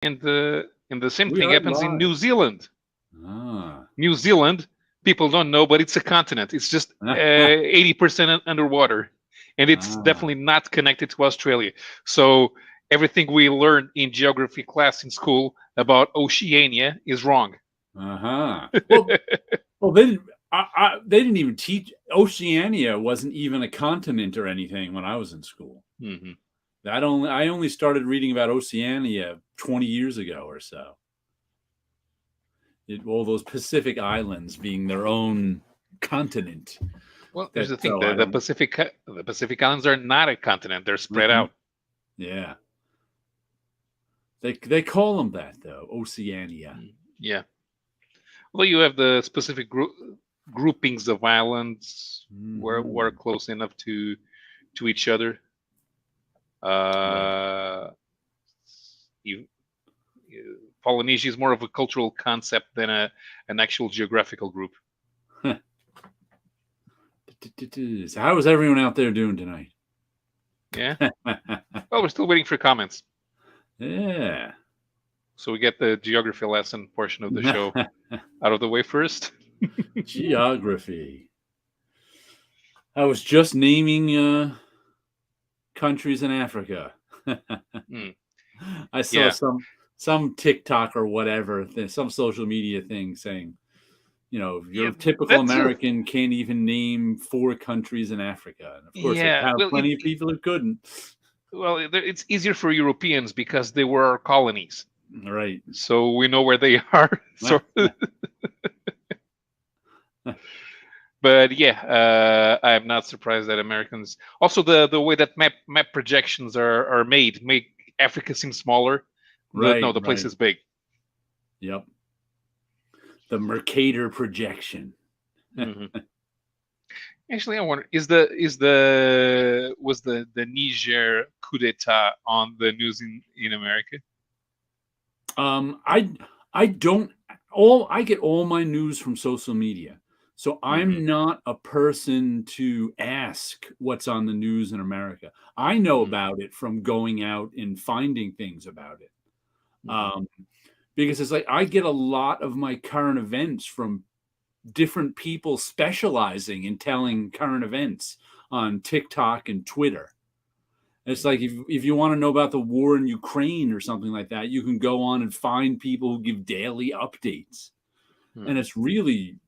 And the same We thing are happens in live. New Zealand. Ah. New Zealand, people don't know, but it's a continent. It's just 80% underwater, and it's Ah. definitely not connected to Australia. So everything we learned in geography class in school about Oceania is wrong. Uh-huh. Well, they didn't even teach Oceania wasn't even a continent or anything when I was in school. Hmm. I only started reading about Oceania 20 years ago or so. All those Pacific islands being their own continent. Well, here's That the thing: so the I the don't. Pacific Islands are not a continent; they're spread Mhm. out. Yeah, they call them that though, Oceania. Yeah. Well, you have the specific groupings of islands where Hmm. we're close enough to each other. Right. Uh, you, Polynesia is more of a cultural concept than an actual geographical group. So how is everyone out there doing tonight? Yeah. Well, we're still waiting for comments, Yeah. so we get the geography lesson portion of the show out of the way first. Geography. I was just naming countries in Africa. Mm, I saw yeah. some TikTok or whatever, some social media thing saying, Yeah. your typical That's a American can't even name 4 countries in Africa. And of course, I yeah. found Well, plenty of people who couldn't. it's easier for Europeans because they were our colonies, Right. so we know where they are. So, but yeah, I am not surprised that Americans also the way that map projections are made make Africa seem smaller. No, Right, the place right. is big. Yep. The Mercator projection. Hmm. Actually, I wonder is the was the Niger coup d'état on the news in America? Um, I I don't all I get all my news from social media. So Hmm. I'm not a person to ask what's on the news in America. I know Hmm. about it from going out and finding things about it. Hmm. Um, because it's like I get a lot of my current events from different people specializing in telling current events on TikTok and Twitter. It's like if you want to know about the war in Ukraine or something like that, you can go on and find people who give daily updates. And Hmm. it's really,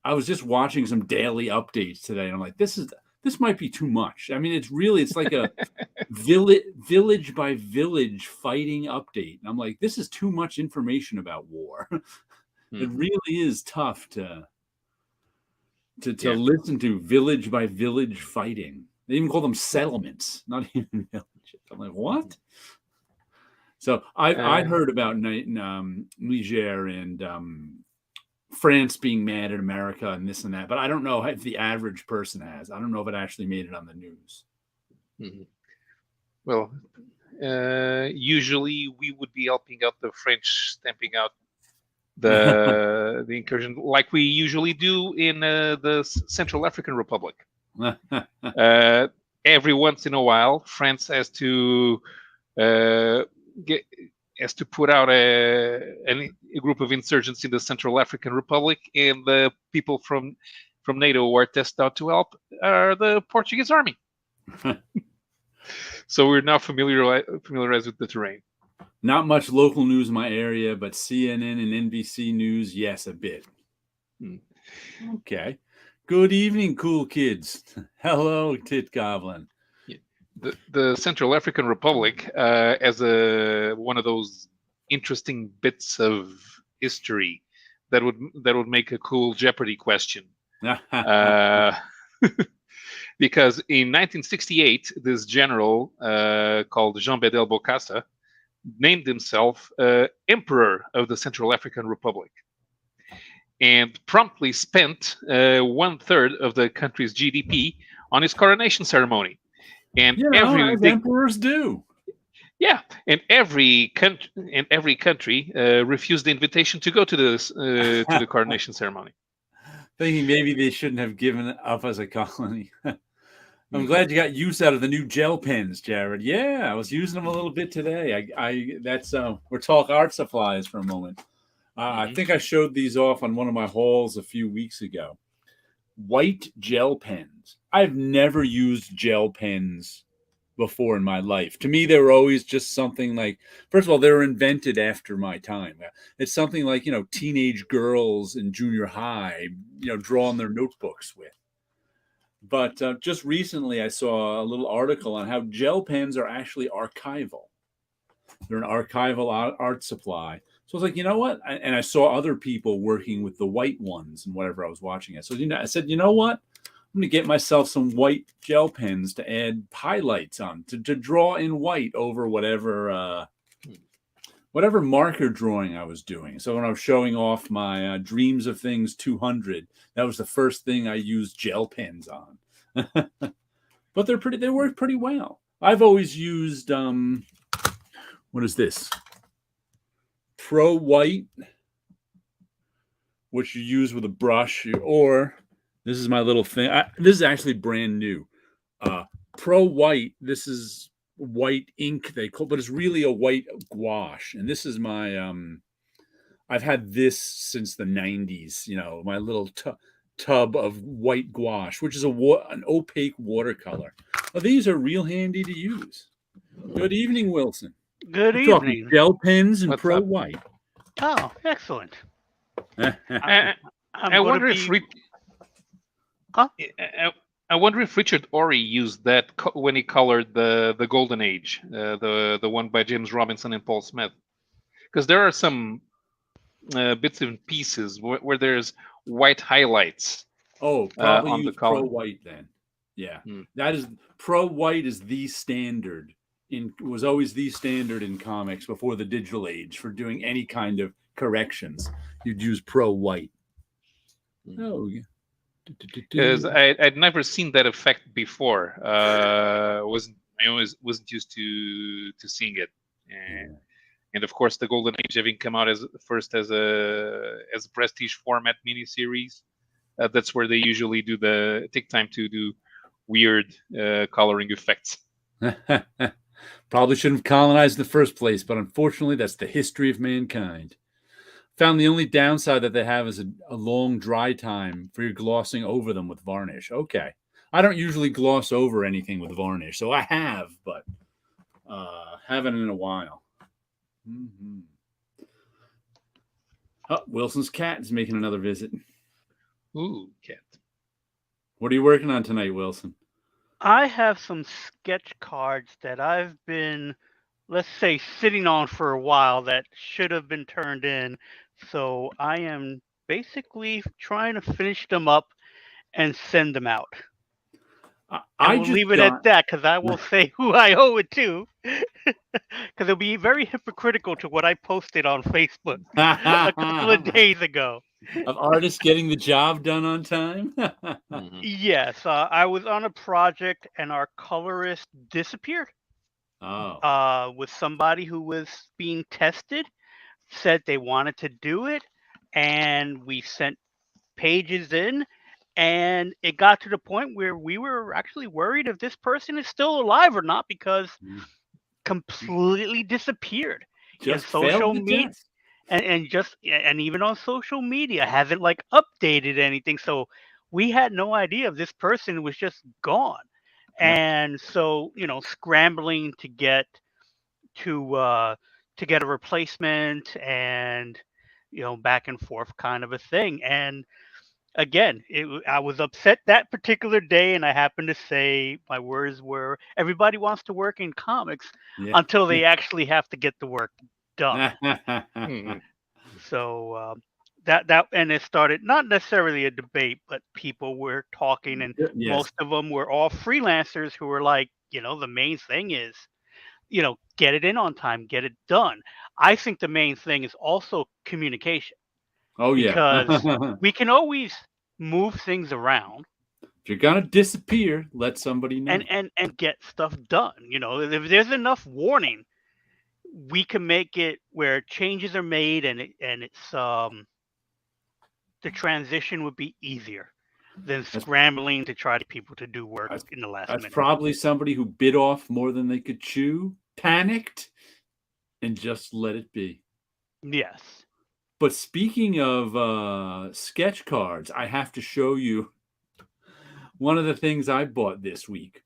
I was just watching some daily updates today, and I'm like, this might be too much. I mean, it's like a village by village fighting update. And I'm like, this is too much information about war. It Hmm. really is tough to Yeah. listen to village by village fighting. They even call them settlements, not even villages. I'm like, what? So I Uh, heard about Niger and France being mad at America and this and that, but I don't know if the average person has. I don't know if it actually made it on the news. mhm. Well, usually we would be helping out the French stamping out the incursion like we usually do in the Central African Republic. Uh, every once in a while, France uh, get has to put out a group of insurgents in the Central African Republic, and the people from NATO who are tested out to help are the Portuguese army. So we're now familiarized with the terrain. Not much local news in my area, but CNN and NBC News, yes, a bit. Hmm. Okay. Good evening, cool kids. Hello, Tit Goblin. Yeah. The Central African Republic as a one of those interesting bits of history that would make a cool Jeopardy question. Uh, because in 1968, this general called Jean Bedel Bokassa named himself Emperor of the Central African Republic and promptly spent 1/3 of the country's GDP on his coronation ceremony. And every as big emperors do. Yeah, and every country refused the invitation to go to the coronation ceremony. Thinking maybe they shouldn't have given up as a colony. I'm glad you got use out of the new gel pens, Jared. Yeah, I was using them a little bit today. I that's we're talk art supplies for a moment. I Hmm. think I showed these off on one of my hauls a few weeks ago. White gel pens. I've never used gel pens before in my life. To me, they were always just something like, first of all, they were invented after my time. It's something like, teenage girls in junior high, draw on their notebooks with. But just recently, I saw a little article on how gel pens are actually archival. They're an archival art supply. So I was like, you know what? And I saw other people working with the white ones and whatever I was watching it. So I said, you know what? I'm going to get myself some white gel pens to add highlights on to draw in white over whatever marker drawing I was doing. So when I was showing off my Dreams of Things 200, that was the first thing I used gel pens on. But they work pretty well. I've always used what is this? Pro White, which you use with a brush, or this is my little thing. This is actually brand new. Pro White. This is white ink they call, but it's really a white gouache. And this is my I've had this since the 90s. My little tub of white gouache, which is an opaque watercolor. Well, these are real handy to use. Good evening, Wilson. Good We're talking evening. gel pens and What's Pro up? White. Oh, excellent. Huh? I'm I going wonder to if be. Huh? I wonder if Richard Ory used that when he colored the Golden Age, the one by James Robinson and Paul Smith, because there are some bits and pieces where there's white highlights Oh, probably on the use Pro color. White then. Yeah, Hmm. that is Pro White is the standard was always the standard in comics before the digital age for doing any kind of corrections. You'd use Pro White. Oh, yeah. Because I'd never seen that effect before. I wasn't used to seeing it, and of course the Golden Age having come out as a prestige format miniseries. That's where they usually take time to do weird coloring effects. Probably shouldn't have colonized in the first place, but unfortunately, that's the history of mankind. Found the only downside that they have is a long dry time for your glossing over them with varnish. Okay. I don't usually gloss over anything with varnish, so I have, but haven't in a while. Mm-hmm. Oh, Wilson's cat is making another visit. Ooh, cat. What are you working on tonight, Wilson? I have some sketch cards that I've been, let's say, sitting on for a while that should have been turned in. So I am basically trying to finish them up and send them out. And we'll leave it at that because I will say who I owe it to. Because it'll be very hypocritical to what I posted on Facebook a couple of days ago. Of artists getting the job done on time? Mm-hmm. Yes, I was on a project and our colorist disappeared. Oh. With somebody who was being tested, said they wanted to do it, and we sent pages in, and it got to the point where we were actually worried if this person is still alive or not because completely disappeared. Just social failed the media. test. And even on social media hasn't like updated anything, so we had no idea if this person was just gone. Yeah. And so scrambling to get to get a replacement, and back and forth kind of a thing. And again, I was upset that particular day, and I happened to say my words were, everybody wants to work in comics until they actually have to get the work done. Mm-hmm. So that and it started not necessarily a debate, but people were talking, and most of them were all freelancers who were like, the main thing is, get it in on time, get it done. I think the main thing is also communication. Oh, yeah. Because we can always move things around. If you're gonna disappear, let somebody know. And get stuff done. If there's enough warning, we can make it where changes are made, and it's the transition would be easier. than That's- scrambling to try to people to do work That's- in the last That's minute. probably somebody who bit off more than they could chew, panicked, and just let it be. Yes. But speaking of sketch cards, I have to show you one of the things I bought this week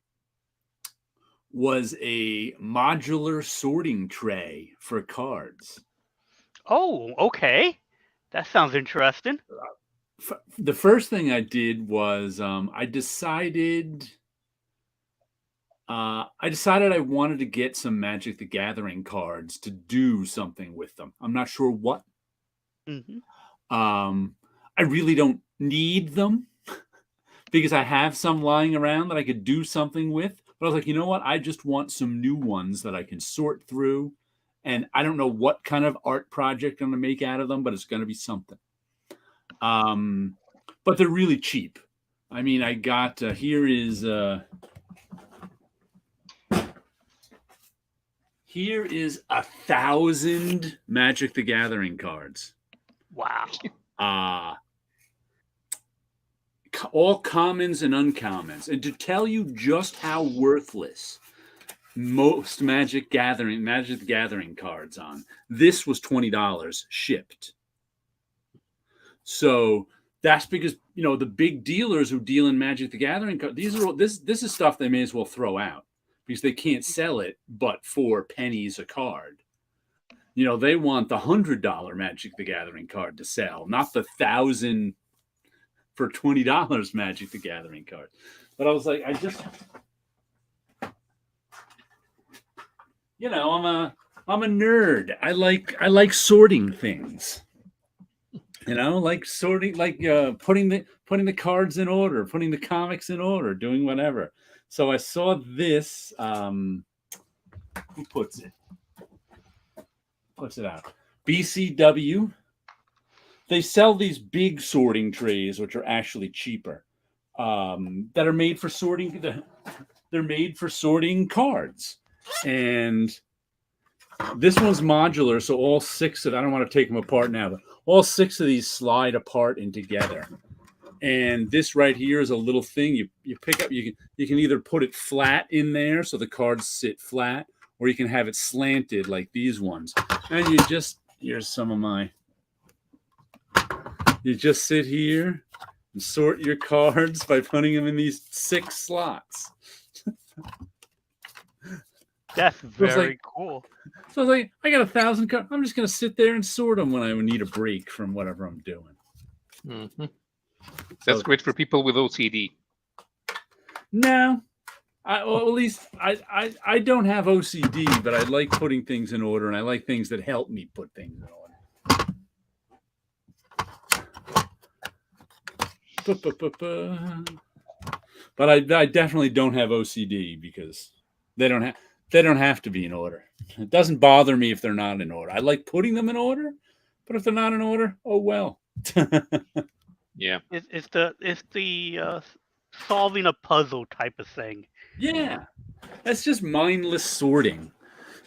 was a modular sorting tray for cards. Oh, okay. That sounds interesting. The first thing I did was I decided I wanted to get some Magic the Gathering cards to do something with them. I'm not sure what. Hmm. I really don't need them because I have some lying around that I could do something with. But I was like, you know what? I just want some new ones that I can sort through. And I don't know what kind of art project I'm going to make out of them, but it's going to be something. But they're really cheap. I mean, I got here is 1,000 Magic the Gathering cards. Wow. All commons and uncommons. And to tell you just how worthless most Magic the Gathering cards on, this was $20 shipped. So that's because, you know, the big dealers who deal in Magic the Gathering cards, this is stuff they may as well throw out because they can't sell it but for pennies a card. You know, they want the $100 Magic the Gathering card to sell, not the 1,000 for $20 Magic the Gathering card. But I was like, you know, I'm a nerd. I like sorting things. You know, like sorting, like putting the cards in order, putting the comics in order, doing whatever. So I saw this. Who puts it? Puts it out. BCW. They sell these big sorting trays, which are actually cheaper. That are made for sorting. They're made for sorting cards, and this one's modular, so all 6 of. I don't want to take them apart now, but all 6 of these slide apart and together. And this right here is a little thing you pick up. You can either put it flat in there so the cards sit flat, or you can have it slanted like these ones. And here's some of my. You just sit here and sort your cards by putting them in these 6 slots. That's very cool. So I was like, I got 1,000 cards. I'm just going to sit there and sort them when I need a break from whatever I'm doing. Mm-hmm. That's great for people with OCD. No. Well, at least I don't have OCD, but I like putting things in order, and I like things that help me put things in order. But I definitely don't have OCD because they don't have to be in order. It doesn't bother me if they're not in order. I like putting them in order, but if they're not in order, oh well. Yeah. It's the solving a puzzle type of thing. Yeah. That's just mindless sorting.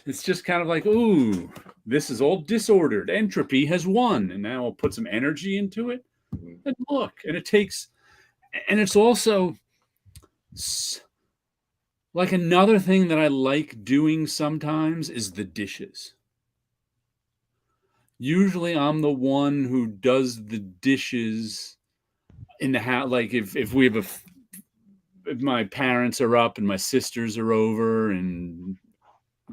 It's just kind of like, ooh, this is all disordered. Entropy has won. And now I'll put some energy into it. And look, and it's also like another thing that I like doing sometimes is the dishes. Usually I'm the one who does the dishes in the house. Like if we have if my parents are up and my sisters are over and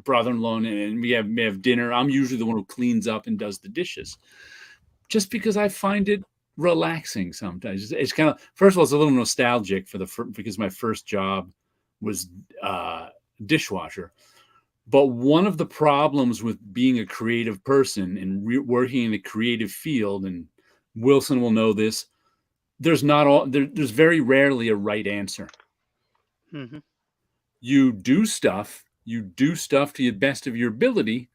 brother-in-law and we have dinner, I'm usually the one who cleans up and does the dishes. Just because I find it relaxing sometimes. It's kind of, first of all, it's a little nostalgic because my first job was dishwasher. But one of the problems with being a creative person and working in the creative field, and Wilson will know this, there's very rarely a right answer. Mm-hmm. You do stuff to the best of your ability,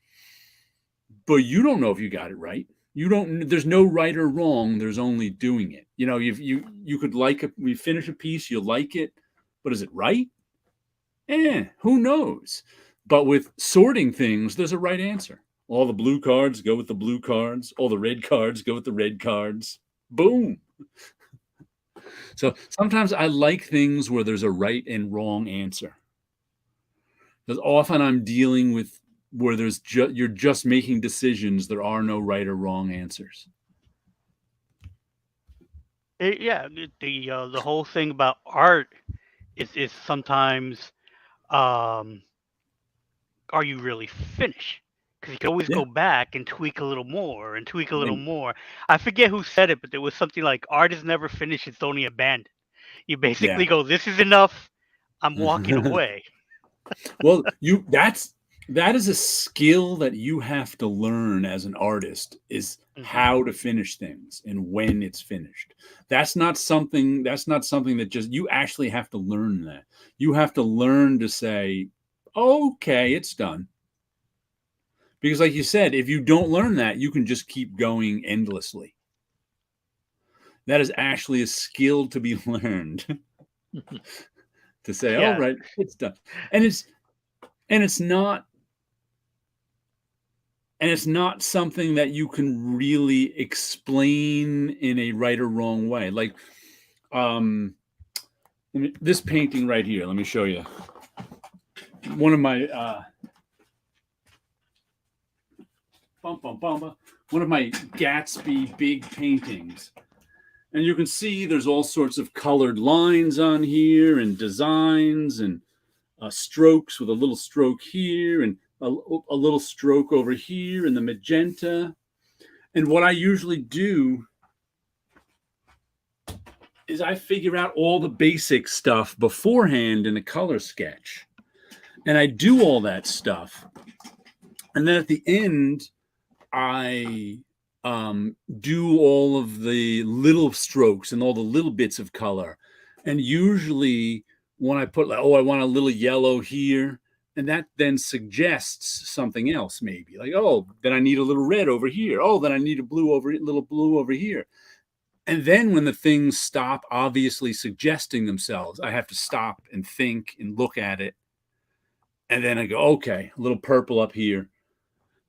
but you don't know if you got it right. There's no right or wrong. There's only doing it. You know, you could we finish a piece, you like it, but is it right? Who knows? But with sorting things, there's a right answer. All the blue cards go with the blue cards. All the red cards go with the red cards. Boom. So sometimes I like things where there's a right and wrong answer. Because often I'm dealing with where you're just making decisions. There are no right or wrong answers. Yeah, the whole thing about art is sometimes, um, are you really finished? Because you can always Yeah. go back and tweak a little more and tweak a little And more. I forget who said it, but there was something like art is never finished; it's only abandoned. You basically yeah. go, "This is enough. I'm walking away." Well, that is a skill that you have to learn as an artist, is Hmm. how to finish things and when it's finished. That's not something that just you actually have to learn that. You have to learn to say, "Okay, it's done." Because like you said, if you don't learn that, you can just keep going endlessly. That is actually a skill to be learned. To say, "All Yeah, right, it's done." And it's not something that you can really explain in a right or wrong way. Like, this painting right here. Let me show you one of my one of my Gatsby big paintings. And you can see there's all sorts of colored lines on here and designs and strokes, with a little stroke here and a little stroke over here in the magenta. And what I usually do is I figure out all the basic stuff beforehand in a color sketch. And I do all that stuff. And then at the end, I do all of the little strokes and all the little bits of color. And usually when I put, like, oh, I want a little yellow here, and that then suggests something else, maybe like, oh, then I need a little red over here. Oh, then I need a little blue over here. And then when the things stop obviously suggesting themselves, I have to stop and think and look at it. And then I go, okay, a little purple up here.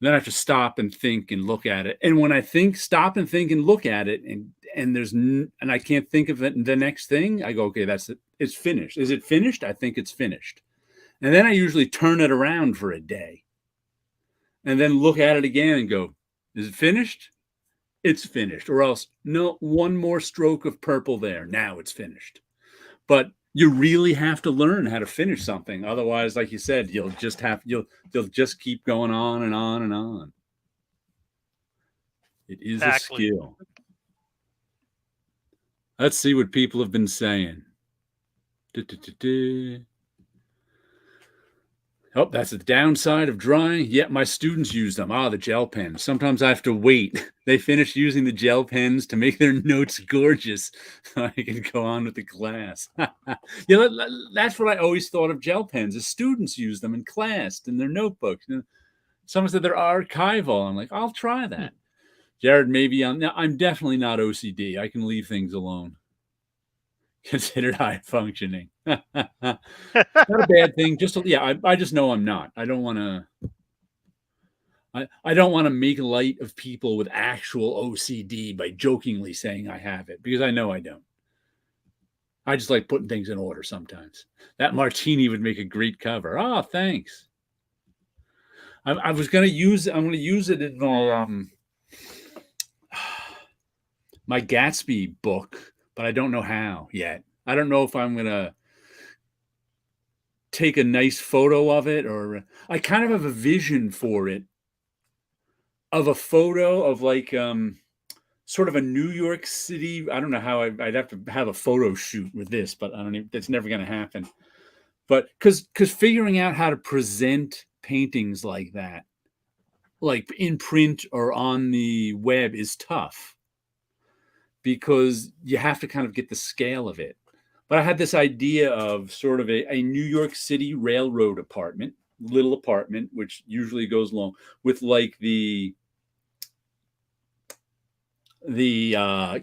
Then I have to stop and think and look at it. And when I stop and think and look at it, and I can't think of it, the next thing, I go, okay, that's it. It's finished. Is it finished? I think it's finished. And then I usually turn it around for a day and then look at it again and go, is it finished? It's finished. Or else, no, one more stroke of purple there. Now it's finished. But you really have to learn how to finish something. Otherwise, like you said, you'll just keep going on and on and on. It is a exactly. skill. Let's see what people have been saying. Oh, that's the downside of drawing. Yet my students use them. The gel pens. Sometimes I have to wait. They finish using the gel pens to make their notes gorgeous so I can go on with the class. Yeah, that's what I always thought of gel pens. As students use them in class, in their notebooks. And someone said they're archival. I'm like, I'll try that. Jared, maybe I'm definitely not OCD. I can leave things alone. Considered high functioning. Not a bad thing. I just know I'm not. I don't want to make light of people with actual OCD by jokingly saying I have it, because I know I don't. I just like putting things in order sometimes. That martini would make a great cover. Thanks. I'm going to use it in my Gatsby book, but I don't know how yet. I don't know if I'm going to take a nice photo of it, or I kind of have a vision for it, of a photo of like sort of a New York City. I don't know how I'd have to have a photo shoot with this, but I don't even, that's never going to happen. But because figuring out how to present paintings like that, like in print or on the web, is tough, because you have to kind of get the scale of it. But I had this idea of sort of a New York City railroad little apartment, which usually goes along with like the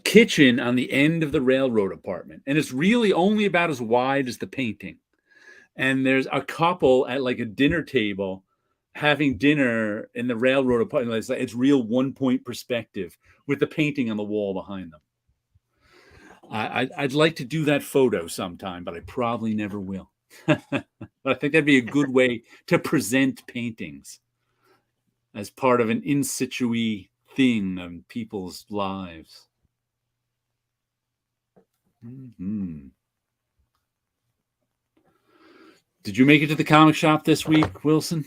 kitchen on the end of the railroad apartment. And it's really only about as wide as the painting. And there's a couple at like a dinner table having dinner in the railroad apartment. It's real 1-point perspective with the painting on the wall behind them. I'd like to do that photo sometime, but I probably never will. But I think that'd be a good way to present paintings as part of an in situ thing in people's lives. Mm-hmm. Did you make it to the comic shop this week, Wilson?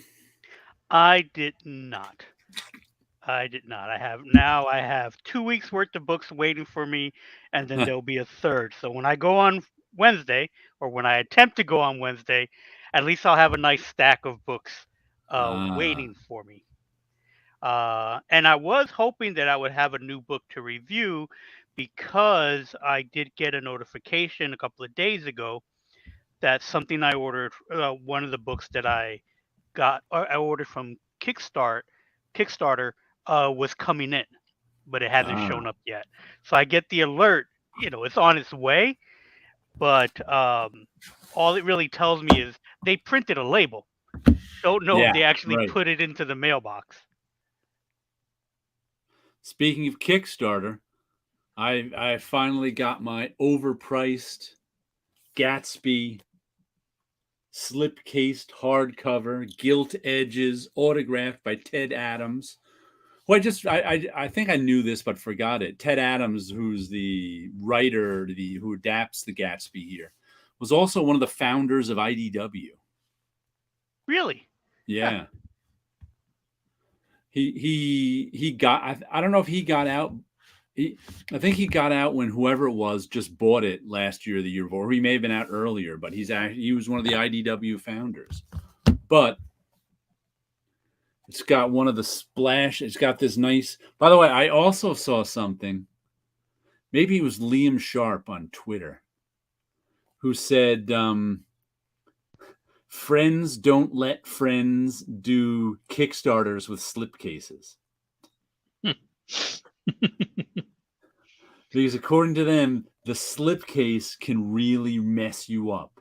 I did not. I did not. I have 2 weeks worth of books waiting for me, and then there'll be a third. So when I go on Wednesday, or when I attempt to go on Wednesday, at least I'll have a nice stack of books waiting for me. And I was hoping that I would have a new book to review because I did get a notification a couple of days ago that something I ordered, one of the books that I ordered from Kickstarter, was coming in, but it hasn't shown up yet. So I get the alert, it's on its way, but all it really tells me is they printed a label. Don't know if they actually put it into the mailbox. Speaking of Kickstarter, I finally got my overpriced Gatsby slip-cased hardcover, gilt edges, autographed by Ted Adams. Well, I think I knew this, but forgot it. Ted Adams, who's the writer who adapts the Gatsby here, was also one of the founders of IDW. Really? Yeah. He got. I don't know if he got out. I think he got out when whoever it was just bought it last year or the year before. He may have been out earlier, but he was one of the IDW founders. But it's got one of the splash. It's got this nice. By the way, I also saw something. Maybe it was Liam Sharp on Twitter who said, "Friends don't let friends do Kickstarters with slipcases." Because according to them, the slipcase can really mess you up,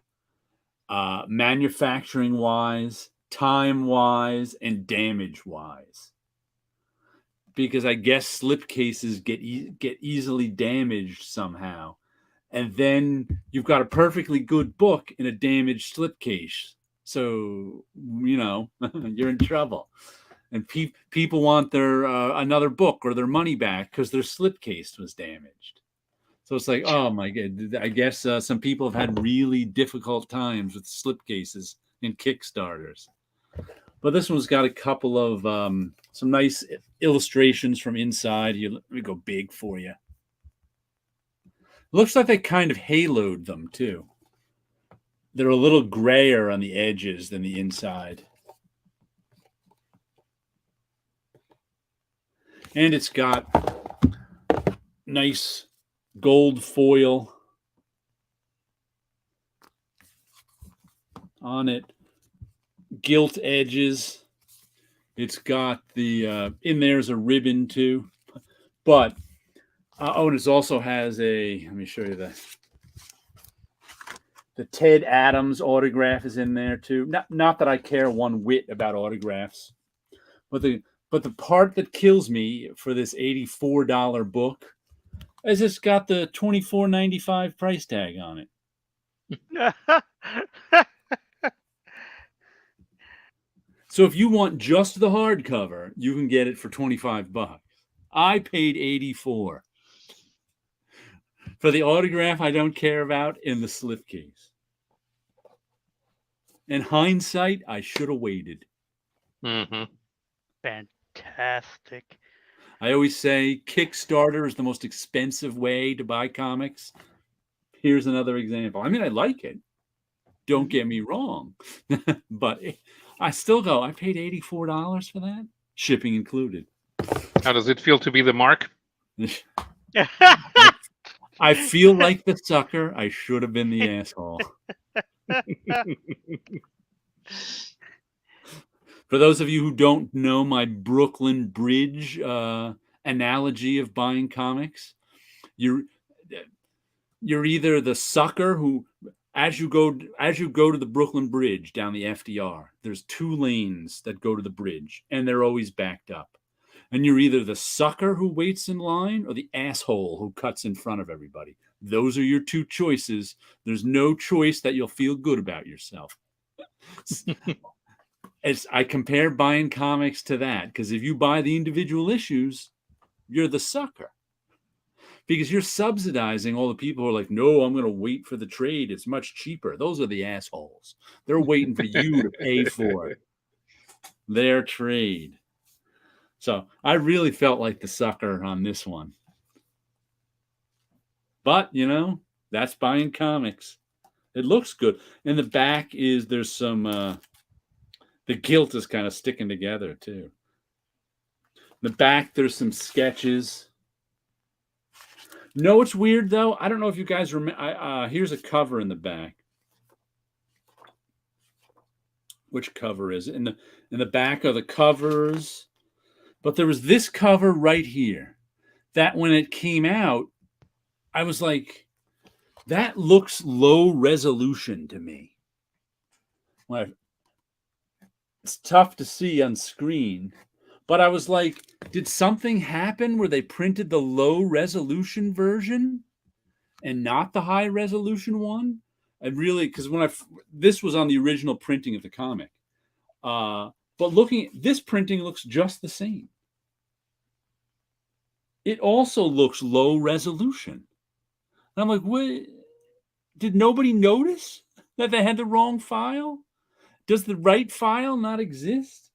manufacturing wise, time wise, and damage wise. Because I guess slipcases get easily damaged somehow, and then you've got a perfectly good book in a damaged slipcase. So you're in trouble. And people want their another book or their money back because their slipcase was damaged. So it's like, oh my God, I guess some people have had really difficult times with slipcases and Kickstarters. But this one's got a couple of some nice illustrations from inside. Here, let me go big for you. Looks like they kind of haloed them too. They're a little grayer on the edges than the inside. And it's got nice gold foil on it, gilt edges. It's got the in there's a ribbon too, but and it also has let me show you the Ted Adams autograph is in there too. Not that I care one whit about autographs, but the part that kills me for this $84 book is it's got the $24.95 price tag on it. So if you want just the hardcover, you can get it for $25. I paid $84 for the autograph. I don't care about in the slipcase. In hindsight, I should have waited. Mm-hmm. Fantastic. I always say Kickstarter is the most expensive way to buy comics. Here's another example. I mean, I like it. Don't get me wrong. But I still go, I paid $84 for that, shipping included. How does it feel to be the mark? I feel like the sucker. I should have been the asshole. For those of you who don't know my Brooklyn Bridge analogy of buying comics, you're either the sucker who, as you go to the Brooklyn Bridge down the FDR, there's 2 lanes that go to the bridge, and they're always backed up. And you're either the sucker who waits in line or the asshole who cuts in front of everybody. Those are your two choices. There's no choice that you'll feel good about yourself. I compare buying comics to that, because if you buy the individual issues, you're the sucker. Because you're subsidizing all the people who are like, no, I'm going to wait for the trade. It's much cheaper. Those are the assholes. They're waiting for you to pay for their trade. So I really felt like the sucker on this one. But, that's buying comics. It looks good. In the back there's some, the gilt is kind of sticking together too. In the back, there's some sketches. No, it's weird though. I don't know if you guys remember. Here's a cover in the back. Which cover is it? In the back are the covers. But there was this cover right here that when it came out, I was like, that looks low resolution to me. It's tough to see on screen. But I was like, did something happen where they printed the low resolution version and not the high resolution one? And really, because this was on the original printing of the comic. But looking at this printing looks just the same. It also looks low resolution. And I'm like, what? Did nobody notice that they had the wrong file? Does the right file not exist?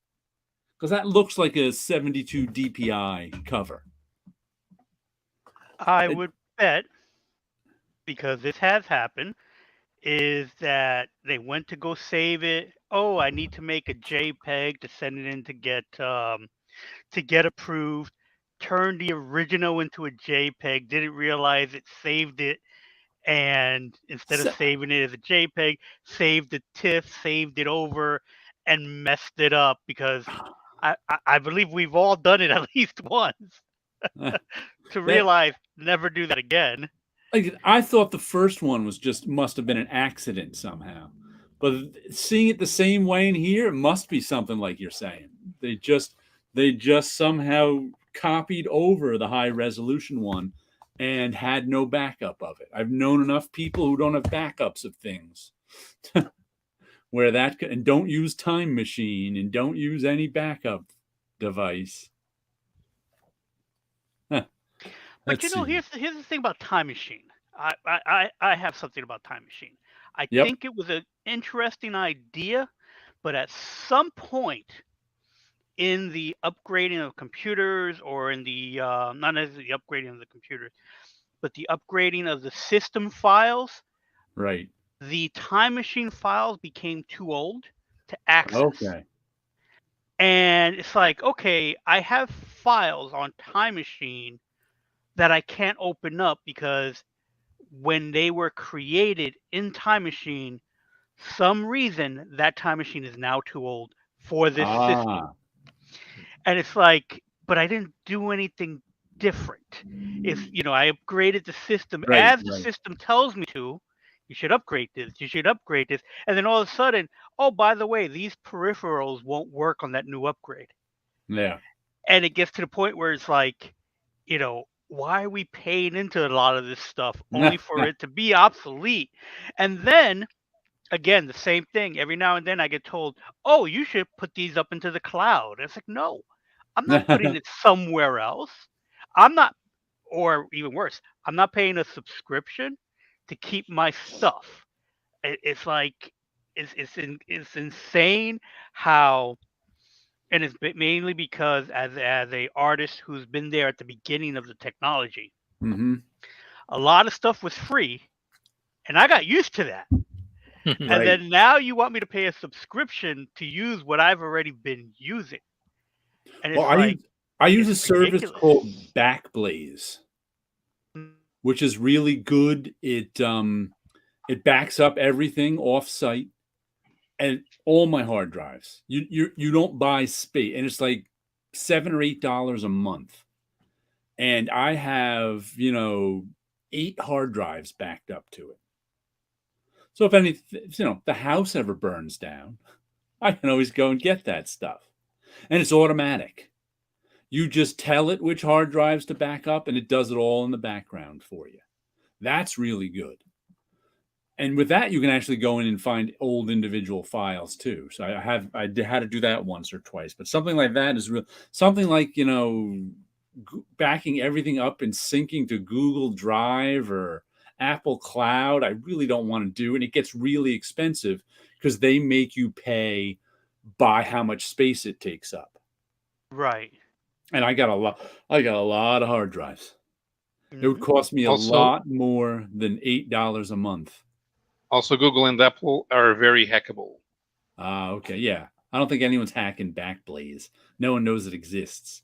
Because that looks like a 72 DPI cover. I would bet, because this has happened, is that they went to go save it. Oh, I need to make a JPEG to send it in to get approved. Turned the original into a JPEG. Didn't realize it saved it, and instead of saving it as a JPEG, saved the TIFF, saved it over, and messed it up. Because I believe we've all done it at least once. To realize never do that again. I thought the first one must have been an accident somehow, but seeing it the same way in here, it must be something like you're saying. They just somehow copied over the high resolution one and had no backup of it. I've known enough people who don't have backups of things where and don't use Time Machine and don't use any backup device. But here's the thing about Time Machine. I have something about Time Machine. I think it was an interesting idea, but at some point in the upgrading of computers, or in the not necessarily the upgrading of the computers, but the upgrading of the system files, right? The Time Machine files became too old to access. Okay. And it's like, okay, I have files on Time Machine that I can't open up because when they were created in Time Machine, some reason that Time Machine is now too old for this system. And it's like, but I didn't do anything different. If I upgraded the system as the system tells me to, you should upgrade this, you should upgrade this, and then all of a sudden, oh, by the way, these peripherals won't work on that new upgrade. Yeah. And it gets to the point where it's like, why are we paying into a lot of this stuff only for it to be obsolete? And then, again, the same thing. Every now and then I get told, oh, you should put these up into the cloud. It's like, no, I'm not putting it somewhere else. I'm not, or even worse, I'm not paying a subscription to keep my stuff. It's like, it's insane how, and it's mainly because as a artist who's been there at the beginning of the technology, a lot of stuff was free, and I got used to that. And then now you want me to pay a subscription to use what I've already been using. And it's I use a service called Backblaze, which is really good. It backs up everything off-site. And all my hard drives, you don't buy space, and it's like $7 or $8 a month, and I have 8 hard drives backed up to it. So if the house ever burns down, I can always go and get that stuff, and it's automatic. You just tell it which hard drives to back up, and it does it all in the background for you. That's really good. And with that, you can actually go in and find old individual files too. So I had to do that once or twice. But something like that is real. Something like backing everything up and syncing to Google Drive or Apple Cloud, I really don't want to do, and it gets really expensive because they make you pay by how much space it takes up. Right. And I got a lot of hard drives. It would Mhm. cost me a Also, lot more than $8 a month. also Google and Apple are very hackable. Okay, yeah. I don't think anyone's hacking Backblaze. No one knows it exists.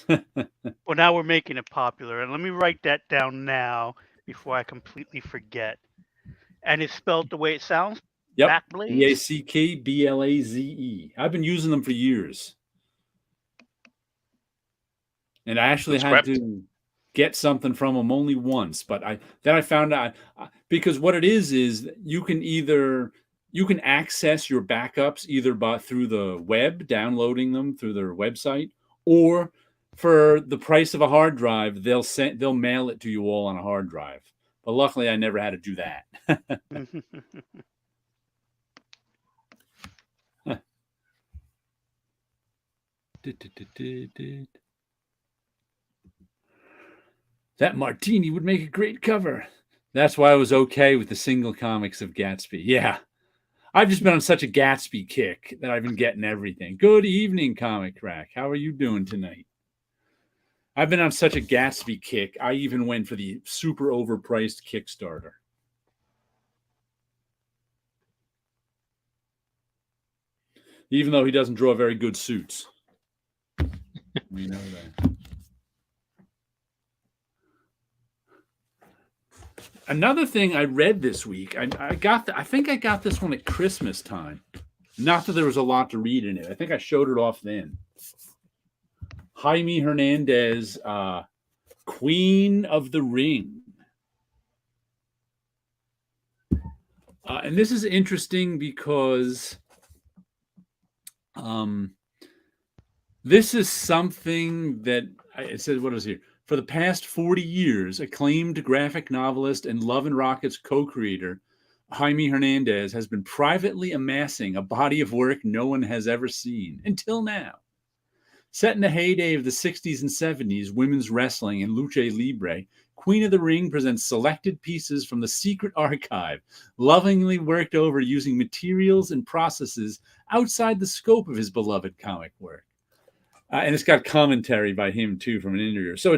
Well, now we're making it popular, and let me write that down now before I completely forget. And it's spelled the way it sounds. Yep. Backblaze. Backblaze. I've been using them for years. And I actually had Subscribe. to get something from them only once, but I found out because what it is you can access your backups either through the web, downloading them through their website, or for the price of a hard drive, they'll mail it to you all on a hard drive. But luckily, I never had to do that. That martini would make a great cover. That's why I was okay with the single comics of Gatsby. Yeah. I've just been on such a Gatsby kick that I've been getting everything. Good evening, Comic Rack. How are you doing tonight? I've been on such a Gatsby kick, I even went for the super overpriced Kickstarter. Even though he doesn't draw very good suits. We know that. Another thing I read this week, I think I got this one at Christmas time. Not that there was a lot to read in it. I think I showed it off then. Jaime Hernandez, Queen of the Ring. And this is interesting because this is something that it says, what is here? For the past 40 years, acclaimed graphic novelist and Love and Rockets co-creator Jaime Hernandez has been privately amassing a body of work no one has ever seen until now. Set in the heyday of the 60s and 70s, women's wrestling and lucha libre, Queen of the Ring presents selected pieces from the secret archive, lovingly worked over using materials and processes outside the scope of his beloved comic work. And it's got commentary by him, too, from an interviewer. So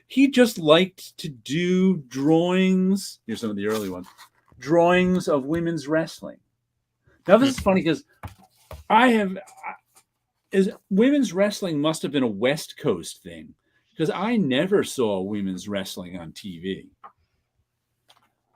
he just liked to do drawings. Here's some of the early ones. Drawings of women's wrestling. Now, this is funny because women's wrestling must have been a West Coast thing because I never saw women's wrestling on TV.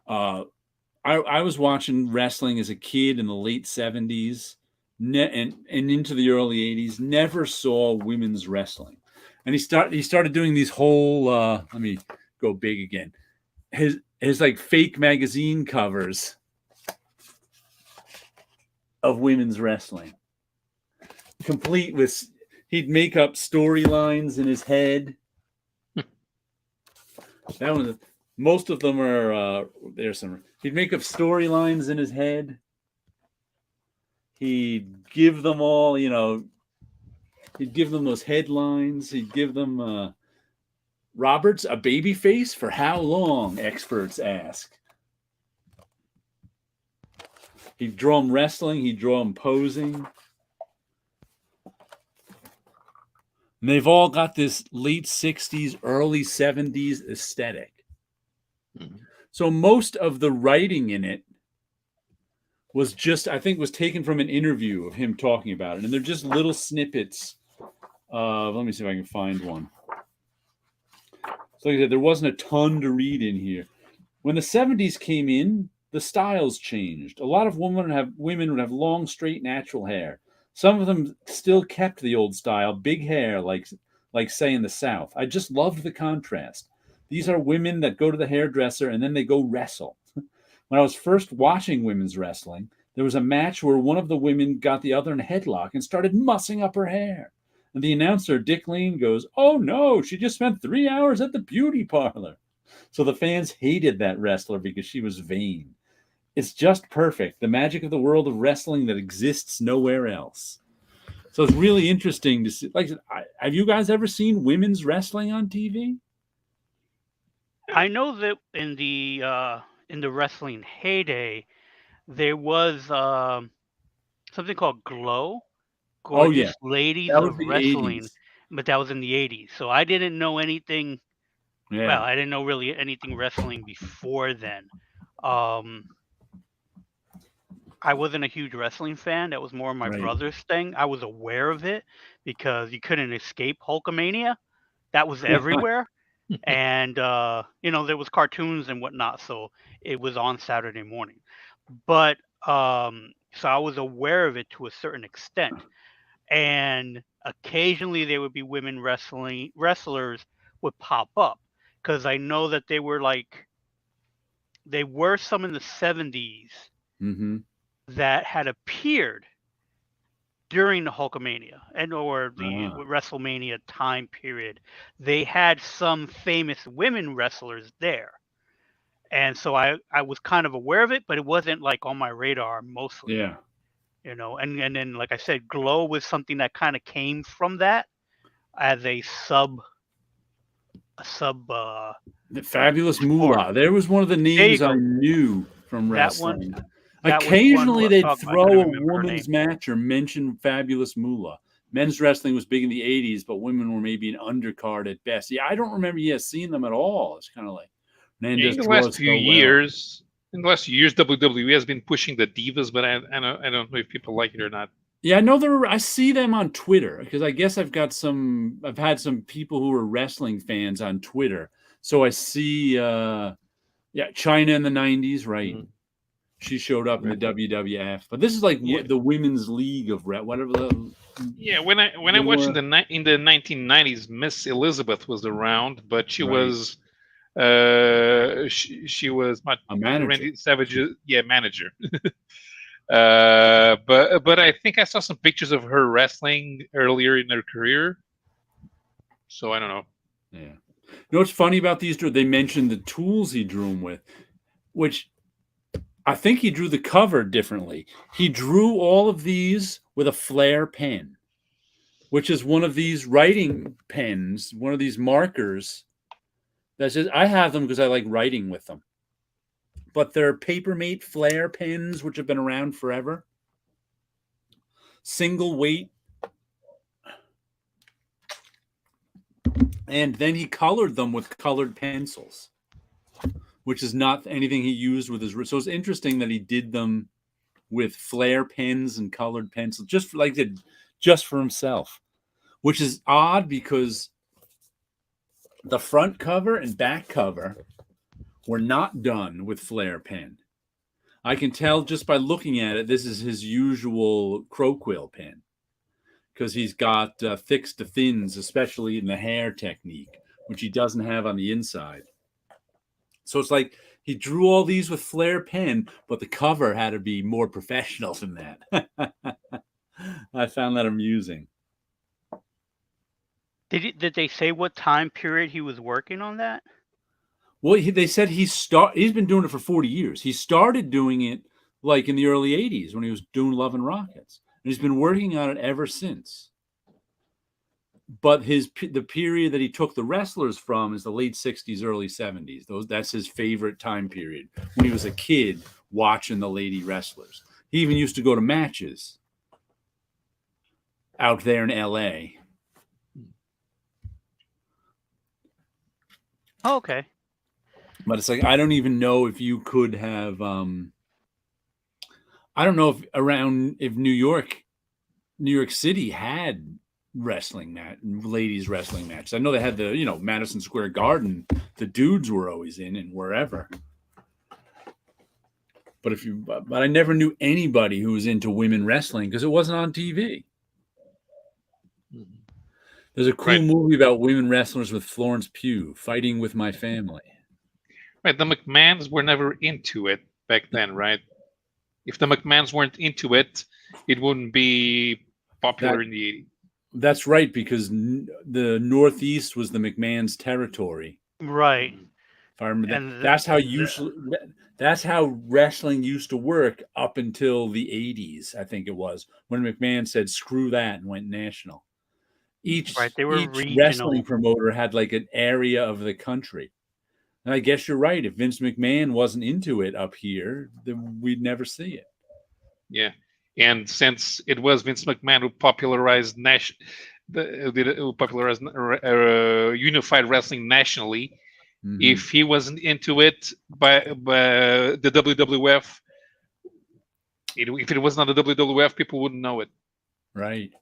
I was watching wrestling as a kid in the late 70s. And into the early 80s, never saw women's wrestling. And he started doing these whole let me go big again. His like fake magazine covers of women's wrestling. Complete with he'd make up storylines in his head. Most of them are he'd make up storylines in his head. He'd give them all, he'd give them those headlines. He'd give them, Roberts, a baby face for how long, experts ask. He'd draw them wrestling. He'd draw them posing. And they've all got this late 60s, early 70s aesthetic. Mm-hmm. So most of the writing in it was taken from an interview of him talking about it. And they're just little snippets of, let me see if I can find one. So like I said, there wasn't a ton to read in here. When the 70s came in, the styles changed. A lot of women would have long, straight, natural hair. Some of them still kept the old style, big hair, like say in the South. I just loved the contrast. These are women that go to the hairdresser and then they go wrestle. When I was first watching women's wrestling, there was a match where one of the women got the other in a headlock and started mussing up her hair. And the announcer, Dick Lane, goes, "Oh no, she just spent 3 hours at the beauty parlor." So the fans hated that wrestler because she was vain. It's just perfect. The magic of the world of wrestling that exists nowhere else. So it's really interesting to see. Like, have you guys ever seen women's wrestling on TV? I know that in the wrestling heyday, there was something called Glow, Oh yeah, Gorgeous Ladies that was of the Wrestling, '80s. but that was in the 80s. So I didn't know anything. Well, Yeah, I didn't know really anything wrestling before then. Um, I wasn't a huge wrestling fan. That was more my right. brother's thing. I was aware of it because you couldn't escape Hulkamania. That was everywhere. And there was cartoons and whatnot, so it was on Saturday morning. But so I was aware of it to a certain extent. And occasionally there would be women wrestlers would pop up because I know that they were some in the 70s Mm-hmm. that had appeared during the Hulkamania or the Ah, WrestleMania time period. They had some famous women wrestlers there. And so I was kind of aware of it, but it wasn't like on my radar mostly, yeah. and then like I said, Glow was something that kind of came from that as a sub The Fabulous sport. Moolah. There was one of the There you names I go. knew from That one wrestling. that was the one who Occasionally I was they'd talking about. I couldn't throw a remember her woman's name. match or mention Fabulous Moolah. Men's wrestling was big in the '80s, but women were maybe an undercard at best. Yeah, I don't remember seeing them at all. It's kind of like Yeah, Hernandez draws so well. in the last few years, WWE has been pushing the divas, but I don't know if people like it or not. Yeah, I know I see them on Twitter because I guess I've had some people who are wrestling fans on Twitter. So I see, China in the '90s, right? Mhm. She showed up in the Right. WWF, but this is like Yeah, the women's league of whatever the yeah. When I watched more in the 1990s, Miss Elizabeth was around, but right she was not a manager. Randy Savage's manager. But I think I saw some pictures of her wrestling earlier in her career, so I don't know. Yeah, you know what's funny about these? They mentioned the tools he drew them with, which I think he drew the cover differently. He drew all of these with a Flair pen, which is one of these writing pens, one of these markers that says, I have them because I like writing with them. But they're Papermate Flair pens, which have been around forever. Single weight. And then he colored them with colored pencils, which is not anything he used with his wrist. So it's interesting that he did them with Flair pens and colored pencils, just for himself, which is odd because the front cover and back cover were not done with Flair pen. I can tell just by looking at it, this is his usual Croquill pen because he's got thicks to thins, especially in the hair technique, which he doesn't have on the inside. So it's like he drew all these with Flair pen, but the cover had to be more professional than that. I found that amusing. Did they say what time period he was working on that? Well, they said he's been doing it for 40 years. He started doing it like in the early 80s when he was doing Love and Rockets. And he's been working on it ever since. But the period that he took the wrestlers from is the late 60s, early 70s. That's his favorite time period when he was a kid watching the lady wrestlers. He even used to go to matches out there in LA. Oh, okay. But it's like I don't even know if you could have I don't know if New York City had ladies wrestling matches. I know they had the Madison Square Garden. The dudes were always in and wherever. But I never knew anybody who was into women wrestling because it wasn't on TV. There's a cool movie about women wrestlers with Florence Pugh, Fighting with My Family. Right, the McMahons were never into it back then, right? If the McMahons weren't into it, it wouldn't be popular in the 80s. That's right, because the Northeast was the McMahon's territory. Right. If I remember that, And that's how wrestling used to work up until the 80s, I think it was, when McMahon said screw that and went national. right, they were Each wrestling regional. promoter had like an area of the country. And I guess you're right. If Vince McMahon wasn't into it up here, then we'd never see it. Yeah, and since it was Vince McMahon who popularized unified wrestling nationally, if he wasn't into it, by the WWF, if it was not the WWF, people wouldn't know it. Right.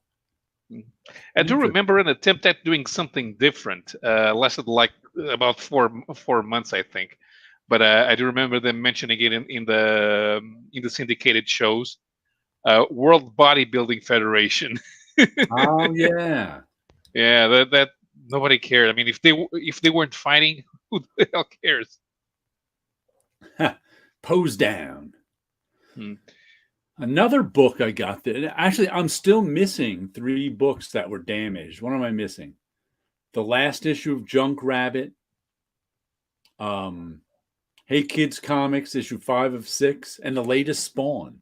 I do remember an attempt at doing something different. Lasted like about 4 months, I think. But I do remember them mentioning it in the syndicated shows. World Bodybuilding Federation. Oh yeah, Yeah, that nobody cared. I mean, if they weren't fighting, who the hell cares? Pose down. Hmm. Another book I got that actually I'm still missing 3 books that were damaged. What am I missing? The last issue of Junk Rabbit. Hey Kids Comics issue 5 of 6, and the latest Spawn.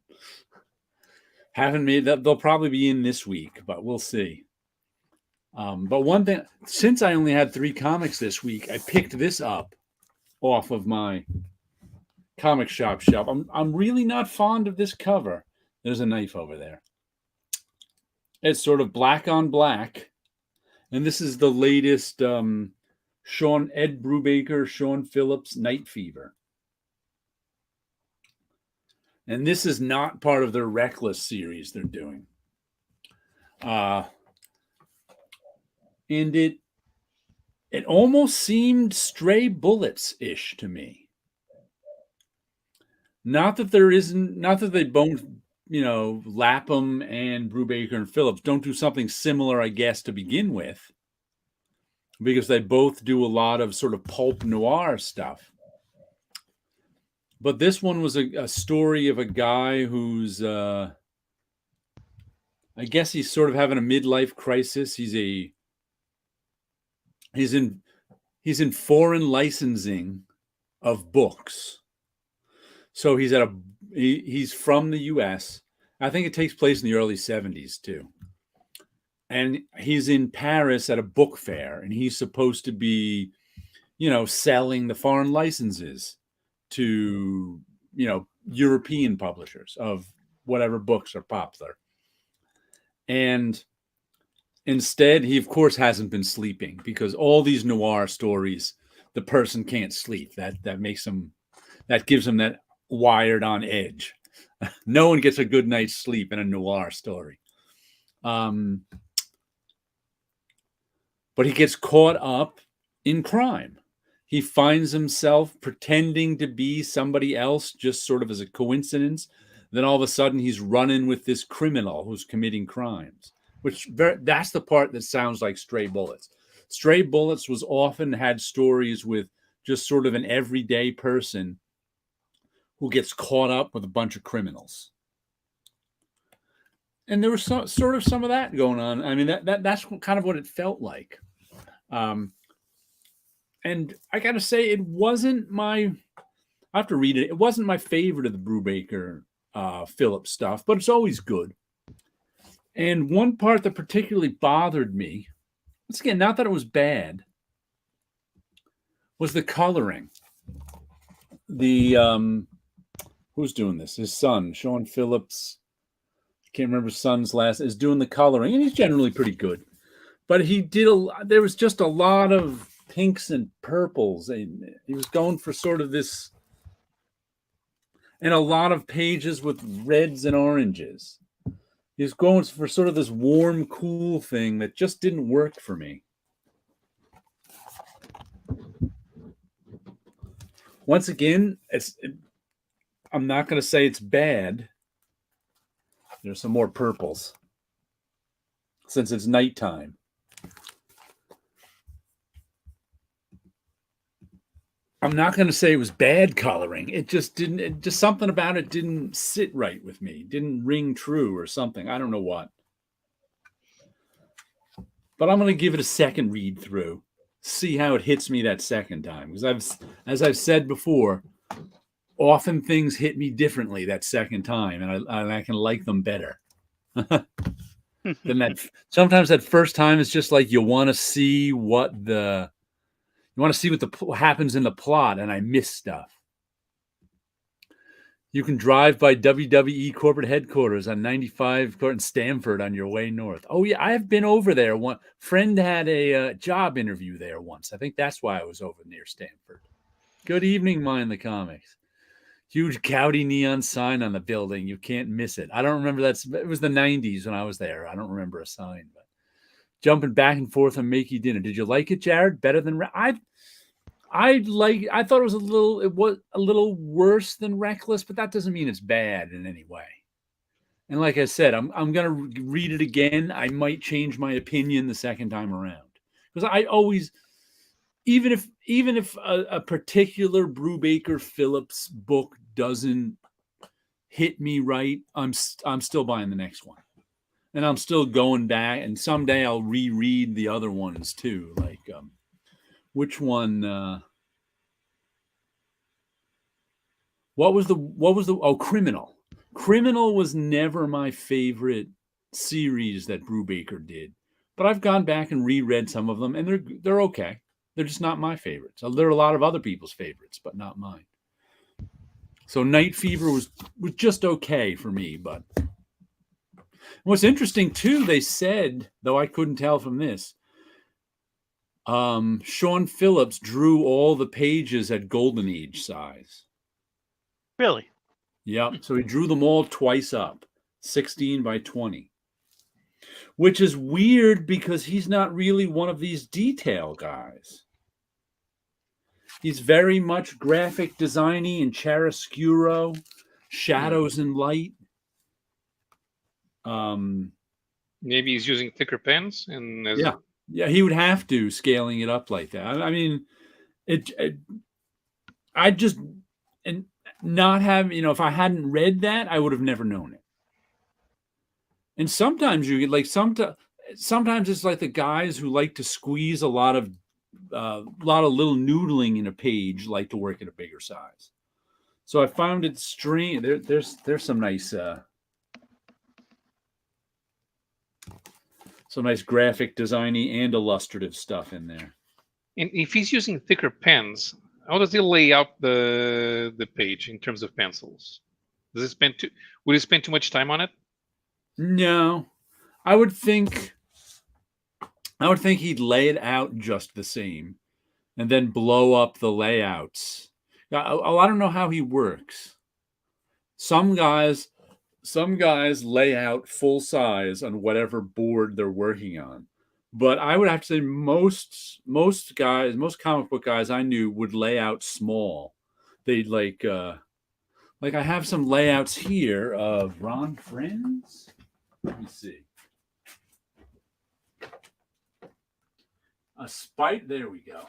Haven't made that. They'll probably be in this week, but we'll see. But one thing, since I only had 3 comics this week, I picked this up off of my comic shop shelf. I'm really not fond of this cover. There's a knife over there. It's sort of black on black, and this is the latest Ed Brubaker, Sean Phillips Night Fever. And this is not part of their Reckless series they're doing. And it almost seemed Stray Bullets-ish to me. Not that they both, Lapham and Brubaker and Phillips don't do something similar, I guess, to begin with, because they both do a lot of sort of pulp noir stuff. But this one was a story of a guy who's, I guess he's sort of having a midlife crisis. He's in foreign licensing of books. So he's from the U.S. I think it takes place in the early 70s too. And he's in Paris at a book fair, and he's supposed to be, selling the foreign licenses to, European publishers of whatever books are popular. And instead, he, of course, hasn't been sleeping, because all these noir stories, the person can't sleep. That gives him that wired on edge. No one gets a good night's sleep in a noir story. But he gets caught up in crime. He finds himself pretending to be somebody else, just sort of as a coincidence. Then all of a sudden he's running with this criminal who's committing crimes, that's the part that sounds like Stray Bullets. Stray Bullets was often had stories with just sort of an everyday person who gets caught up with a bunch of criminals. And there was sort of some of that going on. I mean, that's kind of what it felt like. And I got to say, it wasn't I have to read it. It wasn't my favorite of the Brubaker Phillips stuff, but it's always good. And one part that particularly bothered me, once again, not that it was bad, was the coloring. Who's doing this? His son, Sean Phillips. I can't remember his son's last. Is doing the coloring, and he's generally pretty good. But there was just a lot of pinks and purples, and he was going for sort of this, and a lot of pages with reds and oranges. He was going for sort of this warm, cool thing that just didn't work for me. Once again, I'm not going to say it's bad. There's some more purples since it's nighttime. I'm not going to say it was bad coloring. It just something about it didn't sit right with me. Didn't ring true or something. I don't know what. But I'm going to give it a second read through, see how it hits me that second time. Because as I've said before, often things hit me differently that second time, and I can like them better than that. Sometimes that first time is just like you want to see what happens in the plot, and I miss stuff. You can drive by WWE corporate headquarters on 95 in Stamford on your way north. Oh yeah, I have been over there. One friend had a job interview there once. I think that's why I was over near Stamford. Good evening, Mind the Comics. Huge Gaudy neon sign on the building. You can't miss it. I don't remember that. It was the 90s when I was there. I don't remember a sign. But jumping back and forth on Makey Dinner. Did you like it, Jared? Better than I thought it was a little worse than Reckless, but that doesn't mean it's bad in any way. And like I said, I'm gonna read it again. I might change my opinion the second time around, because I always, even if a particular Brubaker Phillips book doesn't hit me right, I'm still buying the next one, and I'm still going back. And someday I'll reread the other ones too, like. Which one? What was the Criminal. Criminal was never my favorite series that Brubaker did, but I've gone back and reread some of them, and they're okay. They're just not my favorites. There are a lot of other people's favorites, but not mine. So Night Fever was just okay for me. But what's interesting too, they said, though I couldn't tell from this, Sean Phillips drew all the pages at Golden Age size. Really? Yep. So he drew them all twice up, 16 by 20. Which is weird because he's not really one of these detail guys. He's very much graphic designy and chiaroscuro, shadows and light. Maybe he's using thicker pens and Yeah, he would have to, scaling it up like that. I mean, I just, and not have, if I hadn't read that, I would have never known it. And sometimes you get like, sometimes it's like the guys who like to squeeze a lot of little noodling in a page like to work at a bigger size. So I found it strange. There's some nice graphic designy and illustrative stuff in there. And if he's using thicker pens, how does he lay out the page in terms of pencils? Would he spend too much time on it? No, I would think he'd lay it out just the same, and then blow up the layouts. I don't know how he works. Some guys lay out full size on whatever board they're working on. But I would have to say most comic book guys I knew would lay out small. They'd like I have some layouts here of Ron Friends. Let me see. A spite. There we go.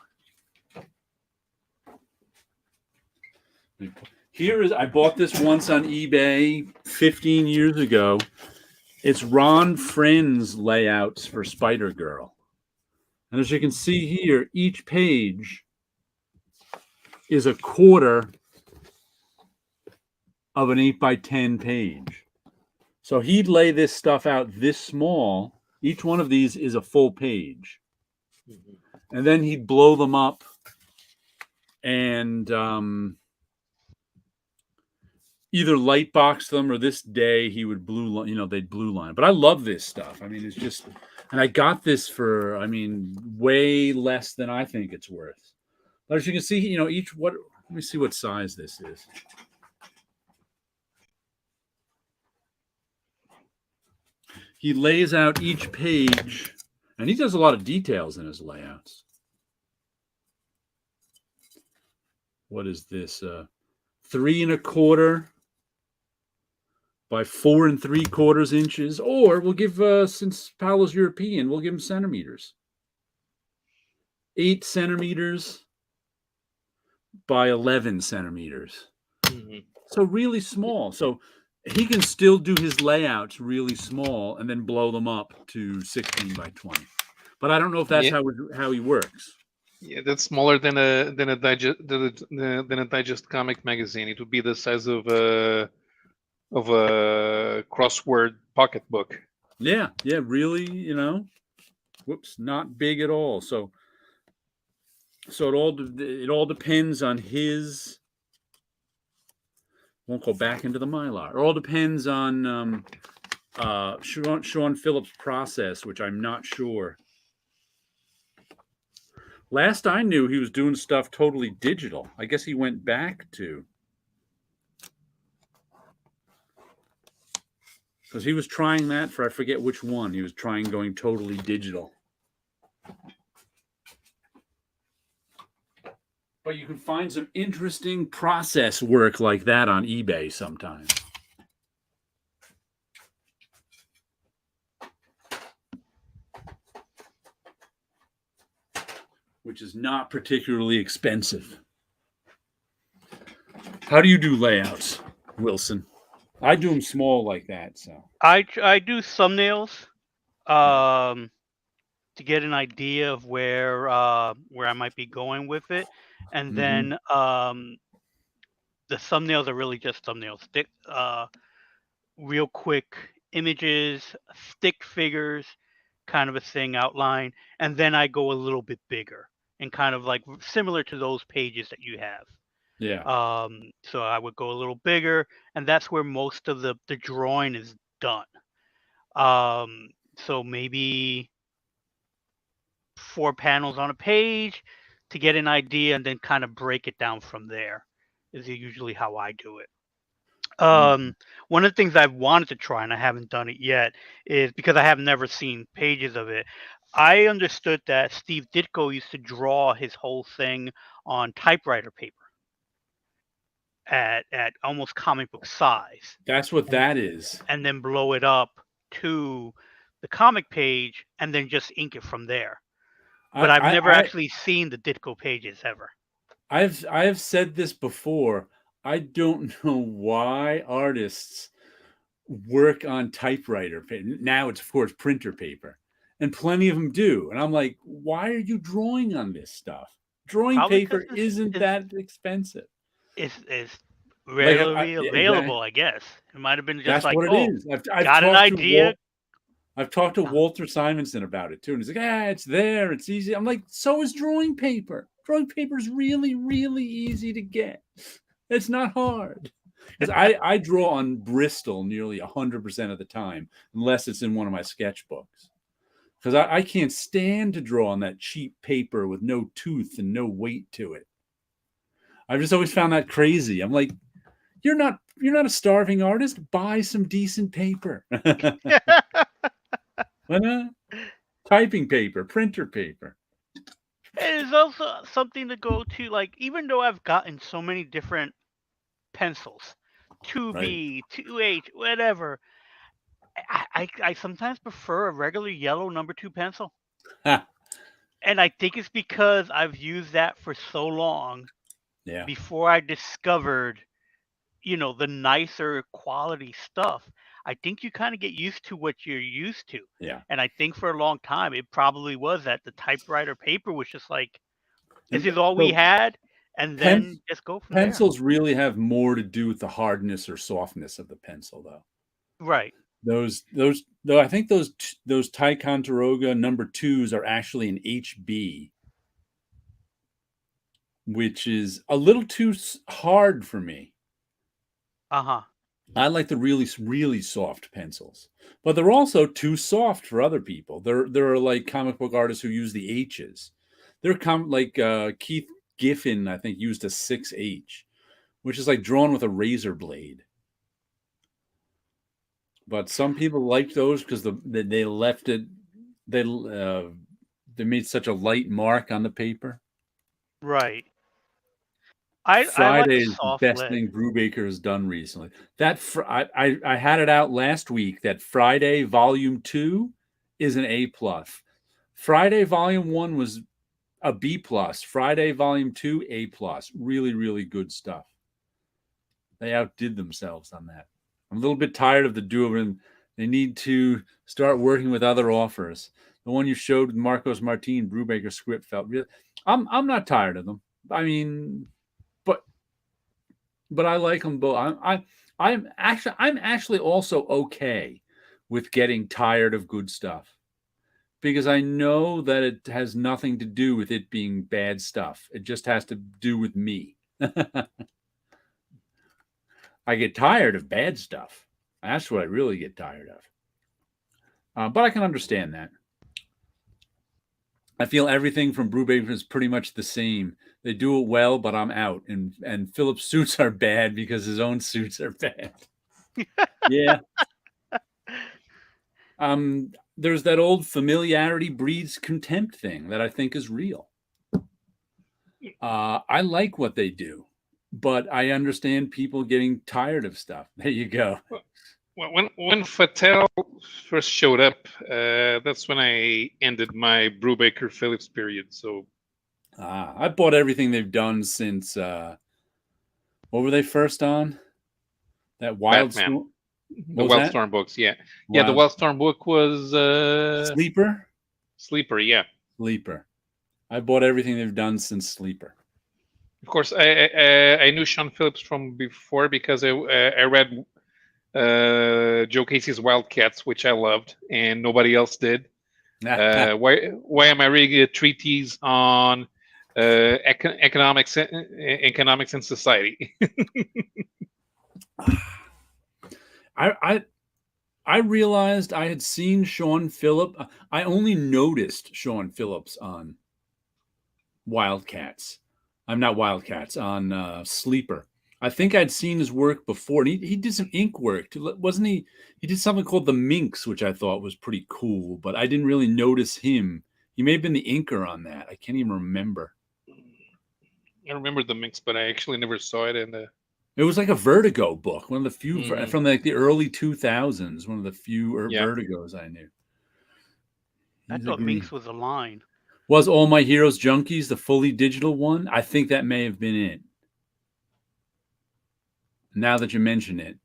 I bought this once on eBay 15 years ago. It's Ron Friends layouts for Spider-Girl. And as you can see here, each page is a quarter of an 8x10 page. So he'd lay this stuff out this small. Each one of these is a full page. Mm-hmm. And then he'd blow them up and either light box them, or this day he would they'd blue line. But I love this stuff. I mean, it's just, and I got this for, way less than I think it's worth. But as you can see, let me see what size this is. He lays out each page, and he does a lot of details in his layouts. What is this? 3 1/4 by 4 3/4 inches, or we'll give, since Paulo's European, we'll give him centimeters. 8 centimeters by 11 centimeters. Mm-hmm. So really small. So he can still do his layouts really small and then blow them up to 16 by 20. But I don't know if that's how he works. Yeah, that's smaller than a digest comic magazine. It would be the size of a crossword pocketbook. Yeah, really, whoops, not big at all. So it all depends on his. Won't go back into the mylar. It all depends on Sean Phillips' process, which I'm not sure. Last I knew, he was doing stuff totally digital. I guess he went back to, because he was trying that for, I forget which one. He was trying going totally digital. But you can find some interesting process work like that on eBay sometimes. Which is not particularly expensive. How do you do layouts, Wilson? I do them small like that. So I do thumbnails to get an idea of where I might be going with it, and then the thumbnails are really just thumbnails. Real quick images, stick figures, kind of a thing outline, and then I go a little bit bigger and kind of like similar to those pages that you have. yeah. So I would go a little bigger, and that's where most of the drawing is done. So maybe 4 panels on a page to get an idea, and then kind of break it down from there. Is usually how I do it. One of the things I've wanted to try and I haven't done it yet is because I have never seen pages of it. I understood that Steve Ditko used to draw his whole thing on typewriter paper at almost comic book size, That's what that is. and then blow it up to the comic page and then just ink it from there. But I've never actually seen the Ditko pages ever. I have said this before. I don't know why artists work on typewriter paper. Now it's, of course, printer paper, and plenty of them do. And I'm like, why are you drawing on this stuff? Drawing Probably paper isn't that expensive. It's Like, readily available, I guess. It might have been just that's like, what it oh, is. I've got an idea. I've talked to Walter Simonson about it too, and he's like, it's there, it's easy. I'm like, so is drawing paper. Drawing paper is really, really easy to get. It's not hard. Because I draw on Bristol nearly 100% of the time, unless it's in one of my sketchbooks. Because I can't stand to draw on that cheap paper with no tooth and no weight to it. I've just always found that crazy. I'm like, you're not a starving artist. Buy some decent paper. Typing paper, printer paper. It is also something to go to, like, even though I've gotten so many different pencils, 2B, 2H, whatever, I sometimes prefer a regular yellow number 2 pencil. And I think it's because I've used that for so long before I discovered, the nicer quality stuff. I think you kind of get used to what you're used to. Yeah. And I think for a long time, it probably was that the typewriter paper was just like, this is all we had. And then just go from pencils really have more to do with the hardness or softness of the pencil, though. Right. Though I think those Ticonderoga number 2s are actually an HB, which is a little too hard for me. I like the really, really soft pencils, but they're also too soft for other people. There are like comic book artists who use the H's. They're like Keith Giffen, I think, used a 6H, which is like drawn with a razor blade. But some people like those because they left it. They made such a light mark on the paper. Right. Friday I is the best thing Brubaker has done recently. That I had it out last week. That Friday Volume 2 is an A+. Friday Volume 1 was a B+. Friday Volume 2 A+. Really, really good stuff. They outdid themselves on that. I'm a little bit tired of the duo, and they need to start working with other authors. The one you showed with Marcos Martin, Brubaker script felt real. I'm not tired of them. I mean, but I like them both. I'm actually also okay with getting tired of good stuff, because I know that it has nothing to do with it being bad stuff. It just has to do with me. I get tired of bad stuff. That's what I really get tired of. But I can understand that. I feel everything from Brubaker is pretty much the same. They do it well, but I'm out. And Philip's suits are bad because his own suits are bad. Yeah. There's that old familiarity breeds contempt thing that I think is real. I like what they do, but I understand people getting tired of stuff. There you go. When Fattel first showed up, that's when I ended my Brubaker Phillips period. So I bought everything they've done since what were they first on? That Batman. The Wildstorm books, yeah. Yeah, the Wildstorm book was Sleeper? Sleeper, yeah. Sleeper. I bought everything they've done since Sleeper. Of course, I knew Sean Phillips from before because I read Joe Casey's Wildcats, which I loved, and nobody else did. Why am I reading a treatise on economics and society? I realized I had seen Sean Phillips. I only noticed Sean Phillips on Wildcats. I'm not Wildcats, on Sleeper. I think I'd seen his work before. And he did some ink work, wasn't he? He did something called The Minx, which I thought was pretty cool, but I didn't really notice him. He may have been the inker on that. I can't even remember. I remember The Minx, but I actually never saw it in the... It was like a Vertigo book, one of the few from like the early 2000s, one of the few Vertigos I knew. I thought Minx was a line. Was All My Heroes Junkies the fully digital one? I think that may have been it. Now that you mention it.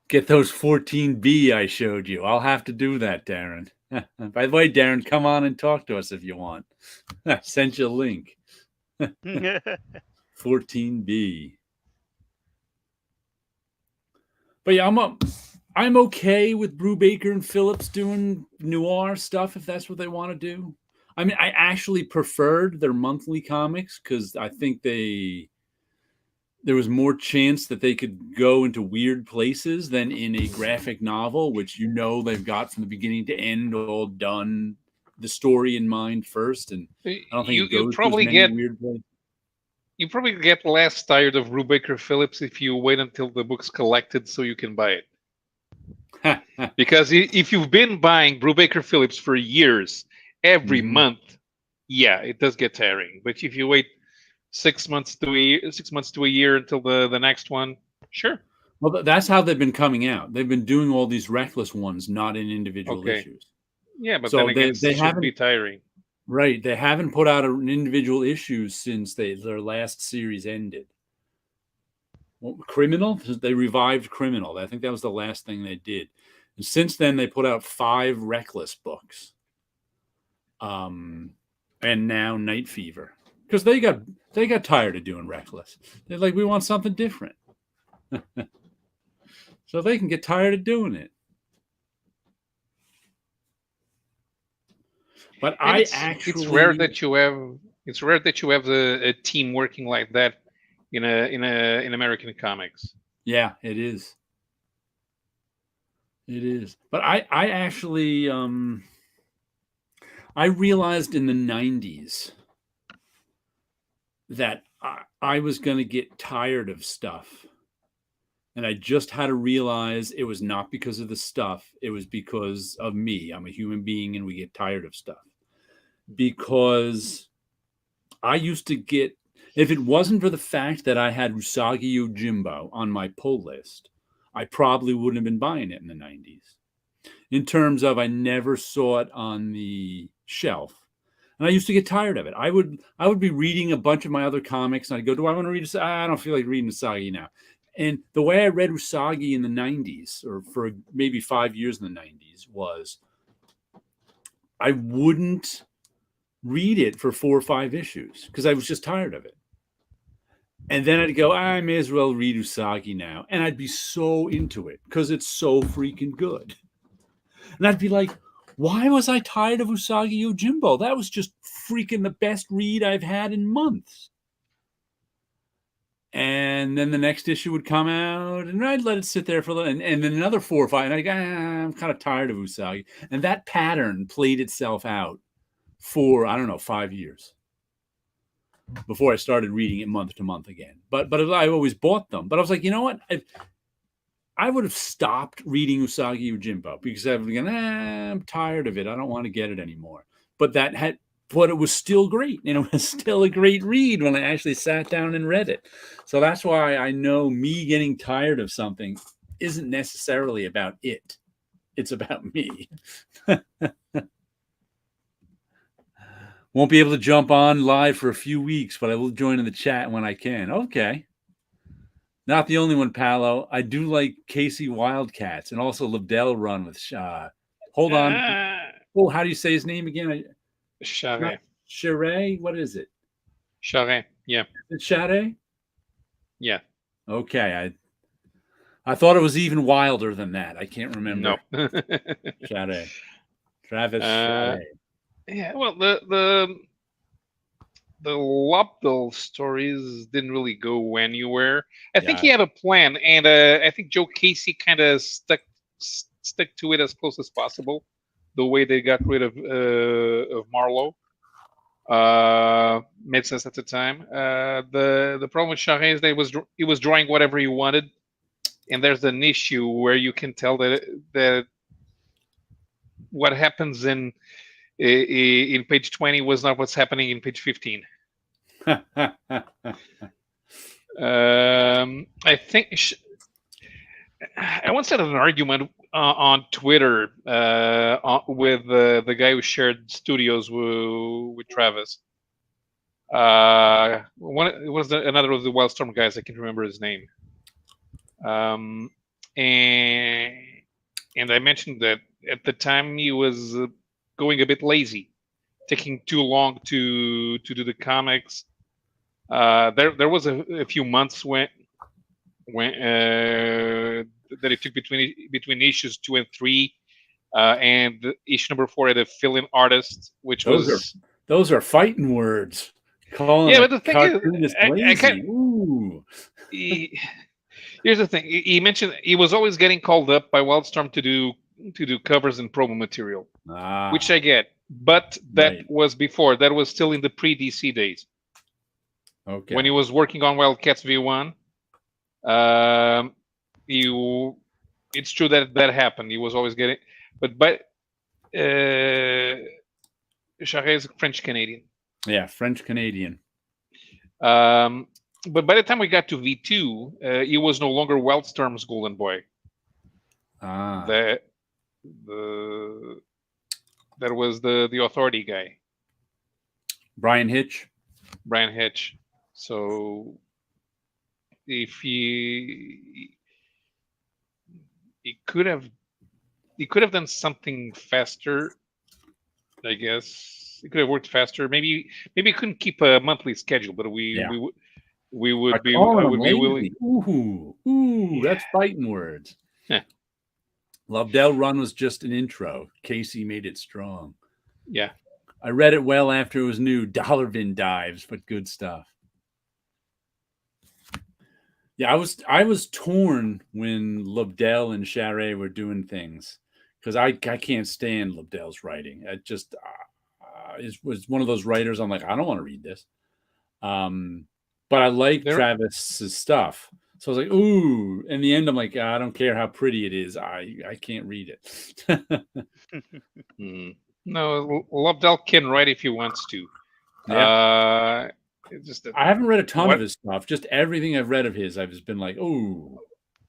Get those 14B I showed you. I'll have to do that, Darren. By the way, Darren, come on and talk to us if you want. I sent you a link. 14B. But yeah, I'm okay with Brubaker and Phillips doing noir stuff if that's what they want to do. I mean, I actually preferred their monthly comics because I think there was more chance that they could go into weird places than in a graphic novel, which they've got from the beginning to end all done, the story in mind first, and I don't think it goes to many weird places. You probably get less tired of Brubaker Phillips if you wait until the book's collected so you can buy it. Because if you've been buying Brubaker Phillips for years, every month, yeah, it does get tiring. But if you wait 6 months to a year until the next one, sure. Well, that's how they've been coming out. They've been doing all these reckless ones, not in individual issues. Yeah, but so then again, they should be tiring. Right. They haven't put out an individual issue since their last series ended. Well, Criminal? They revived Criminal. I think that was the last thing they did. And since then, they put out 5 Reckless books. And now Night Fever. Because they got tired of doing Reckless. They're like, we want something different. So they can get tired of doing it. But it's rare that you have a team working like that in American comics. Yeah, it is. It is. But I actually I realized in the 90s that I was going to get tired of stuff. And I just had to realize it was not because of the stuff. It was because of me. I'm a human being and we get tired of stuff. Because I used to get, if it wasn't for the fact that I had Usagi Yojimbo on my pull list, I probably wouldn't have been buying it in the 90s. In terms of I never saw it on the shelf. And I used to get tired of it. I would be reading a bunch of my other comics and I'd go, do I want to read Usagi? I don't feel like reading Usagi now. And the way I read Usagi in the 90s, or for maybe 5 years in the 90s, was I wouldn't read it for 4 or 5 issues because I was just tired of it. And then I'd go, I may as well read Usagi now. And I'd be so into it because it's so freaking good. And I'd be like, why was I tired of Usagi Yojimbo? That was just freaking the best read I've had in months. And then the next issue would come out, and I'd let it sit there for a little, and then another 4 or 5, and I'd go, I'm kind of tired of Usagi. And that pattern played itself out for, I don't know, 5 years before I started reading it month to month again. But I always bought them. But I was like, you know what? I would have stopped reading Usagi Yojimbo because I would have gone, I'm tired of it. I don't want to get it anymore. But it was still great. And it was still a great read when I actually sat down and read it. So that's why I know me getting tired of something isn't necessarily about it. It's about me. Won't be able to jump on live for a few weeks, but I will join in the chat when I can. Okay. Not the only one, Paulo. I do like Casey Wildcats and also Lobdell run with hold on. Oh, how do you say his name again? Charret. Charret? What is it? Charret, yeah. Is it Charret? Yeah. Okay. I thought it was even wilder than that. I can't remember. No. Charret. Travis Charret. Yeah, well, the Lobdell stories didn't really go anywhere. I think he had a plan, and I think Joe Casey kind of stuck to it as close as possible. The way they got rid of Marlowe made sense at the time. The problem with Charest is that he was drawing whatever he wanted, and there's an issue where you can tell that what happens in page 20 was not what's happening in page 15. I think I once had an argument on Twitter with the guy who shared studios with Travis. It was another of the Wildstorm guys. I can't remember his name. And I mentioned that at the time he was going a bit lazy, taking too long to do the comics. There was a few months when that it took between issues 2 and 3, and issue number 4 had a fill-in artist, which those are fighting words. Yeah, but the thing is, here's the thing. He mentioned he was always getting called up by Wildstorm to do covers and promo material, which I get. But that was before. That was still in the pre-DC days. Okay. When he was working on Wildcats V1, it's true that happened. He was always getting, but Charest is French Canadian. Yeah, French Canadian. But by the time we got to V2, he was no longer Wildstorm's Golden Boy. That was the Authority guy, Brian Hitch. So if he could have done something faster, I guess. He could have worked faster. Maybe he couldn't keep a monthly schedule, but we would be willing. Ooh, that's fighting words. Yeah. Lobdell run was just an intro. Casey made it strong. Yeah. I read it well after it was new. Dollar bin dives, but good stuff. Yeah, I was torn when Lobdell and Charest were doing things because I can't stand Lobdell's writing. It just was one of those writers I'm like, I don't want to read this. But I like Travis's stuff. So I was like, ooh. In the end, I'm like, I don't care how pretty it is. I can't read it. No, Lobdell can write if he wants to. Yeah. I haven't read a ton of his stuff. Just everything I've read of his, I've just been like, ooh.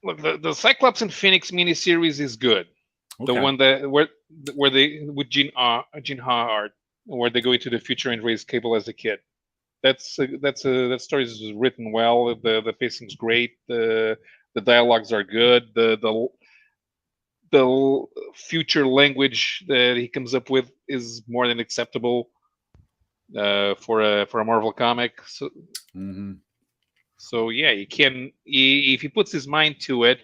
Look, the Cyclops and Phoenix miniseries is good. Okay. The one that where they with Gene Hart, where they go into the future and raise Cable as a kid. That story is written well. The pacing's great. The dialogues are good. The future language that he comes up with is more than acceptable for a Marvel comic. So yeah, he can if he puts his mind to it,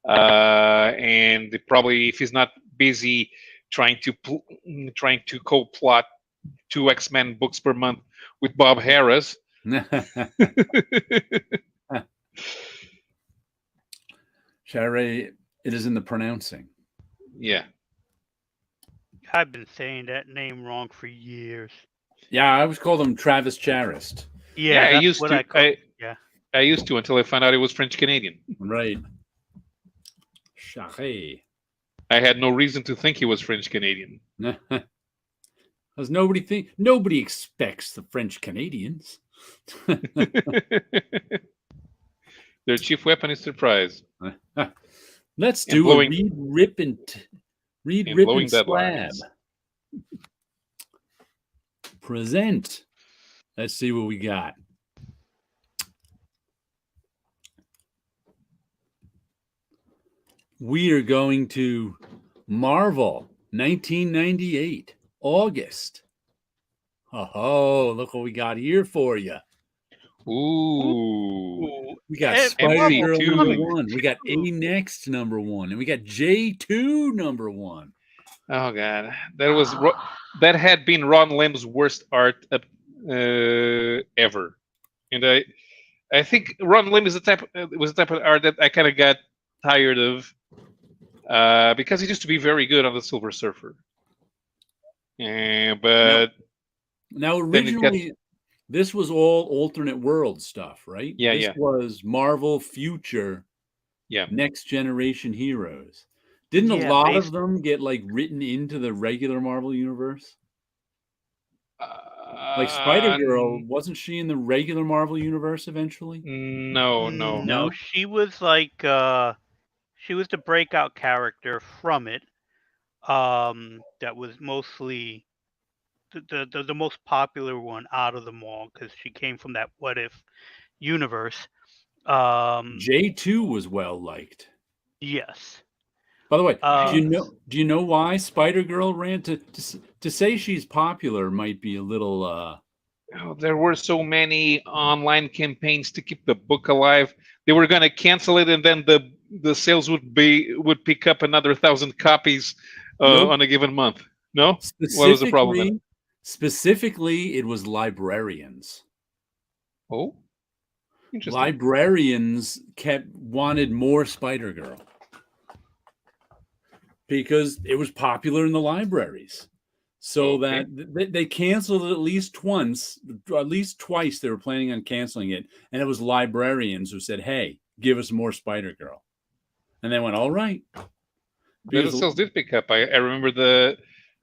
and probably if he's not busy trying to co-plot 2 X-Men books per month with Bob Harris. Shire, it is in the pronouncing. Yeah. I've been saying that name wrong for years. Yeah, I always called him Travis Charest. Yeah, I that's used what to. I call. Yeah. I used to until I found out it was French Canadian. Right. Shire. I had no reason to think he was French Canadian. Because nobody expects the French Canadians. Their chief weapon is surprise. Let's do a read, rip, and slab. Present. Let's see what we got. We are going to Marvel 1998, August. Oh, look what we got here for you. Ooh. We got Spider-Girl #1. We got A Next #1. And we got J2 #1. Oh, God. That had been Ron Lim's worst art ever. And I think Ron Lim was the type of art that I kind of got tired of because he used to be very good on the Silver Surfer. But now originally, this was all alternate world stuff, right? Yeah, this was Marvel Future, Next Generation Heroes. Didn't a lot of them get like written into the regular Marvel universe? Like Spider-Girl, wasn't she in the regular Marvel universe eventually? No. She was like she was the breakout character from it. That was mostly the most popular one out of them all because she came from that What If universe. J2 was well liked. Yes. By the way, do you know why Spider-Girl ran to say she's popular might be a little there were so many online campaigns to keep the book alive. They were going to cancel it, and then the sales would pick up another 1,000 copies on a given month. No, what was the problem then? Specifically, it was librarians. Oh, interesting. Librarians wanted more Spider-Girl because it was popular in the libraries. So that they canceled it at least twice. They were planning on canceling it, and it was librarians who said, "Hey, give us more Spider-Girl," and they went, "All right." The sales did pick up. I remember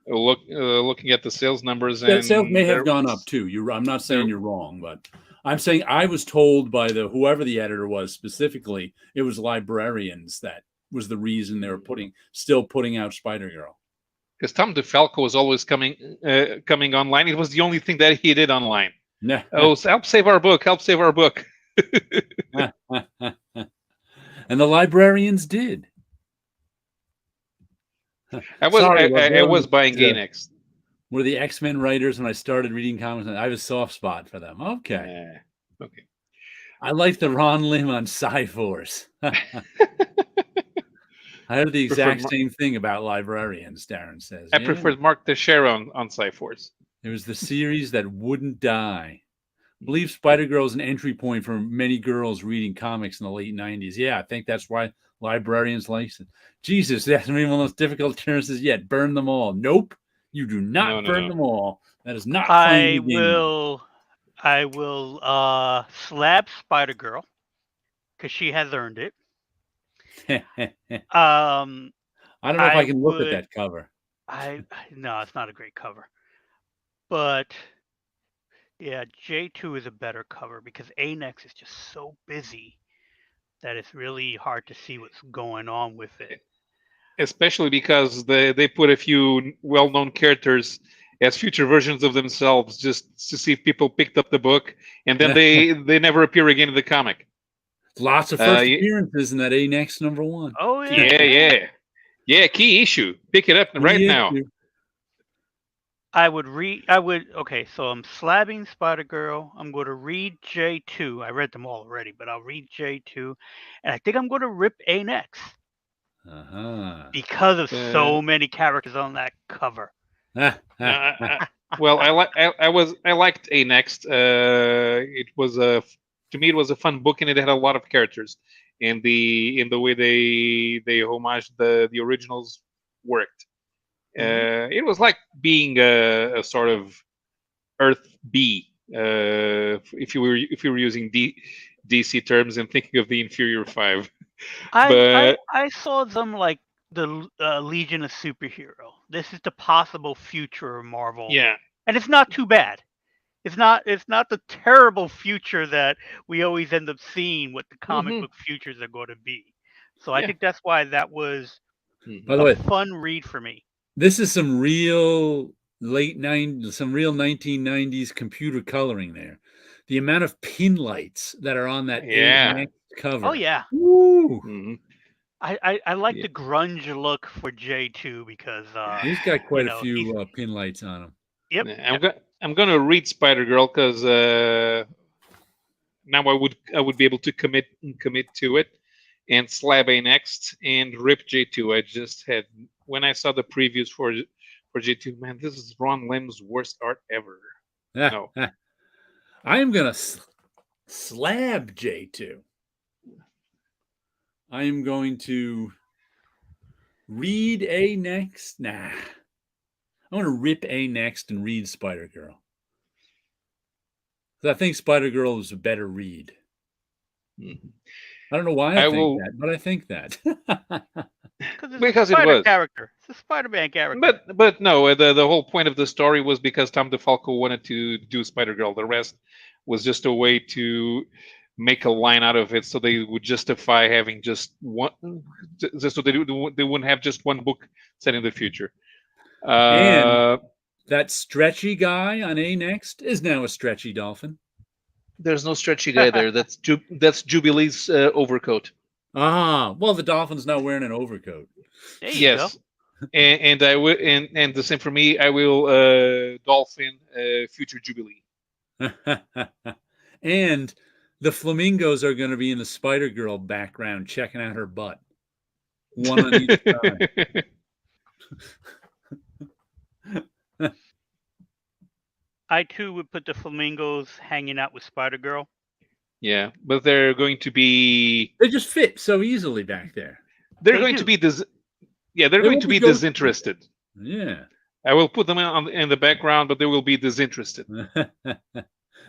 looking at the sales numbers, and sales may have gone up too. I'm not saying you're wrong, but I'm saying I was told by whoever the editor was specifically, it was librarians that was the reason they were still putting out Spider-Girl. Because Tom DeFalco was always coming online. It was the only thing that he did online. So help save our book. Help save our book. And the librarians did. I was buying A Next. Were the X-Men writers when I started reading comics, and I have a soft spot for them. Okay. Okay. I like the Ron Lim on Cyforce. I heard the exact same thing about librarians, Darren says. I preferred Mark Teixeira on Cyforce. It was the series that wouldn't die. I believe Spider-Girl is an entry point for many girls reading comics in the late 90s. Yeah, I think that's why librarians like it. Jesus, that's one of the most difficult appearances yet. Burn them all. Nope. You do not burn them all. That is not playing the game. I will slap Spider-Girl because she has earned it. I don't know if I can look at that cover. No, it's not a great cover. But yeah, J2 is a better cover because A-Next is just so busy that it's really hard to see what's going on with it. Especially because they put a few well-known characters as future versions of themselves just to see if people picked up the book, and then they never appear again in the comic. Lots of first appearances in that A Next #1. Oh yeah, yeah. Yeah, key issue. Pick it up right now. Okay, so I'm slabbing Spider-Girl. I'm going to read J2. I read them all already, but I'll read J2. And I think I'm going to rip A next because of so many characters on that cover. Well, I liked A Next. It was to me it was a fun book, and it had a lot of characters. In the way they homaged the originals worked. It was like being a sort of Earth B, if you were using DC terms and thinking of the Inferior Five. I saw them like the Legion of Superhero. This is the possible future of Marvel. Yeah, and it's not too bad. It's not the terrible future that we always end up seeing what the comic book futures are going to be. So I think that's why that was By the way, fun read for me. This is some real late 90s, some real 1990s computer coloring there. The amount of pin lights that are on that cover. Oh yeah. Woo. I like the grunge look for J2 because he's got quite a few pin lights on him. Yep. I'm gonna read Spider-Girl because now I would be able to commit to it and slab A next and rip J2. I just had when I saw the previews for J2, man, this is Ron Lim's worst art ever. No. I am gonna slab J2. I am going to read A next. Nah. I want to rip A next and read Spider-Girl. I think Spider-Girl is a better read. I don't know why I think that, but I think that. Because it was character. It's a Spider-Man character. But no, the whole point of the story was because Tom DeFalco wanted to do Spider-Girl. The rest was just a way to make a line out of it, so they would justify having just one, just so they wouldn't have just one book set in the future. And that stretchy guy on A next is now a stretchy dolphin. There's no stretchy guy there. That's Jubilee's overcoat. Well, the dolphin's now wearing an overcoat. There you go. and I will, and the same for me. I will dolphin future Jubilee. And the flamingos are going to be in the Spider-Girl background, checking out her butt. One on each side. I too would put the flamingos hanging out with Spider-Girl. Yeah, but they're going to be. They just fit so easily back there. They're going to be they're going to be disinterested. Yeah. I will put them in the background, but they will be disinterested.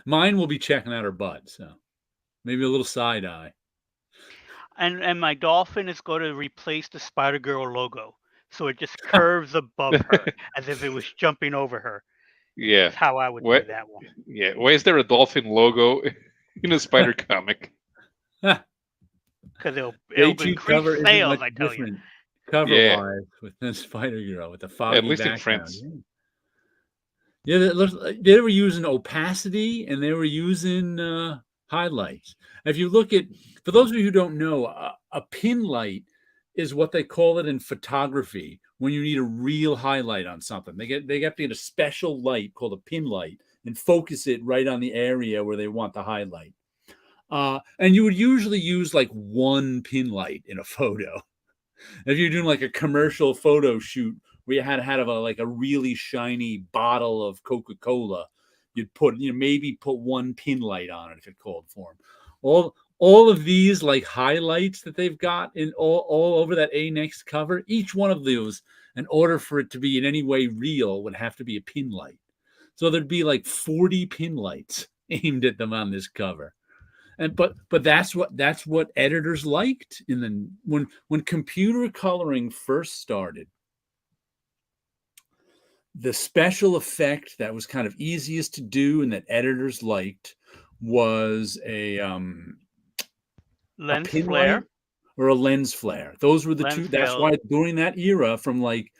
Mine will be checking out her butt, so maybe a little side eye. And my dolphin is going to replace the Spider-Girl logo, so it just curves above her as if it was jumping over her. Yeah, that's how I would do that one. Yeah, why is there a dolphin logo in a Spider comic? Because it'll increase sales, I tell you. Cover-wise with the Spider-Girl with the foggy at least background. In France. Yeah, they were using opacity and they were using highlights. If you look at, for those of you who don't know, a pin light is what they call it in photography when you need a real highlight on something. They have to get a special light called a pin light and focus it right on the area where they want the highlight. And you would usually use like one pin light in a photo. If you're doing like a commercial photo shoot where you had to have a really shiny bottle of Coca-Cola, you'd maybe put one pin light on it if it called for them. All of these like highlights that they've got in all over that A next cover, each one of those, in order for it to be in any way real, would have to be a pin light. So there'd be like 40 pin lights aimed at them on this cover. But that's what editors liked when computer coloring first started. The special effect that was kind of easiest to do and that editors liked was a lens flare or a lens flare. Those were the lens two. That's why during that era, from like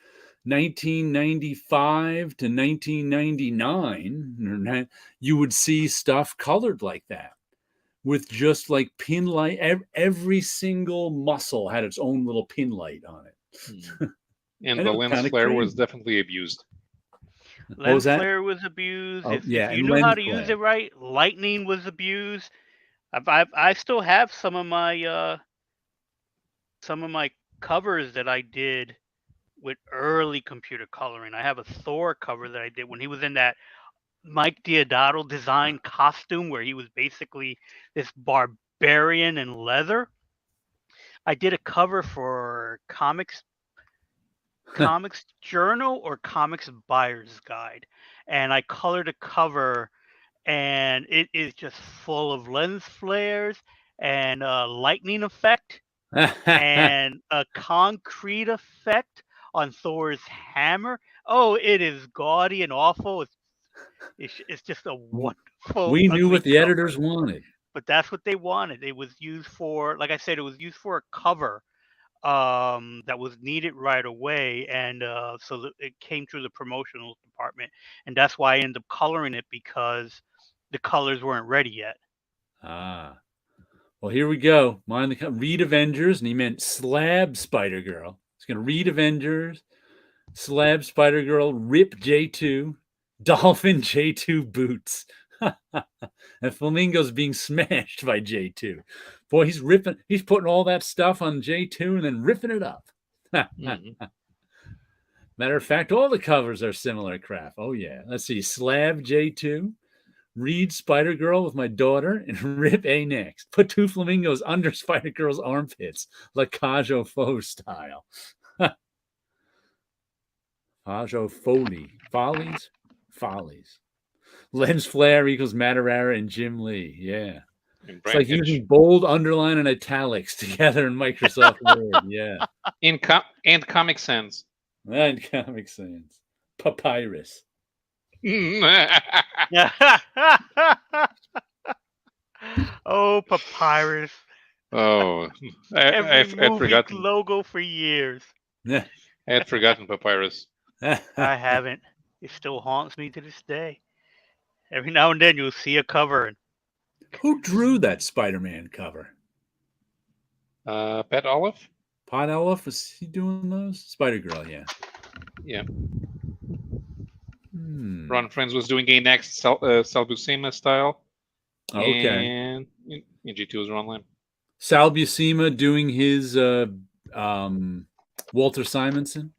1995 to 1999, you would see stuff colored like that, with just like pin light. Every single muscle had its own little pin light on it. And And the it was lens kinda flare was crazy. definitely abused. What was Lens that? flare was abused. Oh, If yeah, you and knew how lens to use flare. it right, lightning was abused. I still have some of my covers that I did with early computer coloring. I have a Thor cover that I did when he was in that Mike Diodato design costume where he was basically this barbarian in leather. I did a cover for Comics Journal or Comics Buyer's Guide, and I colored a cover, and it is just full of lens flares and a lightning effect and a concrete effect on Thor's hammer. Oh, it is gaudy and awful. It's just a wonderful We knew ugly what the cover. editors wanted. But that's what they wanted. It was used for, like I said, it was used for a cover that was needed right away, and so it came through the promotional department, and that's why I ended up coloring it because the colors weren't ready yet. Ah. Well, here we go. Read Avengers, and he meant Slab Spider-Girl. He's going to read Avengers, Slab Spider-Girl, rip J2, Dolphin J2 boots. And Flamingo's being smashed by J2. Boy, he's putting all that stuff on J2 and then ripping it up. Matter of fact, all the covers are similar crap. Oh, yeah. Let's see. Slab J2, read Spider-Girl with my daughter, and rip A next. Put two flamingos under Spider-Girl's armpits, Lacajo Faux style. Fajo Follies. Lens flare equals Matarara and Jim Lee. Yeah. It's like using bold, underline, and italics together in Microsoft Word. Yeah. And Comic Sans. And Comic Sans. Papyrus. Oh, Papyrus. Oh, Every I'd movie forgotten. logo for years. I had forgotten Papyrus. I haven't. It still haunts me to this day. Every now and then you'll see a cover. And who drew that Spider-Man cover? Pat Olive? Pat Olive? Was he doing those? Spider-Girl, yeah. Yeah. Ron Friends was doing a next Sal Buscema style. Okay. And G2 was Ron Lamb. Sal Buscema doing his Walter Simonson?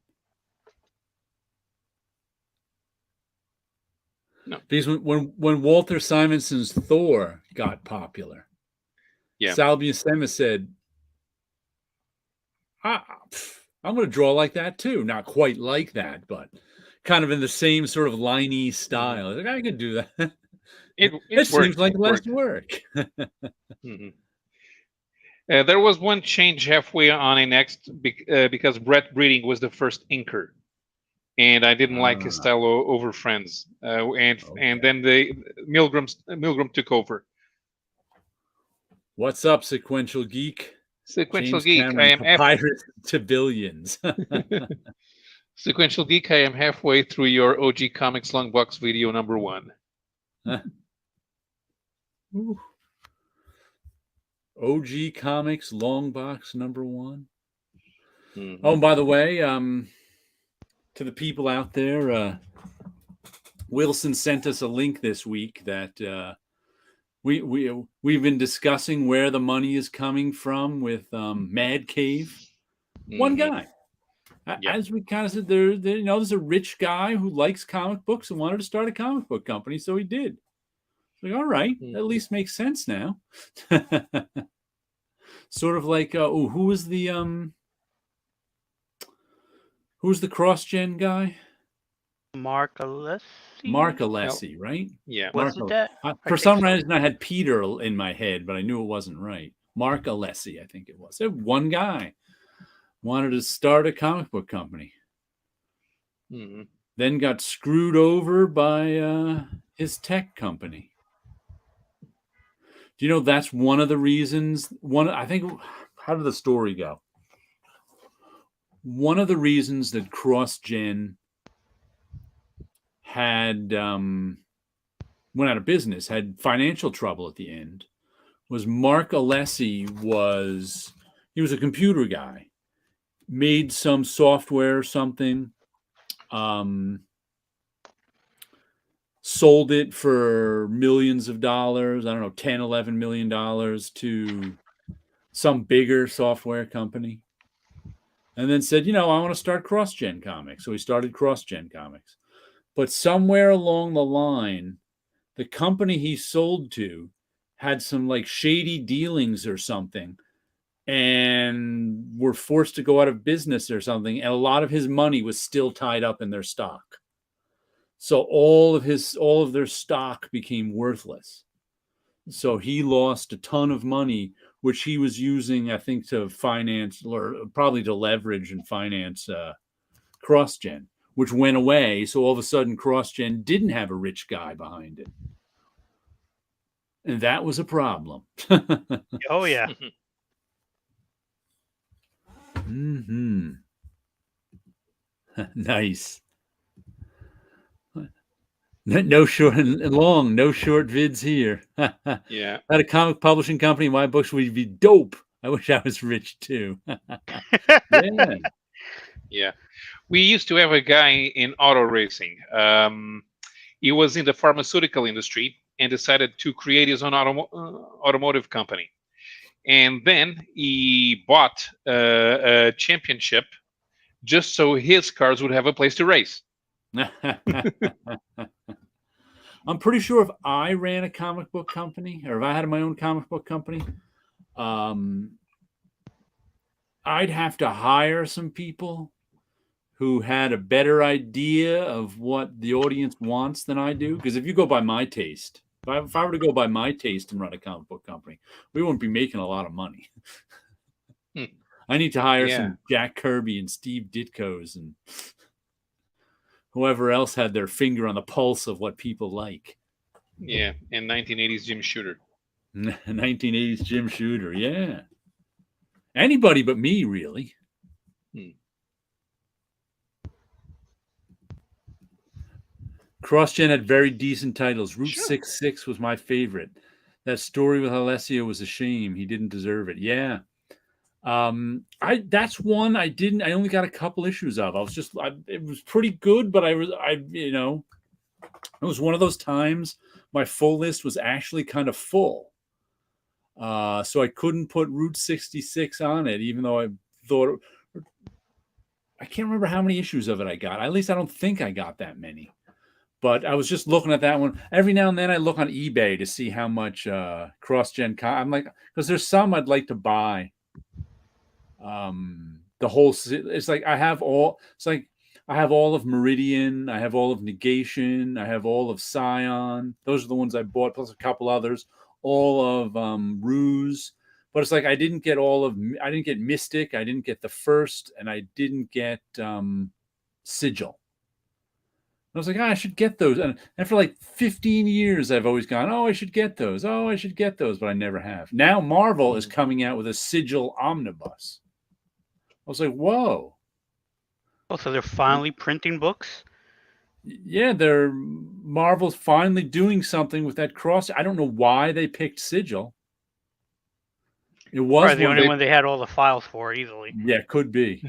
No. Because when Walter Simonson's Thor got popular, Sal Buscema said, I'm going to draw like that too. Not quite like that, but kind of in the same sort of liney style. Like, I could do that. It seems like less work. There was one change halfway on a next because Brett Breeding was the first inker. And I didn't like his style over Friends. And then Milgram took over. What's up, Sequential Geek? Sequential James Geek, Cameron, I am Papyrus to billions. Sequential Geek, I am halfway through your OG Comics Long Box video number 1. OG Comics Long Box number 1. Oh, and by the way, to the people out there, Wilson sent us a link this week that we've been discussing where the money is coming from with Mad Cave. One guy. As we kind of said, there's a rich guy who likes comic books and wanted to start a comic book company, so he did. Like, all right, at least makes sense now. Sort of like, who was the cross-gen guy? Mark Alessi? Mark Alessi, right? Yeah. Was it that? For some reason, I had Peter in my head, but I knew it wasn't right. Mark Alessi, I think it was. One guy wanted to start a comic book company. Then got screwed over by his tech company. Do you know that's one of the reasons? I think, how did the story go? One of the reasons that CrossGen had went out of business, had financial trouble at the end, was Mark Alessi he was a computer guy. made some software or something, sold it for millions of dollars, I don't know, 10, $11 million to some bigger software company. And then said, I want to start CrossGen Comics. So he started CrossGen Comics. But somewhere along the line, the company he sold to had some like shady dealings or something and were forced to go out of business or something. And a lot of his money was still tied up in their stock. So all of their stock became worthless. So he lost a ton of money, which he was using, I think, to finance or probably to leverage and finance CrossGen, which went away. So all of a sudden, CrossGen didn't have a rich guy behind it. And that was a problem. Oh, yeah. Mm-hmm. Nice. No short vids here. Yeah. At a comic publishing company, my books would be dope. I wish I was rich too. Yeah. Yeah. We used to have a guy in auto racing. He was in the pharmaceutical industry and decided to create his own automotive company. And then he bought a championship just so his cars would have a place to race. I'm pretty sure if I ran a comic book company, or if I had my own comic book company, I'd have to hire some people who had a better idea of what the audience wants than I do. Because if you go by my taste, if I were to go by my taste and run a comic book company, we wouldn't be making a lot of money. I need to hire some Jack Kirby and Steve Ditko's and whoever else had their finger on the pulse of what people like. Yeah, and 1980s Jim Shooter. 1980s Jim Shooter, yeah. Anybody but me, really. CrossGen had very decent titles. Route 66 was my favorite. That story with Alessio was a shame. He didn't deserve it. Yeah. That's one I only got a couple issues of. It was pretty good, but it was one of those times my full list was actually kind of full. So I couldn't put Route 66 on it, even though I thought, I can't remember how many issues of it I got. At least I don't think I got that many. But I was just looking at that one. Every now and then I look on eBay to see how much CrossGen. I'm like, because there's some I'd like to buy. The whole, it's like I have all of Meridian, I have all of Negation, I have all of Scion. Those are the ones I bought, plus a couple others. All of Ruse. But it's like I didn't get Mystic, I didn't get the First, and I didn't get Sigil. I was like, I should get those. And for like 15 years, I've always gone, I should get those. But I never have. Now Marvel is coming out with a Sigil omnibus. I was like, whoa. Oh, so they're finally printing books? Yeah, Marvel's finally doing something with that cross. I don't know why they picked Sigil. It was probably the only one they had all the files for easily. Yeah, could be.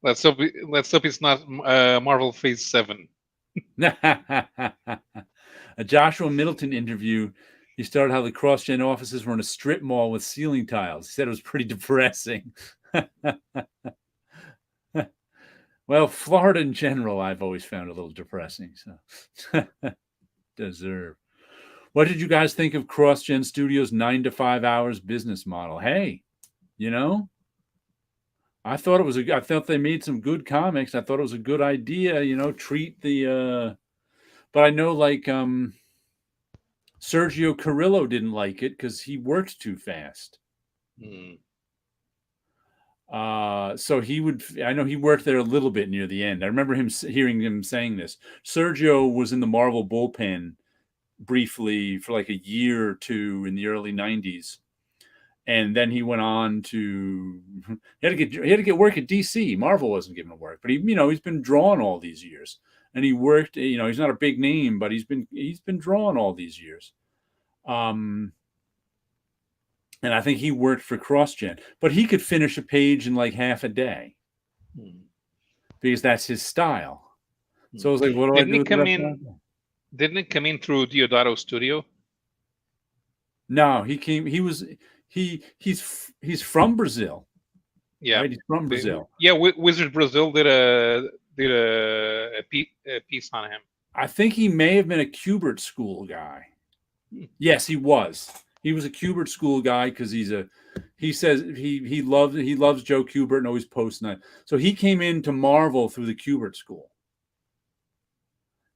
Let's hope it's not Marvel Phase 7. A Joshua Middleton interview. He started how the CrossGen offices were in a strip mall with ceiling tiles. He said it was pretty depressing. Well, Florida in general, I've always found a little depressing. So, deserve. What did you guys think of CrossGen Studios' 9 to 5 hours business model? Hey, I thought I thought they made some good comics. I thought it was a good idea, treat the, but I know like, Sergio Carrillo didn't like it because he worked too fast. So I know he worked there a little bit near the end. I remember hearing him saying this. Sergio was in the Marvel bullpen briefly for like a year or two in the early 90s. And then he went on to he had to get work at DC. Marvel wasn't giving him work, but he's been drawn all these years, and he worked. He's not a big name, but he's been drawn all these years. And I think he worked for CrossGen, but he could finish a page in like half a day because that's his style. So I was like, what do I Didn't do he with the come rest of in? my day? Didn't it come in through Diodato Studio? No, he came. He's from Brazil, Yeah, right? He's from Brazil. Wizard Brazil did a piece on him. I think he may have been a Kubert School guy. Yes, he was. He was a Kubert School guy because he says he loves Joe Kubert and always posting that. So he came into Marvel through the Kubert School.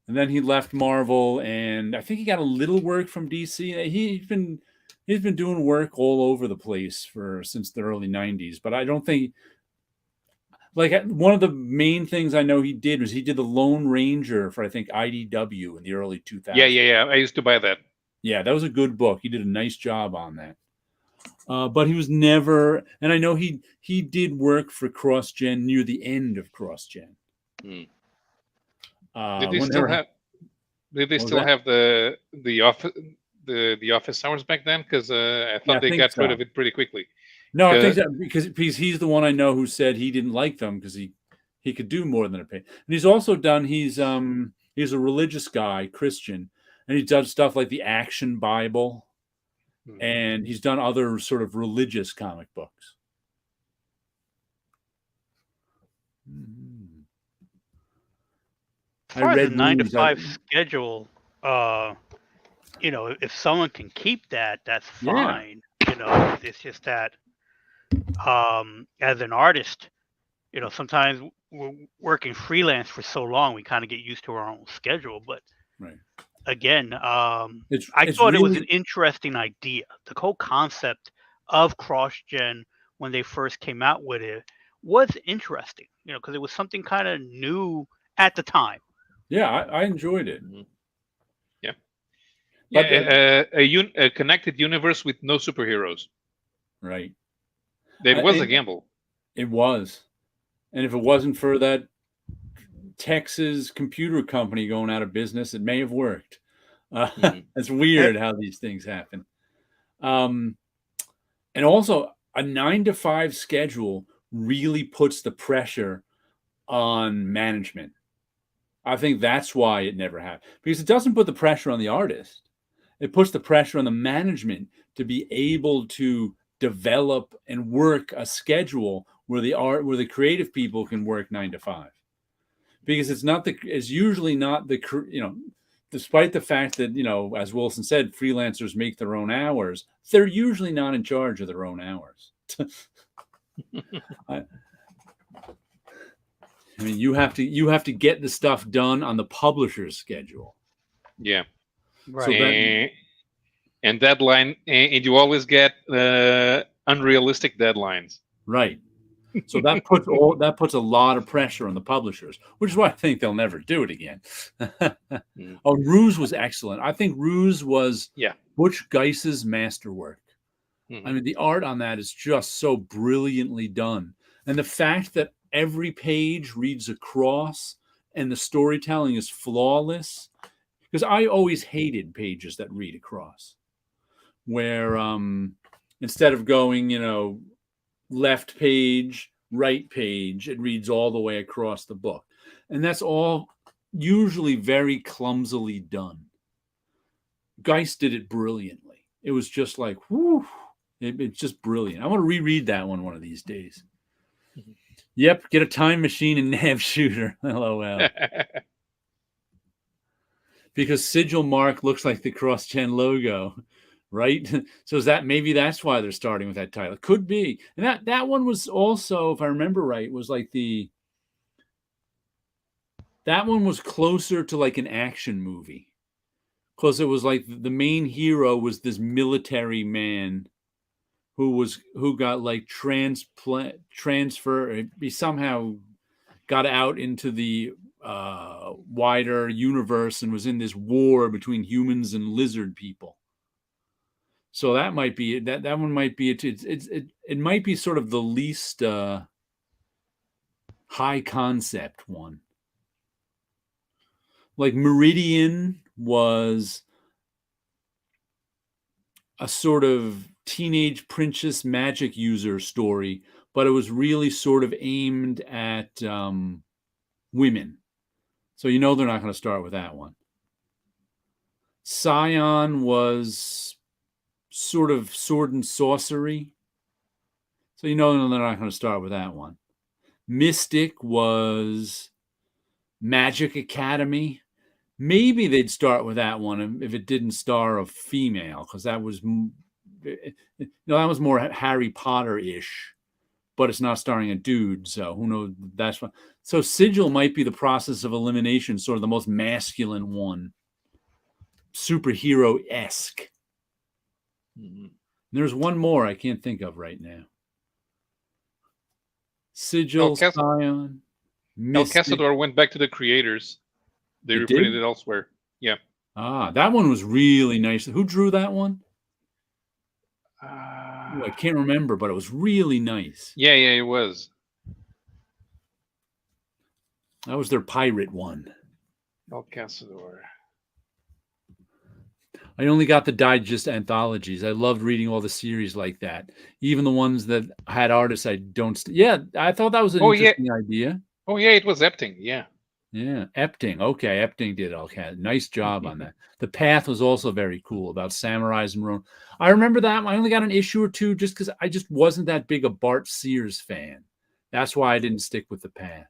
And then he left Marvel, and I think he got a little work from DC. He's been doing work all over the place since the early '90s. But I don't think, like, one of the main things I know he did was he did the Lone Ranger for, I think, IDW in the early 2000s. Yeah. I used to buy that. Yeah, that was a good book. He did a nice job on that. But he was never, and I know he did work for CrossGen near the end of CrossGen. Did they still have? Did they still have the office hours back then? Because I thought they got rid of it pretty quickly. No, I think that because he's the one I know who said he didn't like them because he could do more than a page. And he's also done. He's a religious guy, Christian, and he does stuff like the Action Bible, and he's done other sort of religious comic books. As far as the 9 to 5 schedule, if someone can keep that, that's fine. Yeah. It's just that as an artist, sometimes we're working freelance for so long, we kind of get used to our own schedule. But again, I thought it was an interesting idea. The whole concept of CrossGen when they first came out with it was interesting, because it was something kind of new at the time. Yeah, I enjoyed it. Yeah. Yeah, a connected universe with no superheroes. Right. It was a gamble. It was. And if it wasn't for that Texas computer company going out of business, it may have worked. It's weird how these things happen. And also, a 9 to 5 schedule really puts the pressure on management. I think that's why it never happened, because it doesn't put the pressure on the artist. It puts the pressure on the management to be able to develop and work a schedule where the creative people can work 9 to 5, because it's usually not despite the fact that, as Wilson said, freelancers make their own hours, they're usually not in charge of their own hours. I mean, you have to get the stuff done on the publisher's schedule. Yeah. Right. So and deadline, and you always get unrealistic deadlines. Right. So that puts a lot of pressure on the publishers, which is why I think they'll never do it again. Oh, Ruse was excellent. I think Ruse was Butch Geiss's masterwork. I mean, the art on that is just so brilliantly done. And the fact that every page reads across and the storytelling is flawless, because I always hated pages that read across, where instead of going, left page, right page, it reads all the way across the book. And that's all usually very clumsily done. Geiss did it brilliantly. It was just like, whoo, it's just brilliant. I want to reread that one of these days. Yep, get a time machine and nav shooter. LOL. Because Sigil Mark looks like the CrossGen logo, right? So maybe that's why they're starting with that title. Could be. And that one was also, if I remember right, was like that one was closer to like an action movie. Because it was like the main hero was this military man who got like transfer. He somehow got out into the wider universe and was in this war between humans and lizard people. So that might be that one might be it might be sort of the least high concept one. Like Meridian was a sort of teenage princess magic user story, but it was really sort of aimed at women. So they're not going to start with that one. Scion was sort of sword and sorcery. So they're not going to start with that one. Mystic was Magic Academy. Maybe they'd start with that one if it didn't star a female, because that was more Harry Potter-ish, but it's not starring a dude, so who knows? That's what. So Sigil might be the process of elimination, sort of the most masculine one, superhero-esque. Mm-hmm. There's one more I can't think of right now. Sigil, Scion, Mystic. El Cazador went back to the creators. They reprinted it elsewhere. Yeah. That one was really nice. Who drew that one? I can't remember, but it was really nice. Yeah, it was. That was their pirate one. El Cazador. I only got the digest anthologies. I loved reading all the series like that. Even the ones that had artists I don't... I thought that was an interesting idea. Oh, yeah, it was Epting, yeah. Yeah, Epting. Okay, Epting did all kind. Nice job on that. The Path was also very cool about samurais and Rome. I remember that. I only got an issue or two just because I just wasn't that big a Bart Sears fan. That's why I didn't stick with The Path.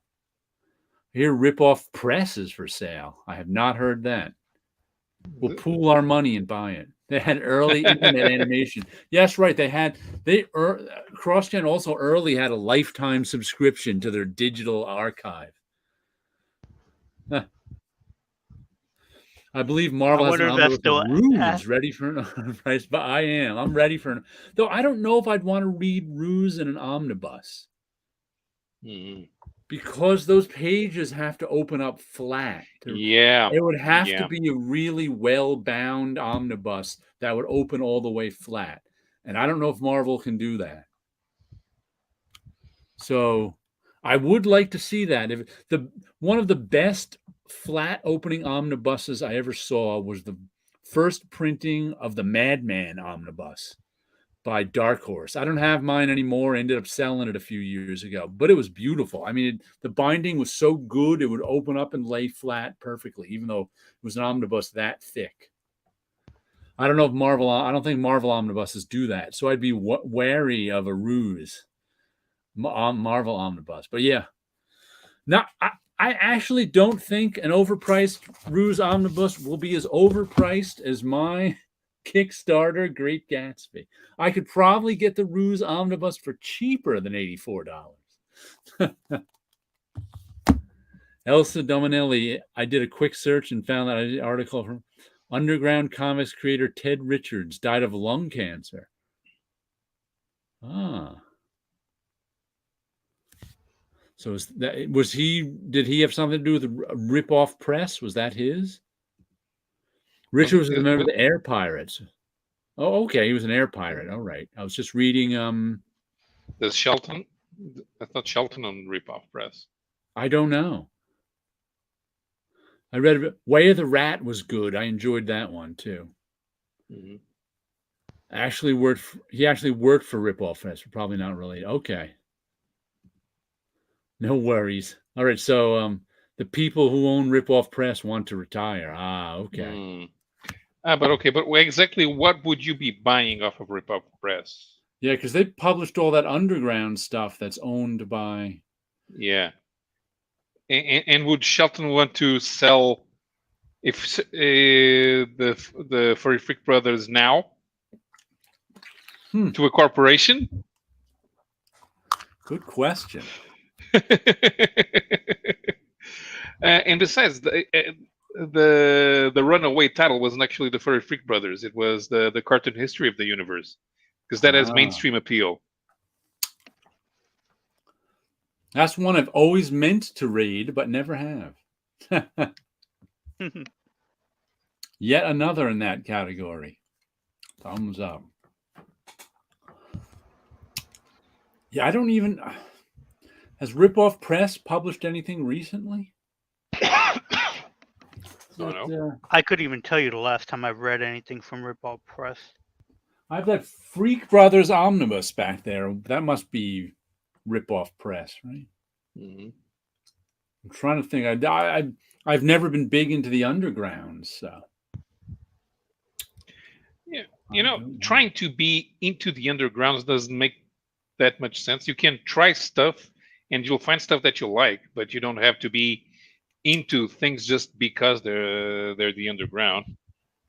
Here, Ripoff Press is for sale. I have not heard that. We'll pool our money and buy it. They had early internet animation. Yes, right. CrossGen also early had a lifetime subscription to their digital archive. I believe Marvel has an omnibus Ruse ready for an price, but I'm ready for an. Though I don't know if I'd want to read Ruse in an omnibus. Because those pages have to open up flat. It would have to be a really well-bound omnibus that would open all the way flat. And I don't know if Marvel can do that. So I would like to see that. If one of the best flat opening omnibuses I ever saw was the first printing of the Madman omnibus by Dark Horse. I don't have mine anymore. Ended up selling it a few years ago, but it was beautiful. I mean, the binding was so good, it would open up and lay flat perfectly, even though it was an omnibus that thick. I don't think Marvel omnibuses do that. So I'd be wary of a Ruse Marvel omnibus. But yeah, now I actually don't think an overpriced Ruse omnibus will be as overpriced as my Kickstarter Great Gatsby. I could probably get the Ruse omnibus for cheaper than $84. Elsa Dominelli, I did a quick search and found that an article from Underground Comics creator Ted Richards died of lung cancer. So did he have something to do with the Rip-Off Press? Was that his? Richard was a member of the Air Pirates. Oh, okay. He was an air pirate. All right. I was just reading. There's Shelton. I thought Shelton on Rip-Off Press. I don't know. I read Way of the Rat was good. I enjoyed that one too. Mm-hmm. He actually worked for Rip-Off Press. Probably not related. Okay. No worries. All right. So the people who own Rip-Off Press want to retire. Okay. But exactly what would you be buying off of Rip-Off Press? Yeah, because they published all that underground stuff that's owned by. Yeah. And would Shelton want to sell if the Furry Freak Brothers now to a corporation? Good question. And besides, the runaway title wasn't actually the Furry Freak Brothers. It was the cartoon history of the universe, because that has mainstream appeal. That's one I've always meant to read, but never have. Yet another in that category. Thumbs up. Yeah, I don't even... Has Rip-Off Press published anything recently? I couldn't even tell you the last time I've read anything from Rip-Off Press. I have that Freak Brothers omnibus back there. That must be rip-off press, right? Mm-hmm. I'm trying to think. I've never been big into the underground, so. Yeah, trying to be into the undergrounds doesn't make that much sense. You can try stuff, and you'll find stuff that you like, but you don't have to be into things just because they're the underground.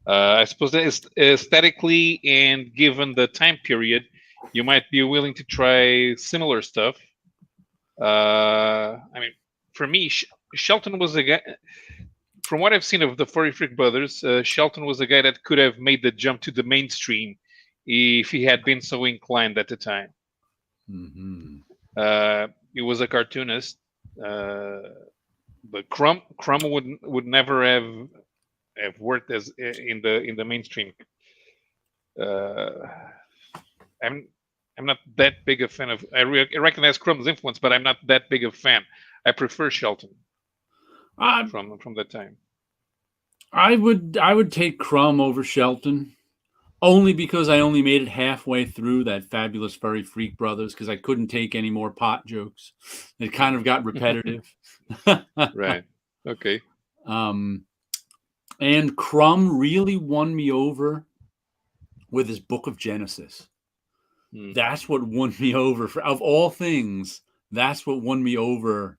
I suppose that aesthetically and given the time period, you might be willing to try similar stuff. I mean, for me, Shelton was a guy. From what I've seen of the Furry Freak Brothers, Shelton was a guy that could have made the jump to the mainstream if he had been so inclined at the time. Mm-hmm. He was a cartoonist, but Crumb would never have worked as in the mainstream. I'm not that big a fan of. I recognize Crumb's influence, but I'm not that big a fan. I prefer Shelton from that time. I would take Crumb over Shelton, only because I only made it halfway through that Fabulous Furry Freak Brothers because I couldn't take any more pot jokes. It kind of got repetitive. Right. Okay. And Crumb really won me over with his Book of Genesis. That's what won me over. Of all things, that's what won me over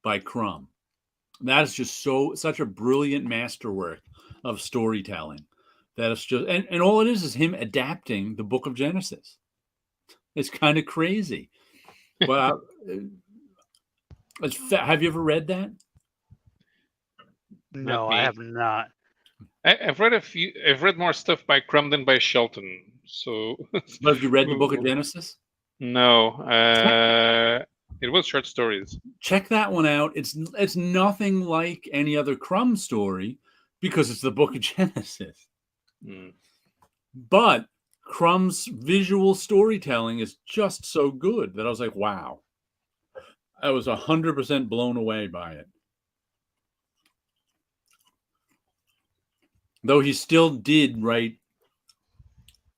by Crumb. That is just such a brilliant masterwork of storytelling. That it's just and all it is him adapting the Book of Genesis. It's kind of crazy. But have you ever read that? No, I have not. I've read a few. I've read more stuff by Crumb than by Shelton. So, but have you read the Book of Genesis? No, it was short stories. Check that one out. It's nothing like any other Crumb story because it's the Book of Genesis. But Crumb's visual storytelling is just so good that I was like, wow. I was 100% blown away by it. Though he still did write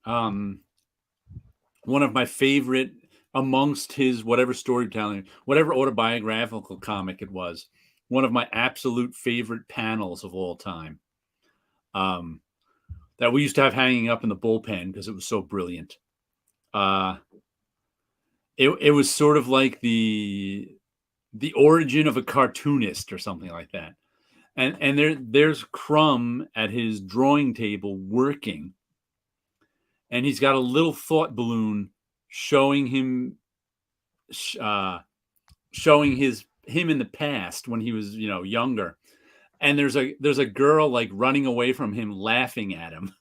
one of my favorite amongst his whatever storytelling, whatever autobiographical comic it was, one of my absolute favorite panels of all time. That we used to have hanging up in the bullpen because it was so brilliant. It was sort of like the origin of a cartoonist or something like that. And there's Crumb at his drawing table working, and he's got a little thought balloon showing him him in the past when he was younger, and there's a girl like running away from him laughing at him,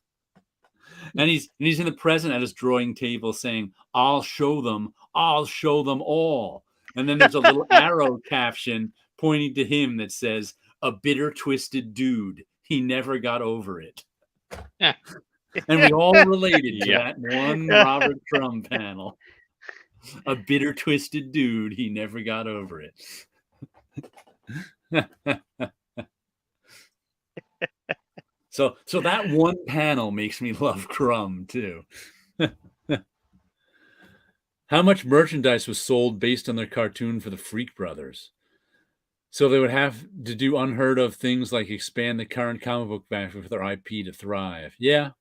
and he's in the present at his drawing table saying, I'll show them all, and then there's a little arrow caption pointing to him that says, a bitter, twisted dude. He never got over it. And we all related to that one Robert Crumb panel. A bitter, twisted dude. He never got over it. So that one panel makes me love Crumb too. How much merchandise was sold based on their cartoon for the Freak Brothers? So they would have to do unheard of things like expand the current comic book back for their IP to thrive. Yeah.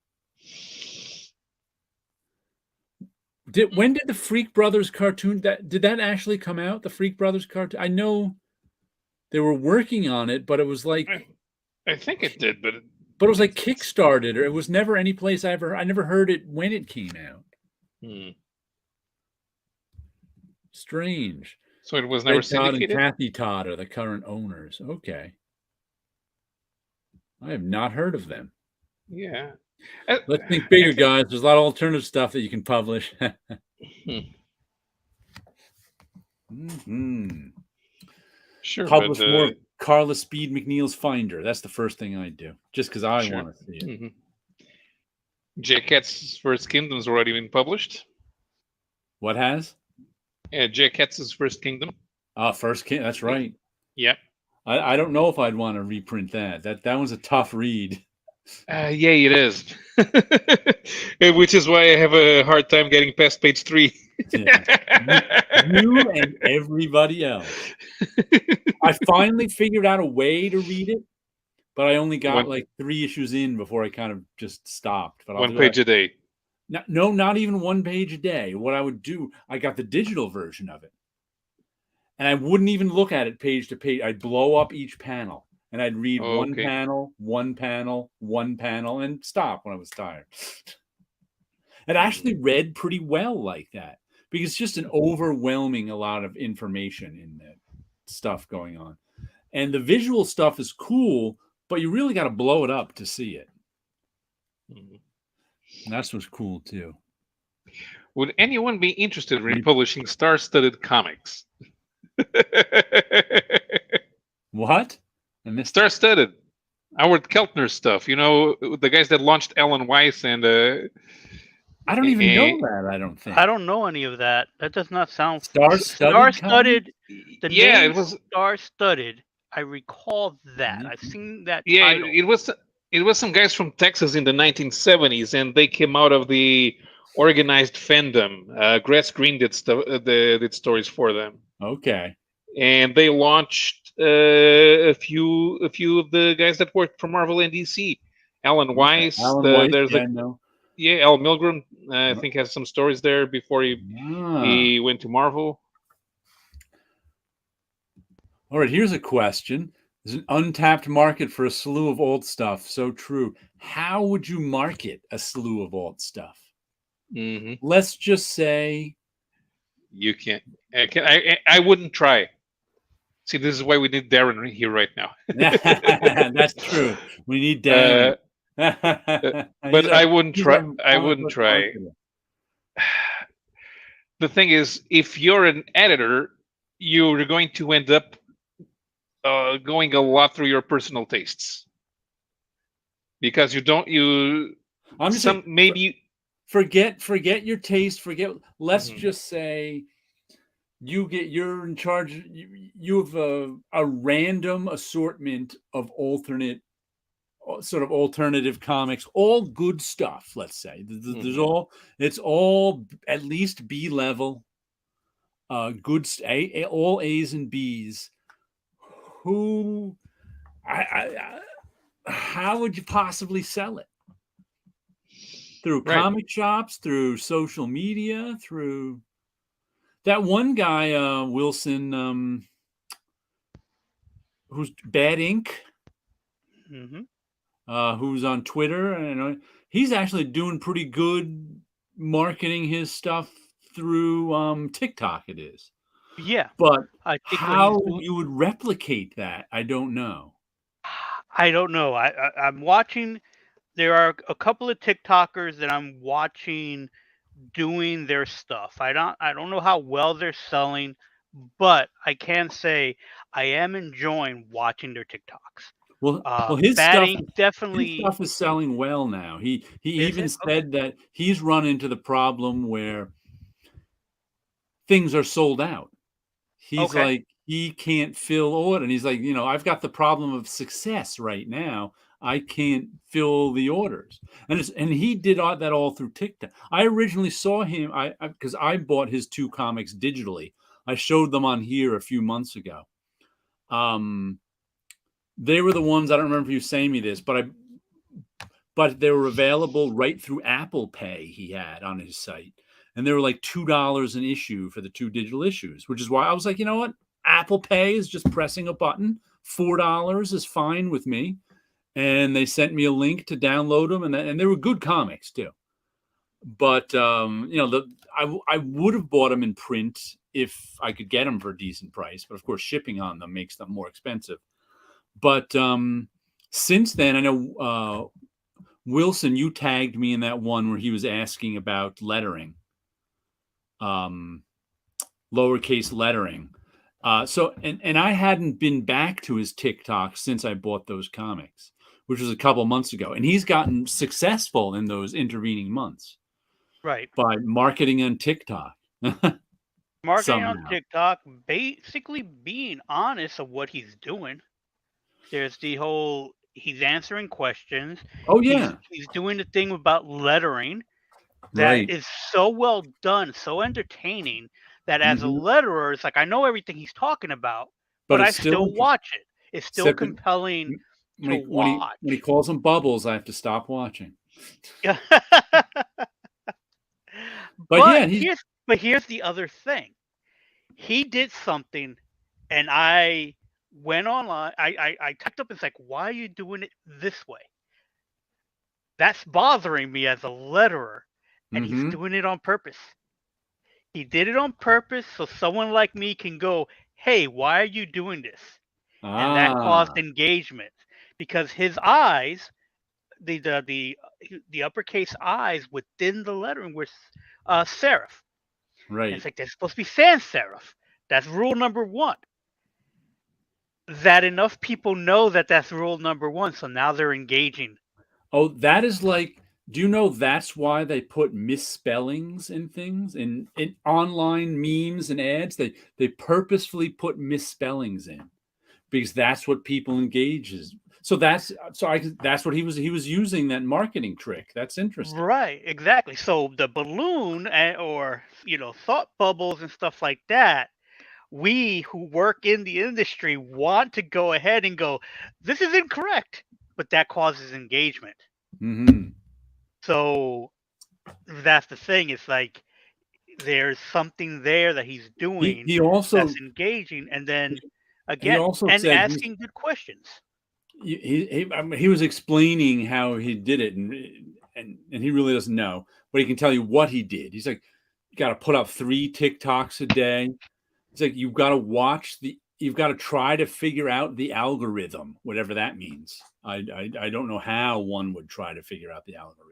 When did the Freak Brothers cartoon did that actually come out? The Freak Brothers cartoon? I know they were working on it, but it was like I think it did, but it was like Kickstarted, or it was never any place I never heard it when it came out. Strange. So it was never syndicated? Todd and Kathy Todd are the current owners. Okay. I have not heard of them. Yeah. Let's think bigger, guys. There's a lot of alternative stuff that you can publish. Sure. Publish more of Carla Speed McNeil's Finder. That's the first thing I do, just because I want to see it. Jay Katz's First Kingdom's already been published. What has? Yeah, Jay Katz's First Kingdom. First King. That's right. Yeah. I don't know if I'd want to reprint that. That one's a tough read. Yeah, it is. Which is why I have a hard time getting past page 3. Yeah. You and everybody else. I finally figured out a way to read it, but I only got like 3 issues in before I kind of just stopped. But I'll One do page it. a day. No, not even 1 page a day. What I would do, I got the digital version of it, and I wouldn't even look at it page to page. I'd blow up each panel, and I'd read one Okay. panel, one panel, one panel, and stop when I was tired. It actually read pretty well like that because it's just an overwhelming a lot of information in that stuff going on. And the visual stuff is cool, but you really got to blow it up to see it. And that's what's cool too. Would anyone be interested in republishing star-studded comics? What? Star-studded. Howard Keltner stuff. You know, the guys that launched Alan Weiss and I don't even know that. I don't think. I don't know any of that. That does not sound star-studded. The yeah, name it was star-studded. I recall that. I've seen that. Yeah, title. it was some guys from Texas in the 1970s, and they came out of the organized fandom. Grass Green did stories for them. Okay. And they launched a few of the guys that worked for Marvel and DC. Alan Weiss. Alan Weiss. There's Al Milgrom. I think has some stories there before he went to Marvel. All right, here's a question. There's an untapped market for a slew of old stuff. So true. How would you market a slew of old stuff? Mm-hmm. Let's just say you can't. I wouldn't try. See, this is why we need Darren here right now. That's true. We need Darren. But I wouldn't try. I wouldn't try. The thing is, if you're an editor, you're going to end up going a lot through your personal tastes, because you don't. I'm just saying, maybe forget your taste. Let's just say you're in charge. You have a random assortment of sort of alternative comics, all good stuff. Let's say there's it's all at least B level, good, all A's and B's. How would you possibly sell it? Through comic shops, through social media, through that one guy, Wilson, who's Bad Ink, who's on Twitter, and he's actually doing pretty good marketing his stuff through TikTok. It is. Yeah, but how you would replicate that, I don't know. I don't know. I'm watching. There are a couple of TikTokers that I'm watching doing their stuff. I don't know how well they're selling, but I can say I am enjoying watching their TikToks. Well, his stuff is selling well now. He even said that he's run into the problem where things are sold out. He's like, he can't fill order. And he's like, I've got the problem of success right now. I can't fill the orders. And he did that all through TikTok. I originally saw him because I bought his 2 comics digitally. I showed them on here a few months ago. They were the ones, I don't remember if you saying me this, but they were available right through Apple Pay he had on his site. And they were like $2 an issue for the 2 digital issues, which is why I was like, you know what? Apple Pay is just pressing a button. $4 is fine with me. And they sent me a link to download them, and they were good comics too. But I would have bought them in print if I could get them for a decent price. But of course, shipping on them makes them more expensive. But since then, I know Wilson, you tagged me in that one where he was asking about lettering. Lowercase lettering. So I hadn't been back to his TikTok since I bought those comics, which was a couple months ago. And he's gotten successful in those intervening months. Right. By marketing on TikTok. Marketing on TikTok, basically being honest of what he's doing. There's the whole he's answering questions. Oh He's yeah, he's doing the thing about lettering that right. is so well done, so entertaining that as a Hmm. letterer, it's like I know everything he's talking about, But but I it's still still interesting. watch it. It's still Except that compelling when to he watch. calls them bubbles, I have to stop watching. But yeah, but he's here's the other thing. He did something, and I went online. I typed up. It's like, why are you doing it this way? That's bothering me as a letterer, and he's hmm doing it on purpose. He did it on purpose so someone like me can go, "Hey, why are you doing this?" And that caused ah engagement because his eyes, the uppercase eyes within the lettering were serif. And it's right. like they're supposed to be sans serif. That's rule number one. That enough people know that that's rule number one, so now they're engaging. Oh, that is like. Do you know that's why they put misspellings in things in online memes and ads? They purposefully put misspellings in because that's what people engages. So that's what he was using that marketing trick. That's interesting. Right, exactly. So the balloon or thought bubbles and stuff like that, we who work in the industry want to go ahead and go, this is incorrect, but that causes engagement. Hmm. So that's the thing. It's like there's something there that he's He doing he that's also engaging, and then he again, also and said asking good questions. I mean, he was explaining how he did it, and he really doesn't know, but he can tell you what he did. He's like, you got to put up 3 TikToks a day. It's like you've got to try to figure out the algorithm, whatever that means. I don't know how one would try to figure out the algorithm,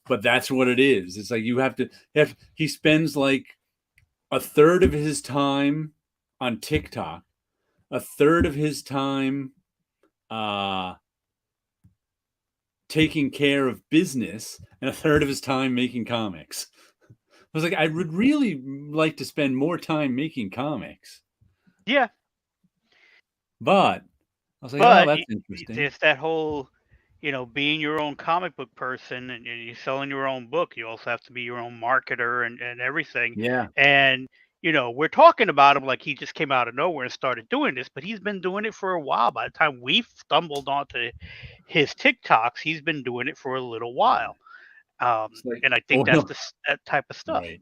but that's what it is. It's like you have to. He spends like a third of his time on TikTok, a third of his time uh, taking care of business, and a third of his time making comics. I was like, I would really like to spend more time making comics, Yeah, but I was like, oh, but that's interesting. there's that whole, being your own comic book person and you're selling your own book. You also have to be your own marketer and everything. Yeah, And we're talking about him like he just came out of nowhere and started doing this, but he's been doing it for a while. By the time we stumbled onto his TikToks, he's been doing it for a little while. it's like And I think that's oil, that type of stuff. right?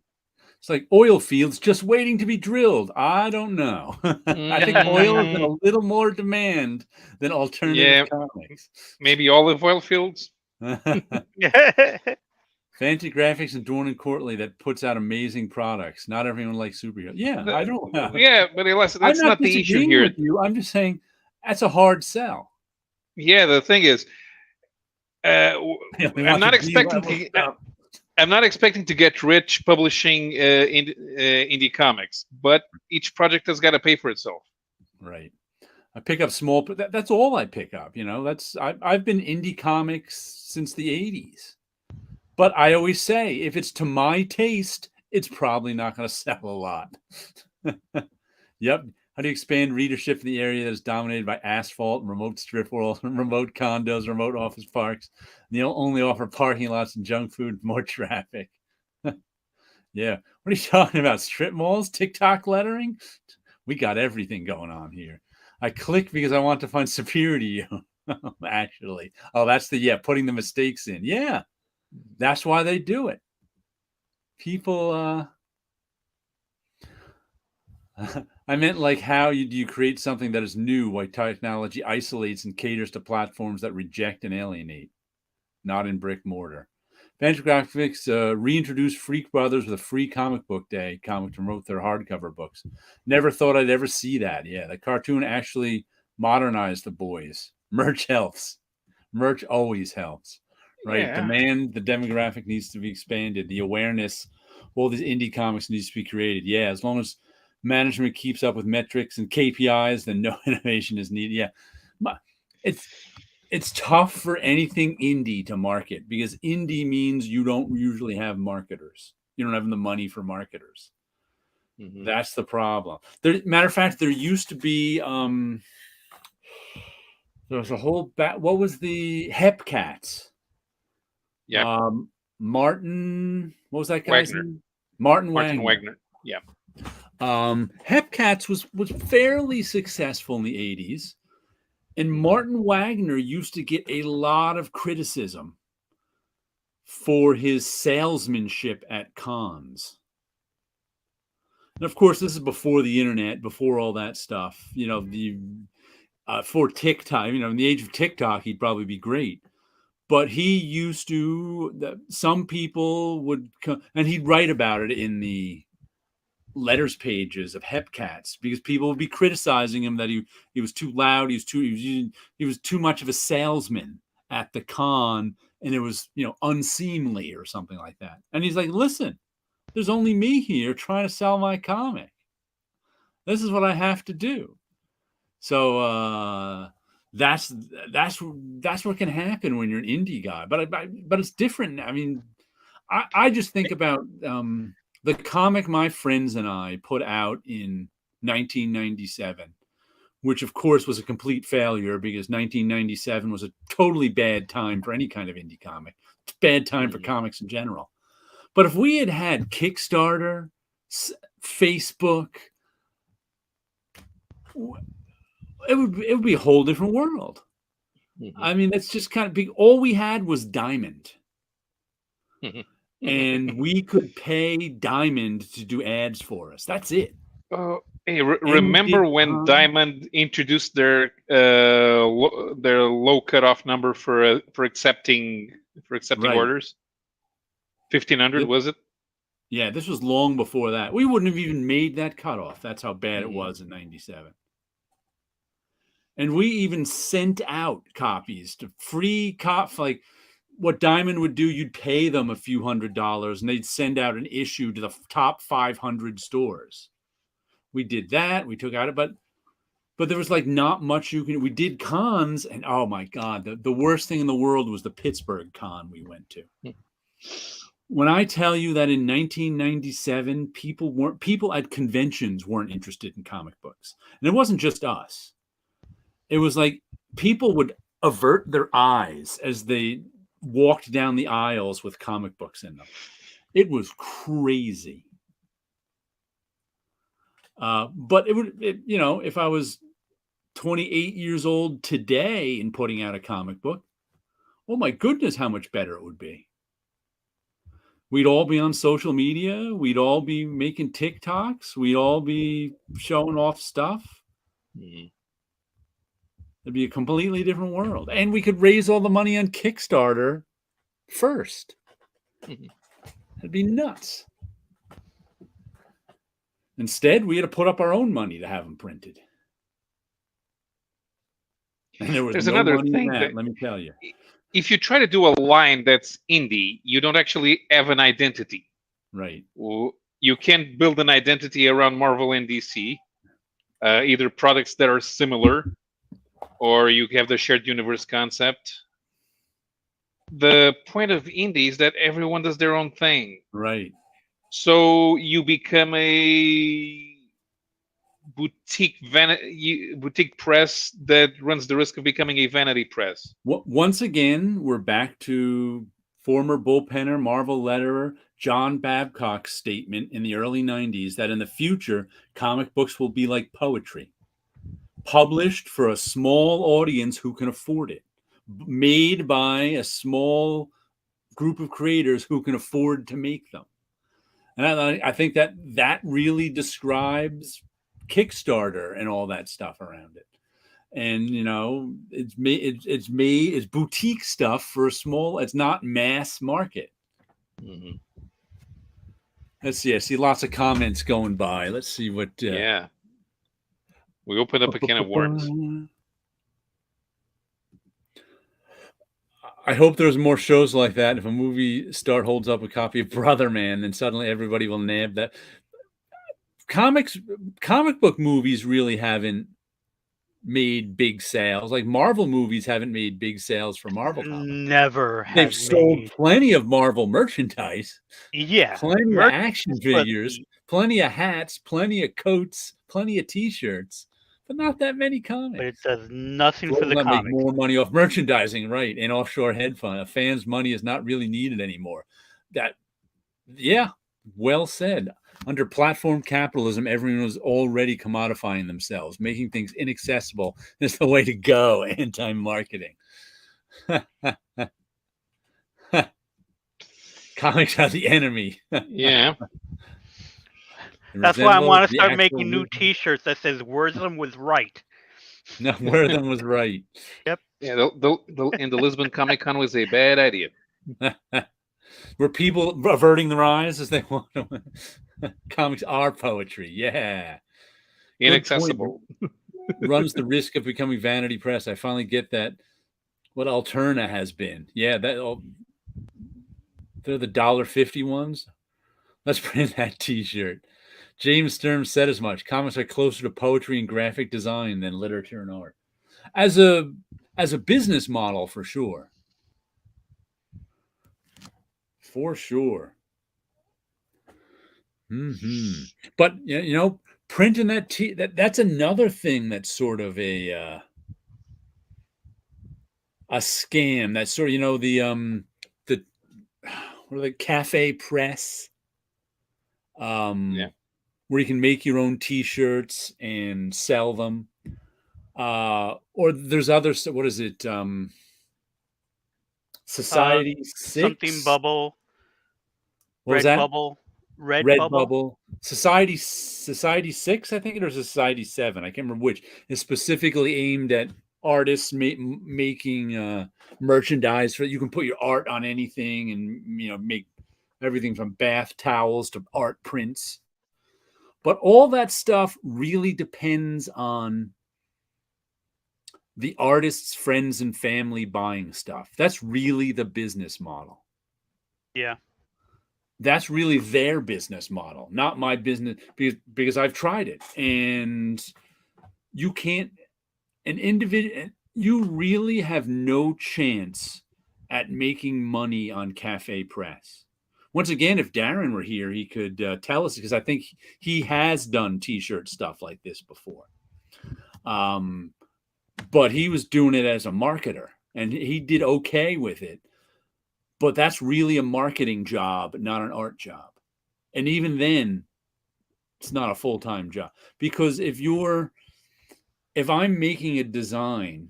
It's like oil fields just waiting to be drilled. I don't know. I think oil is in Mm, a little more demand than alternative yeah, comics. maybe olive oil fields. Fancy graphics and Dorn and Courtly that puts out amazing products. Not everyone likes superheroes. Yeah, I don't. Yeah, but I'm that's not not the issue disagreeing here. with you. I'm just saying that's a hard sell. Yeah, the thing is, I only I'm want the not B expecting level to. stuff. I'm not expecting to get rich publishing indie comics, but each project has got to pay for itself. Right. I pick up small, but that's all I pick up. I've been indie comics since the '80s. But I always say, if it's to my taste, it's probably not going to sell a lot. Yep. How do you expand readership in the area that is dominated by asphalt, remote strip malls, remote condos, remote office parks? And they only offer parking lots and junk food, more traffic. Yeah. What are you talking about? Strip malls, TikTok lettering? We got everything going on here. I click because I want to find superior to you. Actually. Oh, that's putting the mistakes in. Yeah. That's why they do it. People, I meant like how do you create something that is new while technology isolates and caters to platforms that reject and alienate, not in brick mortar. Fantagraphics reintroduced Freak Brothers with a free comic book day comic to promote their hardcover books. Never thought I'd ever see that. Yeah, the cartoon actually modernized the boys. Merch helps. Merch always helps, right? Yeah. The demographic needs to be expanded. The awareness, all these indie comics needs to be created. Yeah, as long as management keeps up with metrics and KPIs, then no innovation is needed. Yeah, it's tough for anything indie to market because indie means you don't usually have marketers. You don't have the money for marketers. Mm-hmm. That's the problem. Matter of fact, there used to be There was a whole what was the Hepcats? Yeah, Martin, what was that guy's Wagner, name? Martin Martin Wagner. Wagner. Yeah. Hepcats was fairly successful in the 80s, and Martin Wagner used to get a lot of criticism for his salesmanship at cons. And of course, this is before the internet, before all that stuff. You know, for TikTok, you know, in the age of TikTok, he'd probably be great. But he used to, some people would come, and he'd write about it in the letters pages of Hepcats, because people would be criticizing him that he was too loud, he was too much of a salesman at the con, and it was, you know, unseemly or something like that. And he's like, listen, there's only me here trying to sell my comic. This is what I have to do. So that's what can happen when you're an indie guy. But it's different. I mean, I just think about the comic my friends and I put out in 1997, which of course was a complete failure, because 1997 was a totally bad time for any kind of indie comic. It's a bad time for comics in general. But if we had had Kickstarter, Facebook, it would be a whole different world. I mean, that's just kind of big. All we had was Diamond. And we could pay Diamond to do ads for us. That's it. Hey, remember when Diamond introduced their low cutoff number for accepting orders? 1,500, was it? Yeah, this was long before that. We wouldn't have even made that cutoff. That's how bad it was in 97. And we even sent out copies to free cops. Like what Diamond would do, you'd pay them a few $100s and they'd send out an issue to the top 500 stores. We did that. We took out it, but there was like not much you can. We did cons, and oh my God, the worst thing in the world was the Pittsburgh con we went to. When I tell you that in 1997, people at conventions weren't interested in comic books. And it wasn't just us. It was like people would avert their eyes as they walked down the aisles with comic books in them. It was crazy. But you know, if I was 28 years old today and putting out a comic book, oh my goodness, how much better it would be. We'd all be on social media. We'd all be making TikToks. We'd all be showing off stuff. It'd be a completely different world. And we could raise all the money on Kickstarter first. It'd be nuts. Instead, we had to put up our own money to have them printed. And there's another money thing in that, let me tell you. If you try to do a line that's indie, you don't actually have an identity. Right. You can't build an identity around Marvel and DC. Either products that are similar, or you have the shared universe concept. The point of indie is that everyone does their own thing. Right. So you become a boutique press that runs the risk of becoming a vanity press. Once again, we're back to former bullpenner, Marvel letterer John Babcock's statement in the early 90s that in the future, comic books will be like poetry, published for a small audience who can afford it, made by a small group of creators who can afford to make them. And I think that really describes Kickstarter and all that stuff around it. And you know, it's boutique stuff for a small. It's not mass market. Let's see. I see lots of comments going by. Let's see what. Yeah. We opened up a can of worms. I hope there's more shows like that. If a movie star holds up a copy of Brother Man, then suddenly everybody will nab that. Comic book movies really haven't made big sales. Like Marvel movies haven't made big sales for Marvel comics. Never. They've sold plenty of Marvel merchandise. Yeah. Plenty of action figures, plenty of hats, plenty of coats, plenty of T-shirts. but not that many comics. But it does nothing Well, for the not make comics. more money off merchandising, right? And offshore head fund. A fan's money is not really needed anymore. Yeah, well said. Under platform capitalism, everyone was already commodifying themselves. Making things inaccessible is the way to go. Anti-marketing. Comics are the enemy. Yeah. That's why I want to The start actual making new T-shirts that says "Wortham was right." No, Wortham was right. Yep. Yeah, and the Lisbon Comic Con was a bad idea. Were people averting their eyes as they want to? Comics are poetry. Yeah. Inaccessible. Runs the risk of becoming vanity press. I finally get that. What Alterna has been. Yeah, they're the $1.50 ones. Let's print that T-shirt. James Sturm said as much. Comics are closer to poetry and graphic design than literature and art. As a business model, for sure. For sure. Mm-hmm. But printing that's another thing that's sort of a scam. That's sort of the what are the cafe press, Yeah. where you can make your own T-shirts and sell them. Or there's other, what is it? Society 6? Something Bubble. What was Red that? Bubble. Red Bubble. Society 6, I think it was Society 7. I can't remember which. Is specifically aimed at artists making merchandise. You can put your art on anything and make everything from bath towels to art prints. But all that stuff really depends on the artist's friends and family buying stuff. That's really the business model. Yeah. That's really their business model, not my business, because I've tried it. And you can't, you really have no chance at making money on cafe press. Once again, if Darren were here, he could tell us, because I think he has done T-shirt stuff like this before. But he was doing it as a marketer, and he did okay with it. But that's really a marketing job, not an art job. And even then, it's not a full-time job. Because if I'm making a design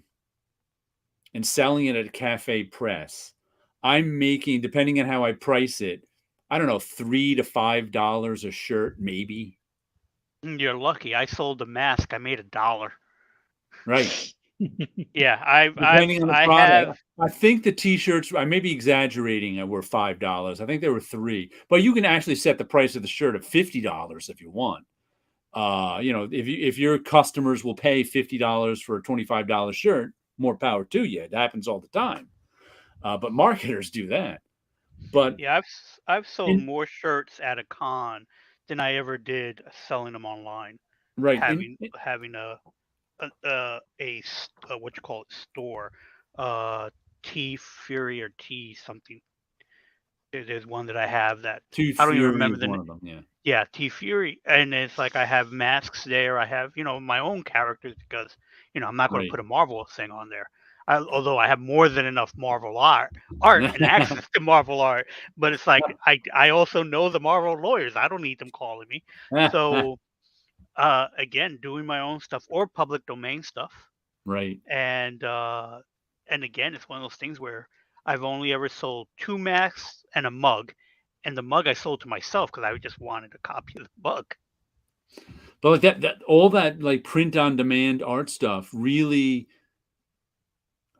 and selling it at a cafe press, I'm making, depending on how I price it, I don't know, $3 to $5 a shirt, maybe. You're lucky. I sold a mask. I made $1. Right. Yeah, Depending on the product. I think the T-shirts, I may be exaggerating, were $5. I think they were $3. But you can actually set the price of the shirt at $50 if you want. If your customers will pay $50 for a $25 shirt, more power to you. It happens all the time. But marketers do that. But yeah, I've sold more shirts at a con than I ever did selling them online. Right. Having a what you call it, store, T Fury or T something. There's one that I have that I don't even remember the one of them. Yeah. Yeah, T Fury, and it's like I have masks there. I have my own characters because I'm not going to put a Marvel thing on there. Although I have more than enough Marvel art and access to Marvel art, but it's like I also know the Marvel lawyers. I don't need them calling me. So again, doing my own stuff or public domain stuff. Right. And again, it's one of those things where I've only ever sold 2 masks and a mug. And the mug I sold to myself because I just wanted a copy of the mug. But like that all that like print on demand art stuff really,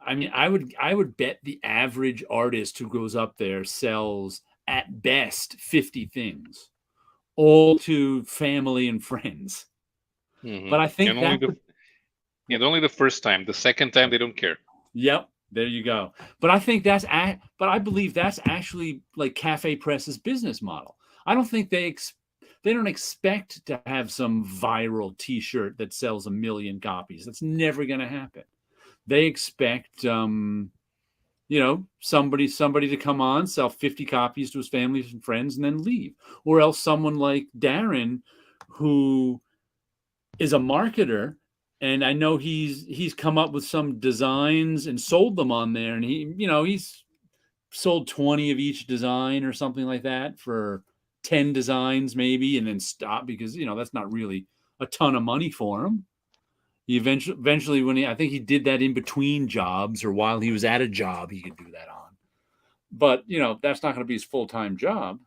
I mean, I would bet the average artist who goes up there sells at best 50 things, all to family and friends. Mm-hmm. But I think only the first time. The second time, they don't care. Yep. There you go. But I think but I believe that's actually like Cafe Press's business model. I don't think they don't expect to have some viral T-shirt that sells 1 million copies. That's never going to happen. They expect, somebody to come on, sell 50 copies to his family and friends, and then leave. Or else someone like Darren, who is a marketer, and I know he's come up with some designs and sold them on there, and he's sold 20 of each design or something like that for 10 designs maybe, and then stop because that's not really a ton of money for him. He eventually when I think he did that in between jobs or while he was at a job, he could do that on. But that's not going to be his full-time job.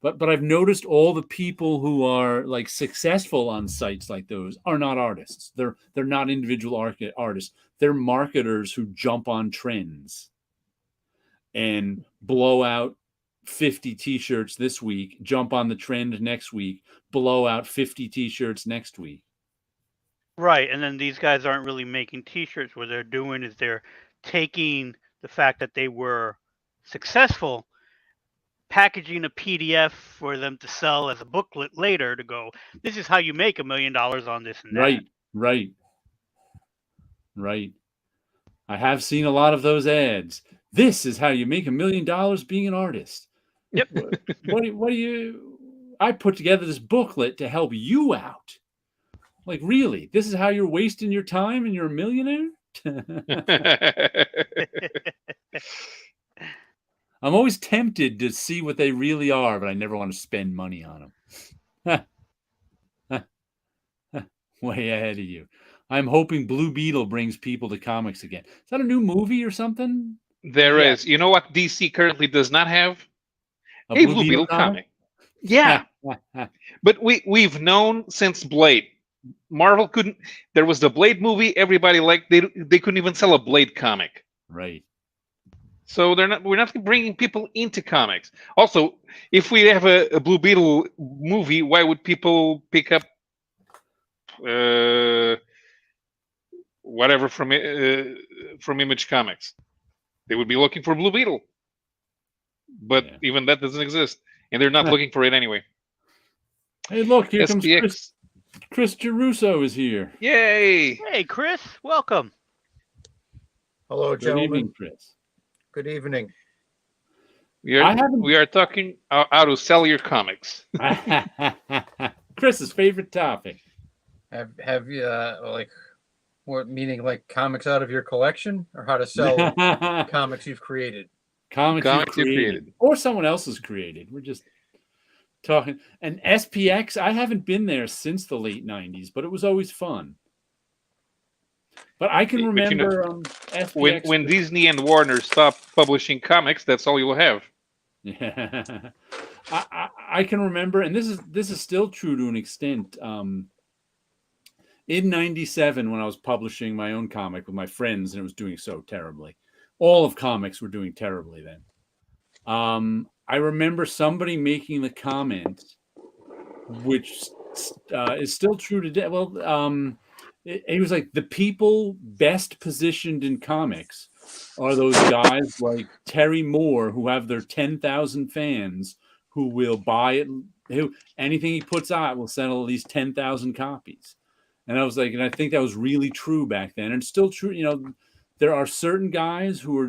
But I've noticed all the people who are like successful on sites like those are not artists. They're not individual artists. They're marketers who jump on trends and blow out 50 t-shirts this week, jump on the trend next week, blow out 50 t-shirts next week. Right, and then these guys aren't really making t-shirts. What they're doing is they're taking the fact that they were successful, packaging a PDF for them to sell as a booklet later to go, this is how you make $1 million on this and that. Right. I have seen a lot of those ads. This is how you make $1 million being an artist. Yep. What do you? I put together this booklet to help you out. Like, really? This is how you're wasting your time and you're a millionaire? I'm always tempted to see what they really are, but I never want to spend money on them. Way ahead of you. I'm hoping Blue Beetle brings people to comics again. Is that a new movie or something? There is. You know what DC currently does not have? A Blue Beetle comic. Yeah. But we've known since Blade. Marvel couldn't. There was the Blade movie. Everybody liked. They couldn't even sell a Blade comic. Right. So we're not bringing people into comics. Also, if we have a Blue Beetle movie, why would people pick up whatever from Image Comics? They would be looking for Blue Beetle, but even that doesn't exist, and they're not looking for it anyway. Hey, look! Here SPX. comes Chris Geruso is here. Yay! Hey, Chris, welcome. Hello, gentlemen. Good evening, Chris. Good evening. We are talking how to sell your comics. Chris's favorite topic. Have you like what meaning like comics out of your collection or how to sell comics you've created? Comics you've created or someone else has created. We're just talking. And SPX, I haven't been there since the late 90s, but it was always fun. But I can remember SPX when Disney and Warner stopped publishing comics, that's all you'll have. Yeah, I can remember, and this is still true to an extent. In '97, when I was publishing my own comic with my friends, and it was doing so terribly, all of comics were doing terribly then. I remember somebody making the comment, which is still true today. Well, it was like the people best positioned in comics are those guys like Terry Moore who have their 10,000 fans who will buy it. Who anything he puts out will sell at least 10,000 copies. And I was like, and I think that was really true back then, and still true. There are certain guys who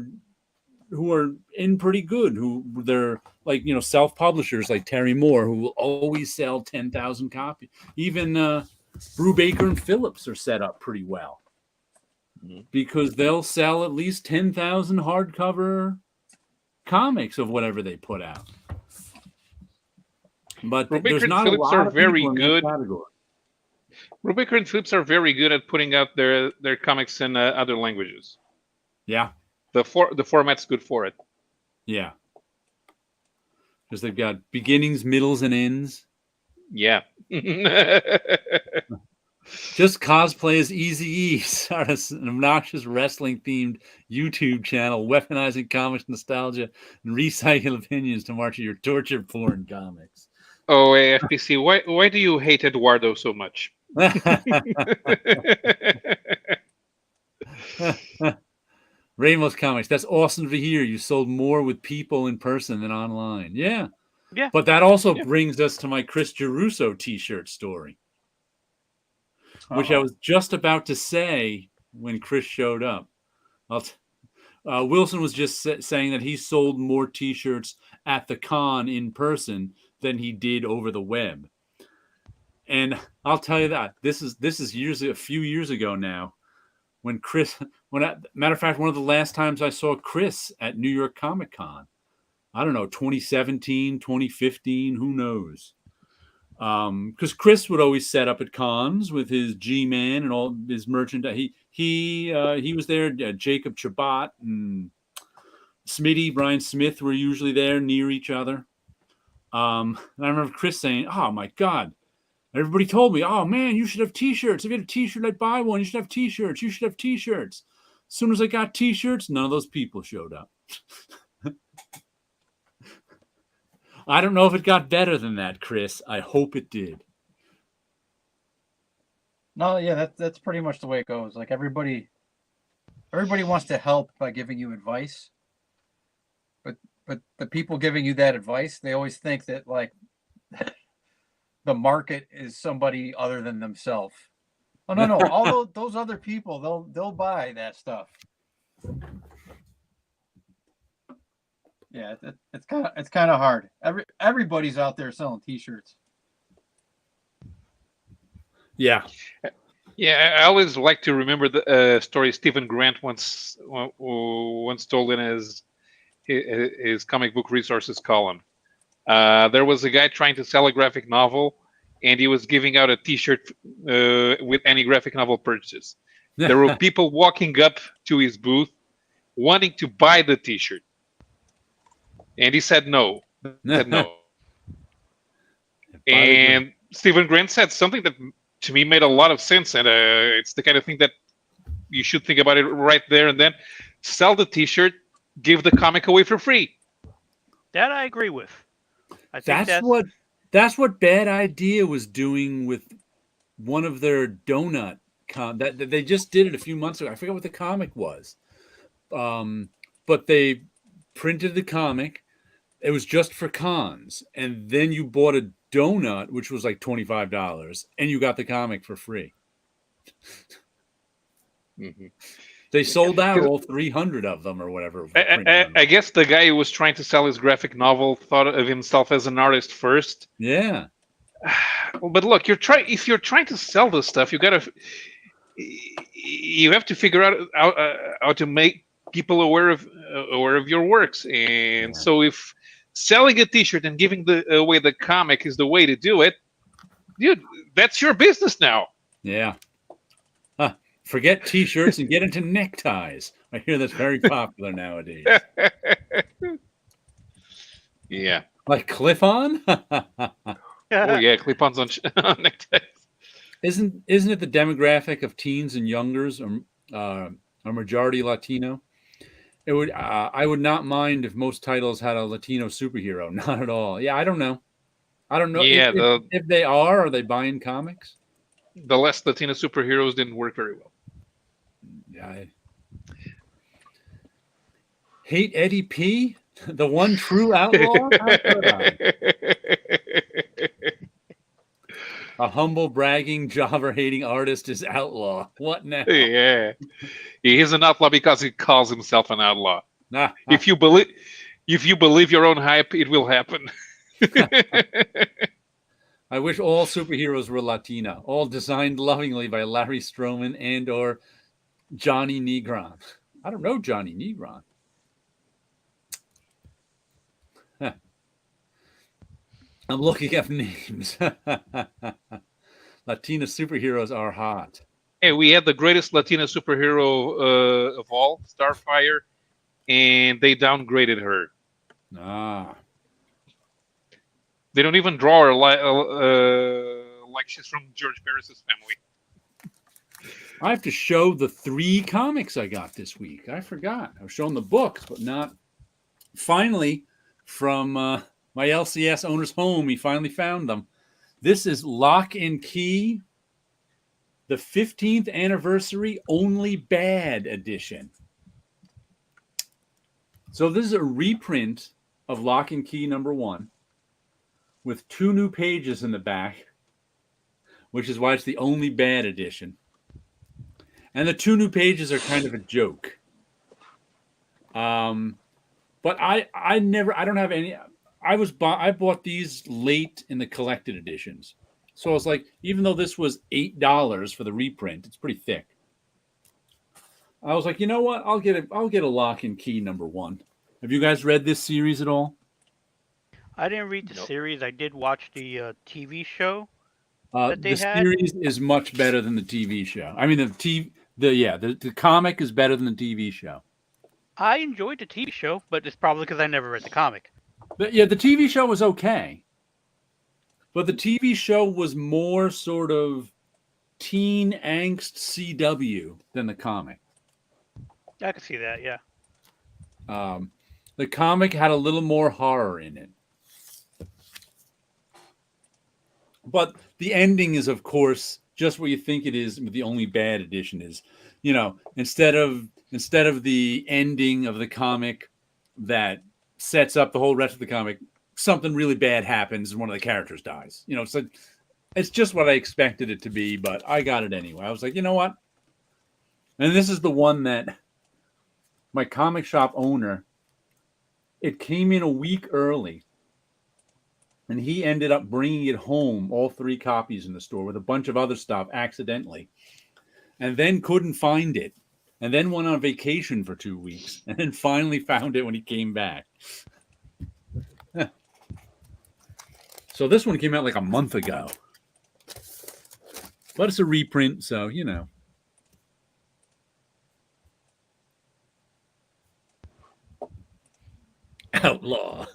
are in pretty good, who they're like self-publishers like Terry Moore who will always sell 10,000 copies. Even Brubaker and Phillips are set up pretty well because they'll sell at least 10,000 hardcover comics of whatever they put out. But Brubaker there's and not Phillips a lot are of very people in good. that category. Brubaker and Phillips are very good at putting out their comics in other languages. Yeah, the format's good for it. Yeah, because they've got beginnings, middles, and ends. Yeah. Just cosplay as Eazy-E, start an obnoxious wrestling-themed YouTube channel, weaponizing comics nostalgia and recycle opinions to market your torture porn comics. Oh, FPC, why do you hate Eduardo so much? Ramos Comics, that's awesome to hear. You sold more with people in person than online. Yeah. But that also brings us to my Chris Geruso t-shirt story. Which I was just about to say when Chris showed up. Wilson was just saying that he sold more T-shirts at the con in person than he did over the web. And I'll tell you that this is a few years ago now, when matter of fact, one of the last times I saw Chris at New York Comic Con, I don't know, 2017, 2015, who knows? Because Chris would always set up at cons with his G-Man and all his merchandise. He was there. Jacob Chabot and Smitty, Brian Smith were usually there near each other. And I remember Chris saying, "Oh my God." Everybody told me, "Oh man, you should have T-shirts. If you had a T-shirt, I'd buy one. You should have T-shirts. You should have T-shirts." As soon as I got T-shirts, none of those people showed up. I don't know if it got better than that, Chris. I hope it did. No, yeah, that's pretty much the way it goes. Like everybody wants to help by giving you advice, but the people giving you that advice, they always think that like the market is somebody other than themselves. Oh no, all those other people, they'll buy that stuff. Yeah, it's kind of hard. Everybody's out there selling T-shirts. Yeah. Yeah, I always like to remember the story Stephen Grant once told in his comic book resources column. There was a guy trying to sell a graphic novel, and he was giving out a T-shirt with any graphic novel purchase. There were people walking up to his booth wanting to buy the T-shirt, and he said no. And Stephen Grant said something that to me made a lot of sense, and it's the kind of thing that you should think about it right there and then. Sell the T-shirt, give the comic away for free. That I agree with. I think that's what Bad Idea was doing with one of their donut that they just did it a few months ago. I forget what the comic was, but they printed the comic. It was just for cons, and then you bought a donut, which was like $25, and you got the comic for free. Mm-hmm. They sold out all 300 of them or whatever. I guess the guy who was trying to sell his graphic novel thought of himself as an artist first. Yeah. But look, if you're trying to sell this stuff, you have to figure out how to make people aware of your works. And so if selling a T-shirt and giving away the comic is the way to do it, dude, that's your business now. Yeah. Forget T-shirts and get into neckties. I hear that's very popular nowadays. Yeah. Like clip-on? Oh yeah, clip-ons on neckties. Isn't it the demographic of teens and youngers are majority Latino? I would not mind if most titles had a Latino superhero. Not at all. Yeah, I don't know. Yeah, if they are they buying comics? The less Latino superheroes didn't work very well. I hate Eddie P, the one true outlaw. A humble, bragging, jobber-hating artist is outlaw. What now? Yeah, he is an outlaw because he calls himself an outlaw. If you believe your own hype, it will happen. I wish all superheroes were Latina, all designed lovingly by Larry Stroman and/or Johnny Negron. I don't know Johnny Negron. Huh. I'm looking up names. Latina superheroes are hot. Hey, we had the greatest Latina superhero of all, Starfire, and they downgraded her. They don't even draw her like she's from George Barris's family. I have to show the 3 comics I got this week. I forgot. I've shown the books, but not. Finally, from my LCS owner's home, he finally found them. This is Lock and Key, the 15th anniversary Only Bad edition. So this is a reprint of Lock and Key #1 with 2 new pages in the back, which is why it's the Only Bad edition. And the 2 new pages are kind of a joke. But I don't have any. I bought these late in the collected editions. So I was like, even though this was $8 for the reprint, it's pretty thick. I was like, you know what? I'll get it. I'll get a Lock and Key #1. Have you guys read this series at all? I didn't read the Nope. series. I did watch the TV show that The they had. series is much better than the TV show. I mean, the comic is better than the TV show. I enjoyed the TV show, but it's probably because I never read the comic. But yeah, the TV show was okay, but the TV show was more sort of teen angst CW than the comic. I can see that, yeah. The comic had a little more horror in it. But the ending is, of course, just what you think it is. But the only bad addition is, instead of the ending of the comic that sets up the whole rest of the comic, something really bad happens and one of the characters dies. So it's just what I expected it to be, but I got it anyway. I was like, you know what? And this is the one that my comic shop owner, it came in a week early. And he ended up bringing it home, all 3 copies in the store with a bunch of other stuff accidentally, and then couldn't find it, and then went on vacation for 2 weeks, and then finally found it when he came back. So this one came out like a month ago. But it's a reprint, so, Outlaw.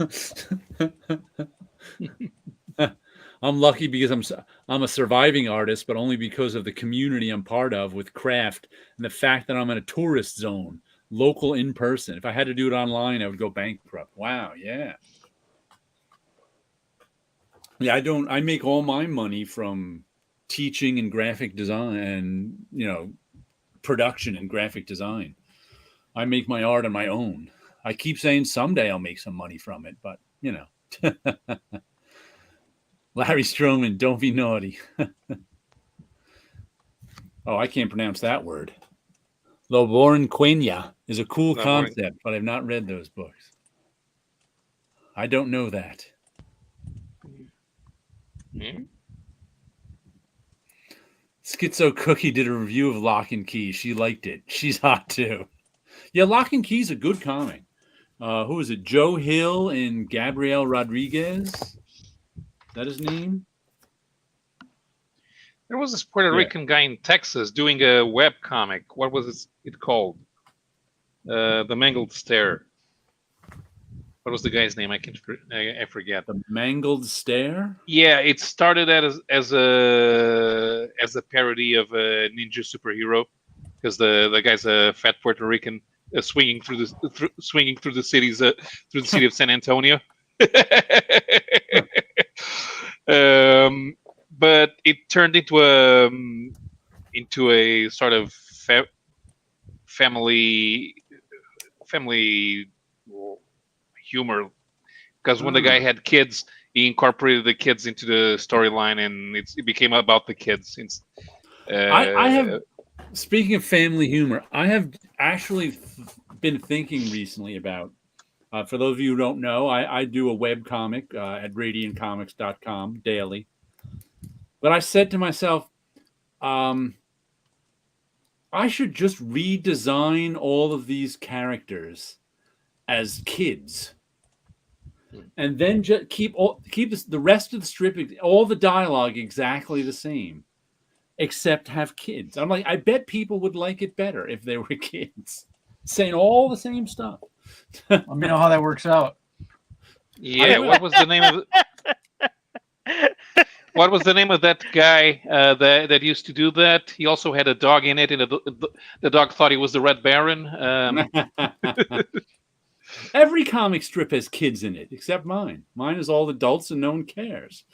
I'm lucky because I'm a surviving artist, but only because of the community I'm part of with craft and the fact that I'm in a tourist zone, local in person. If I had to do it online, I would go bankrupt. Wow, yeah. Yeah, I make all my money from teaching and graphic design and, production and graphic design. I make my art on my own. I keep saying someday I'll make some money from it, but, Larry Stroman, don't be naughty. Oh, I can't pronounce that word. Lobornquena is a cool concept, but I've not read those books. I don't know that. Mm-hmm. Schizo Cookie did a review of Lock and Key. She liked it. She's hot too. Yeah, Lock and Key's a good comic. Who is it? Joe Hill and Gabriel Rodriguez? Is that his name? There was this Puerto Rican guy in Texas doing a web comic. What was it called? The Mangled Stare. What was the guy's name? I forget. The Mangled Stare? Yeah, it started as a parody of a ninja superhero, because the guy's a fat Puerto Rican swinging through the city of San Antonio. But it turned into a sort of family humor, because when the guy had kids, he incorporated the kids into the storyline, and it became about the kids. I have, speaking of family humor, I have actually been thinking recently about, for those of you who don't know, I do a web comic at radiantcomics.com daily. But I said to myself, I should just redesign all of these characters as kids, and then just keep the rest of the strip, all the dialogue exactly the same, except have kids. I'm like, I bet people would like it better if they were kids, saying all the same stuff. Let me know how that works out. Yeah, what was the name of it? What was the name of that guy that used to do that? He also had a dog in it, and the dog thought he was the Red Baron. Every comic strip has kids in it, except mine. Mine is all adults, and no one cares.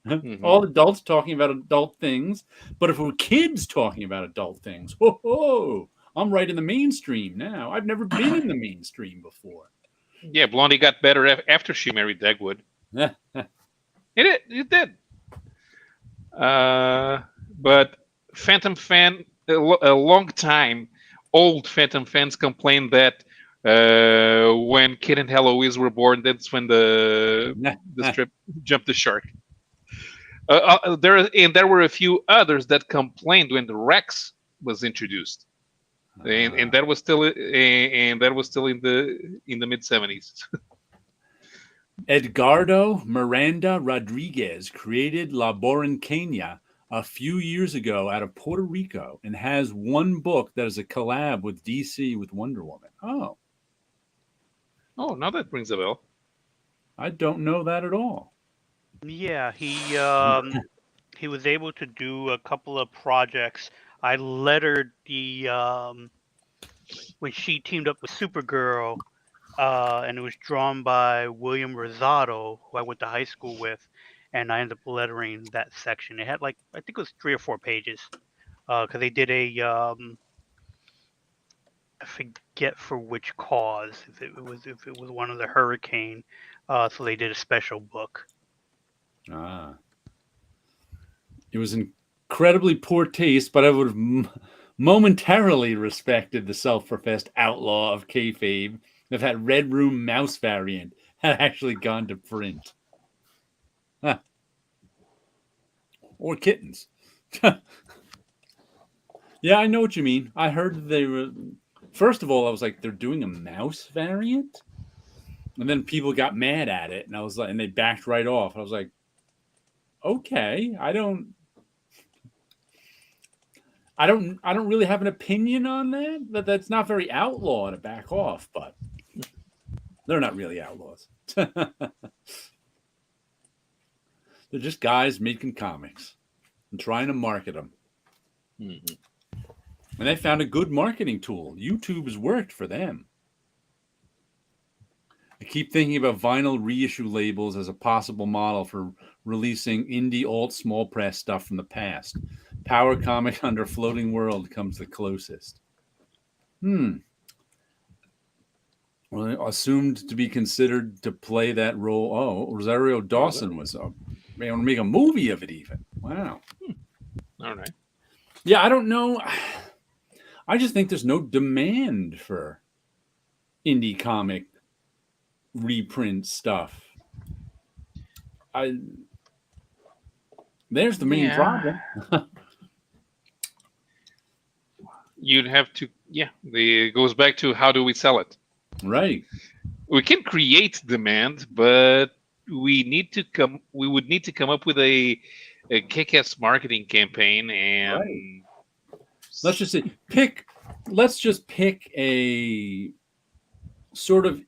Mm-hmm. All adults talking about adult things. But if it were kids talking about adult things, I'm right in the mainstream now. I've never been in the mainstream before. Yeah, Blondie got better after she married Dagwood. It did. But Phantom fan, a long time, old Phantom fans complained that when Kid and Eloise were born, that's when the strip jumped the shark. There were a few others that complained when the Rex was introduced, and that was still in the mid-70s. Edgardo Miranda Rodriguez created La Borinqueña a few years ago out of Puerto Rico and has one book that is a collab with DC with Wonder Woman. Oh, Oh, now that rings a bell. I don't know that at all. Yeah, he was able to do a couple of projects. I lettered the when she teamed up with Supergirl, and it was drawn by William Rosado, who I went to high school with, and I ended up lettering that section. It had like I think it was 3 or 4 pages, because they did I forget for which cause, if it was one of the hurricane, so they did a special book. Ah. It was incredibly poor taste, but I would have momentarily respected the self-professed outlaw of kayfabe if that Red Room mouse variant had actually gone to print. Huh. Or kittens. Yeah, I know what you mean. I heard they were... First of all, I was like, they're doing a mouse variant? And then people got mad at it, and I was like, and they backed right off. I was like, okay, I don't really have an opinion on that. That's not very outlaw to back off, but they're not really outlaws. They're just guys making comics and trying to market them. Mm-hmm. And they found a good marketing tool. YouTube has worked for them. I keep thinking about vinyl reissue labels as a possible model for releasing indie alt small press stuff from the past. Power comic under Floating World comes the closest. Well, assumed to be considered to play that role. Oh, Rosario Dawson was up. They want to make a movie of it even. Wow. All right. Yeah, I don't know. I just think there's no demand for indie comic reprint stuff. There's the main problem. You'd have to, it goes back to how do we sell it? Right. We can create demand, but we would need to come up with a kick-ass marketing campaign and right. Let's just pick a sort of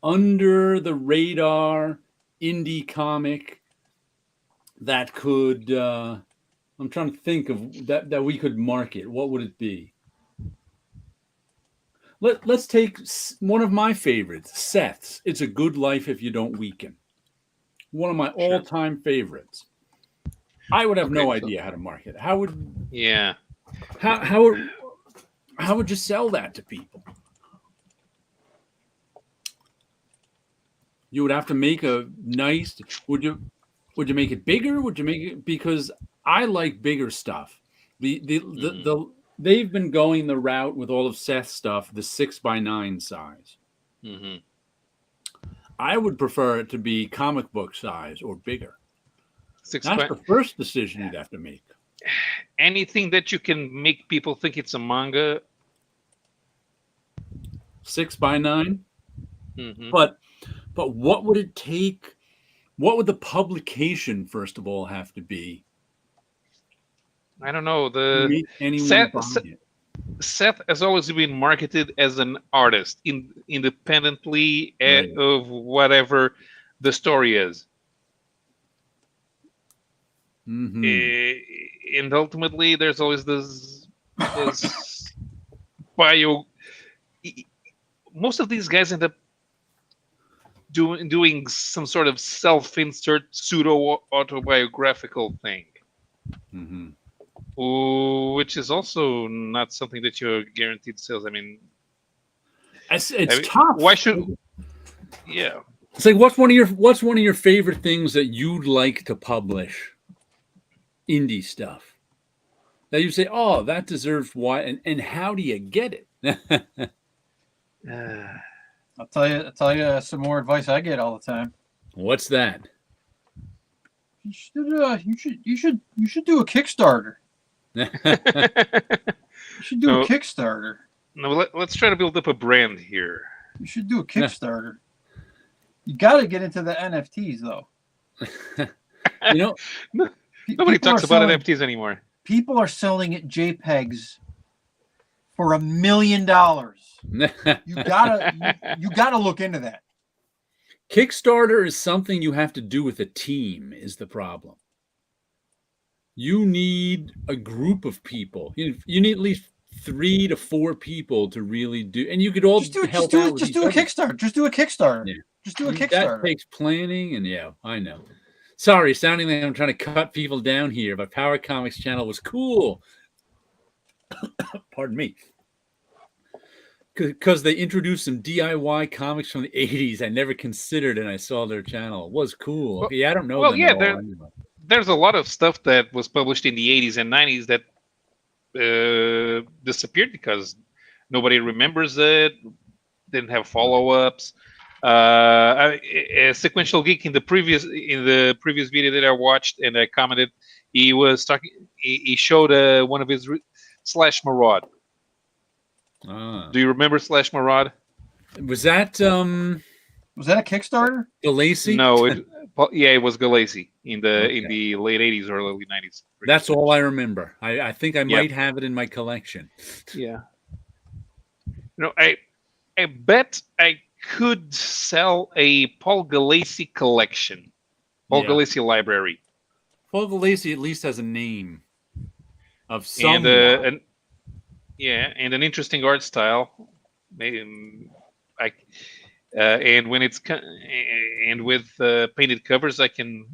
under the radar indie comic that could I'm trying to think of that we could market. What would it be? Let's take one of my favorites, Seth's It's a Good Life If You Don't Weaken. One of my all-time favorites. I would have no idea how to market it. How would you sell that to people? You would have to make a nice. Would you make it bigger? Would you make it, because I like bigger stuff. They've been going the route with all of Seth's stuff, the 6x9 size. Mm-hmm. I would prefer it to be comic book size or bigger. That's the first decision you'd have to make. Anything that you can make people think it's a manga. 6x9. Mm-hmm. But what would it take? What would the publication, first of all, have to be? I don't know. Seth has always been marketed as an artist, independently of whatever the story is. Mm-hmm. And ultimately, there's always this bio. Most of these guys end up doing some sort of self-insert pseudo-autobiographical thing. Mm-hmm. Which is also not something that you're guaranteed sales. I mean, it's tough. Why should? Yeah. It's like what's one of your favorite things that you'd like to publish? Indie stuff that you say, oh, that deserves why, and how do you get it? I'll tell you some more advice I get all the time. What's that? You should do a Kickstarter. You should do a No. Kickstarter. No, let's try to build up a brand here. You should do a Kickstarter. You got to get into the NFTs though. You know, Nobody talks about NFTs anymore. People are selling it JPEGs for $1 million. You gotta look into that. Kickstarter is something you have to do with a team, is the problem. You need a group of people. You need at least 3 to 4 people to really do, and you could all just do a Kickstarter. Yeah. Just do a Kickstarter. That takes planning, and yeah, I know. Sorry, sounding like I'm trying to cut people down here, but Power Comics channel was cool. Pardon me. Because they introduced some DIY comics from the 80s I never considered, and I saw their channel. It was cool. Well, yeah, I don't know. Well, them yeah, at all, anyway. There's a lot of stuff that was published in the 80s and 90s that disappeared because nobody remembers it, didn't have follow-ups. A Sequential Geek in the previous video that I watched and I commented, he was talking. He showed one of his Slash Maraud. Do you remember Slash Maraud? Was that a Kickstarter? Galassi? No, it was Galassi in the late 80s or early 90s. That's all I remember. I think I might have it in my collection. Yeah. I bet I could sell a Paul Galassi collection. Paul Galassi library. Paul Galassi at least has a name of some. And an interesting art style. And when it's and with painted covers, I can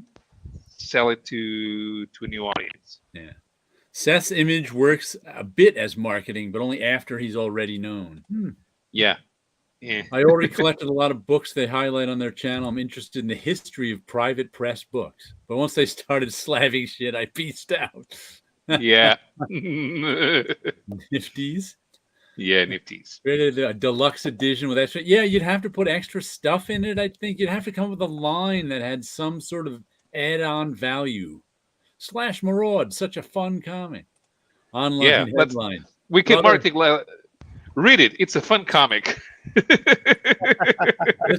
sell it to a new audience. Yeah, Seth's image works a bit as marketing, but only after he's already known. Yeah. I already collected a lot of books they highlight on their channel. I'm interested in the history of private press books, but once they started slabbing shit, I pieced out. Yeah. Nifties. Yeah, Nifties. Created a deluxe edition with extra. Yeah, you'd have to put extra stuff in it. I think you'd have to come up with a line that had some sort of add-on value. Slash Maraud, such a fun comic. Online headline. We can market. Read it. It's a fun comic. This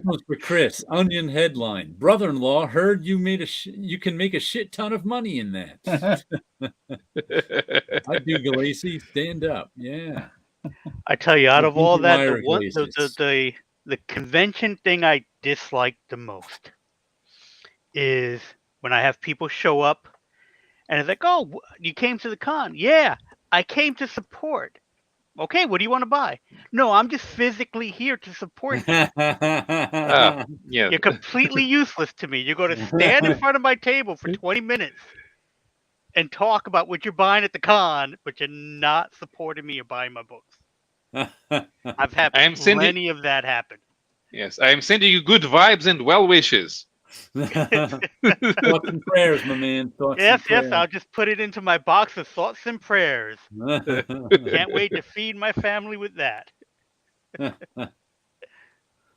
one's for Chris. Onion headline: Brother-in-law heard you you can make a shit ton of money in that. I do, Galassi. Stand up. Yeah. I tell you, out of all that, the convention thing I dislike the most is when I have people show up and it's like, "Oh, you came to the con?" "Yeah, I came to support." "Okay, what do you want to buy?" "No, I'm just physically here to support you." Yeah. You're completely useless to me. You're going to stand in front of my table for 20 minutes and talk about what you're buying at the con, but you're not supporting me or buying my books. I've had plenty of that happen. Yes, I am sending you good vibes and well wishes. Thoughts and prayers, my man. Yes, I'll just put it into my box of thoughts and prayers. Can't wait to feed my family with that.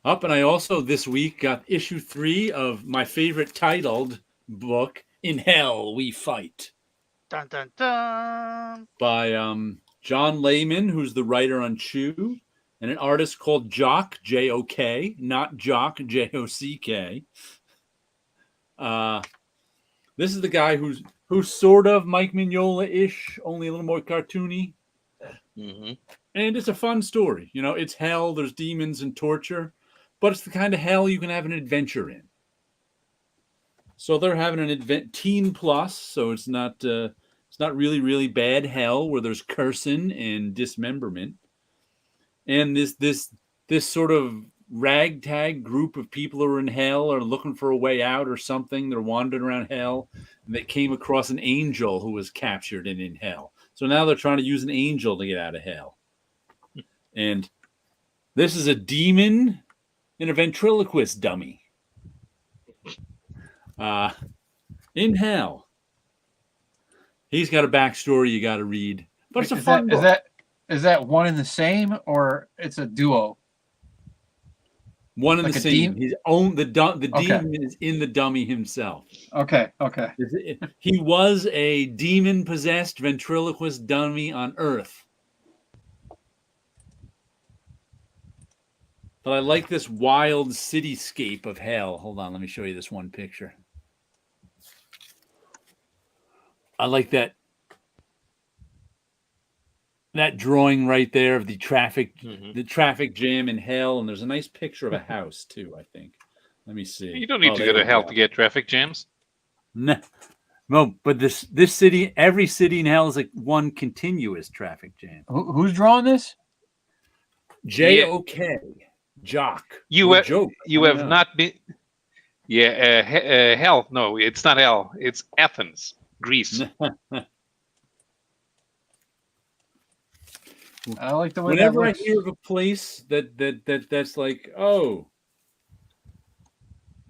Up, and I also this week got issue 3 of my favorite titled book, In Hell We Fight. Dun dun dun. By John Layman, who's the writer on Chew, and an artist called Jock, J-O-K, not Jock, J-O-C-K. This is the guy who's sort of Mike Mignola-ish, only a little more cartoony. Mm-hmm. And it's a fun story. You know, it's hell, there's demons and torture, but it's the kind of hell you can have an adventure in. So they're having an teen plus, so it's not really, really bad hell where there's cursing and dismemberment. And this sort of ragtag group of people who are in hell are looking for a way out or something. They're wandering around hell, and they came across an angel who was captured and in hell. So now they're trying to use an angel to get out of hell. And this is a demon and a ventriloquist dummy. In hell. He's got a backstory you got to read. But it's a fun book. Is that one and the same, or it's a duo? One and Like the a same. His own the Okay. demon is in the dummy himself. Okay. He was a demon-possessed ventriloquist dummy on Earth. But I like this wild cityscape of hell. Hold on, let me show you this one picture. I like that drawing right there of the traffic jam in hell, and there's a nice picture of a house too, I think. Let me see. You don't need to go to hell to get traffic jams. No, but this city, every city in hell is like one continuous traffic jam. Who's drawing this? J-O-K. Jock. You have not been. Yeah, hell. No, it's not hell. It's Athens, Greece. I like the way. Whenever I hear of a place that's like, oh,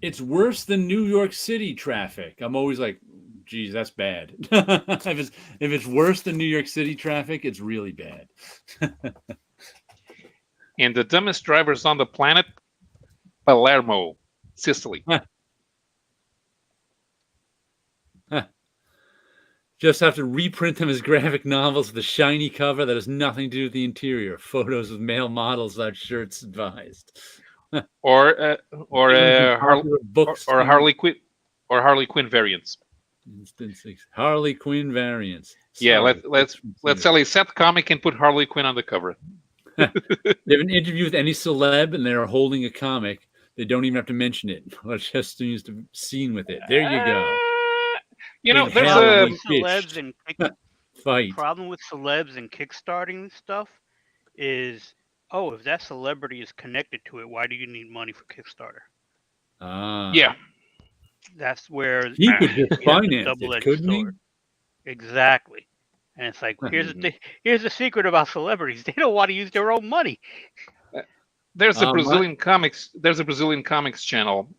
it's worse than New York City traffic, I'm always like, geez, that's bad. if it's worse than New York City traffic, it's really bad. And the dumbest drivers on the planet, Palermo, Sicily. Just have to reprint them as graphic novels with a shiny cover that has nothing to do with the interior. Photos of male models without shirts advised. or Harley Quinn, or Harley Quinn variants. Harley Quinn variants. Yeah, let's sell a set comic and put Harley Quinn on the cover. They have an interview with any celeb and they're holding a comic. They don't even have to mention it. Let's just use the scene with it. There you go. There's a celebs and fight. Problem with celebs and kickstarting stuff is, if that celebrity is connected to it, why do you need money for Kickstarter? Yeah, that's where he could just finance it, couldn't he? Exactly. And it's like, here's the secret about celebrities: they don't want to use their own money. There's a Brazilian comics. There's a Brazilian comics channel.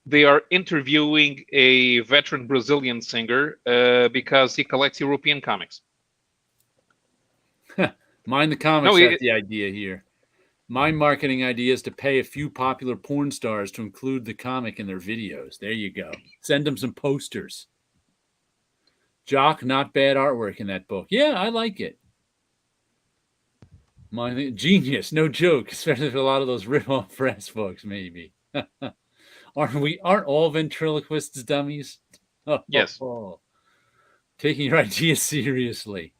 They are interviewing a veteran Brazilian singer because he collects European comics. Mind the comics. That's the idea here. My marketing idea is to pay a few popular porn stars to include the comic in their videos. There you go. Send them some posters. Jock, not bad artwork in that book. Yeah, I like it. Genius, no joke, especially for a lot of those rip-off press books, maybe. Aren't all ventriloquists dummies? Yes. Taking your ideas seriously.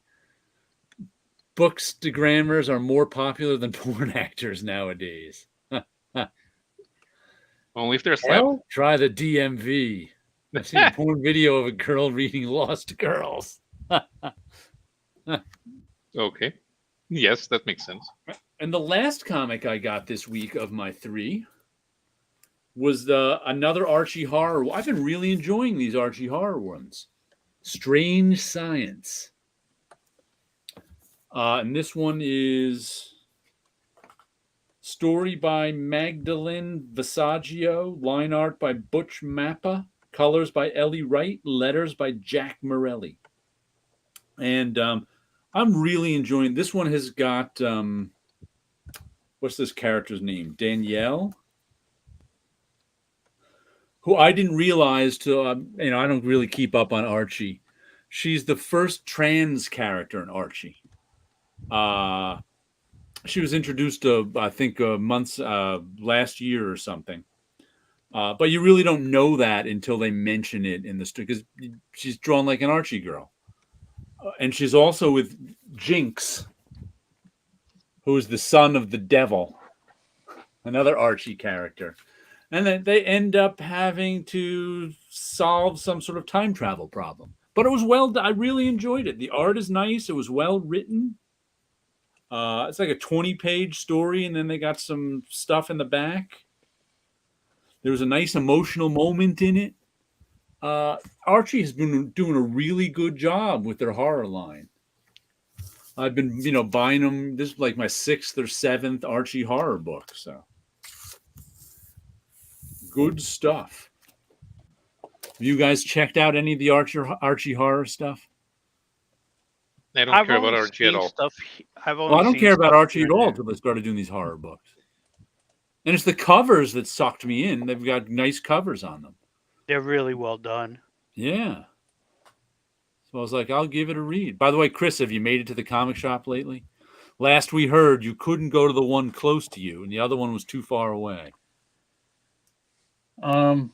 Bookstagrammers are more popular than porn actors nowadays. Only if they're slapped. Try the DMV. I've seen a porn video of a girl reading Lost Girls. Okay. Yes, that makes sense. And the last comic I got this week of my 3 was another Archie horror. I've been really enjoying these Archie horror ones. Strange Science. And this one is story by Magdalene Visaggio, line art by Butch Mappa, colors by Ellie Wright, letters by Jack Morelli. And I'm really enjoying this one. Has got what's this character's name? Danielle, who I didn't realize till I don't really keep up on Archie. She's the first trans character in Archie. She was introduced I think months last year or something. But you really don't know that until they mention it in the story, because she's drawn like an Archie girl. And she's also with Jinx, who is the son of the devil, another Archie character. And then they end up having to solve some sort of time travel problem. But it was well done. I really enjoyed it. The art is nice. It was well written. It's like a 20-page story, and then they got some stuff in the back. There was a nice emotional moment in it. Archie has been doing a really good job with their horror line. I've been, buying them. This is like my 6th or 7th Archie horror book. So good stuff. Have you guys checked out any of the Archie horror stuff? I don't care about Archie at all. I don't care about Archie at all until they started doing these horror books. And it's the covers that sucked me in. They've got nice covers on them. They're really well done. Yeah. So I was like, I'll give it a read. By the way, Chris, have you made it to the comic shop lately? Last we heard, you couldn't go to the one close to you, and the other one was too far away. Haven't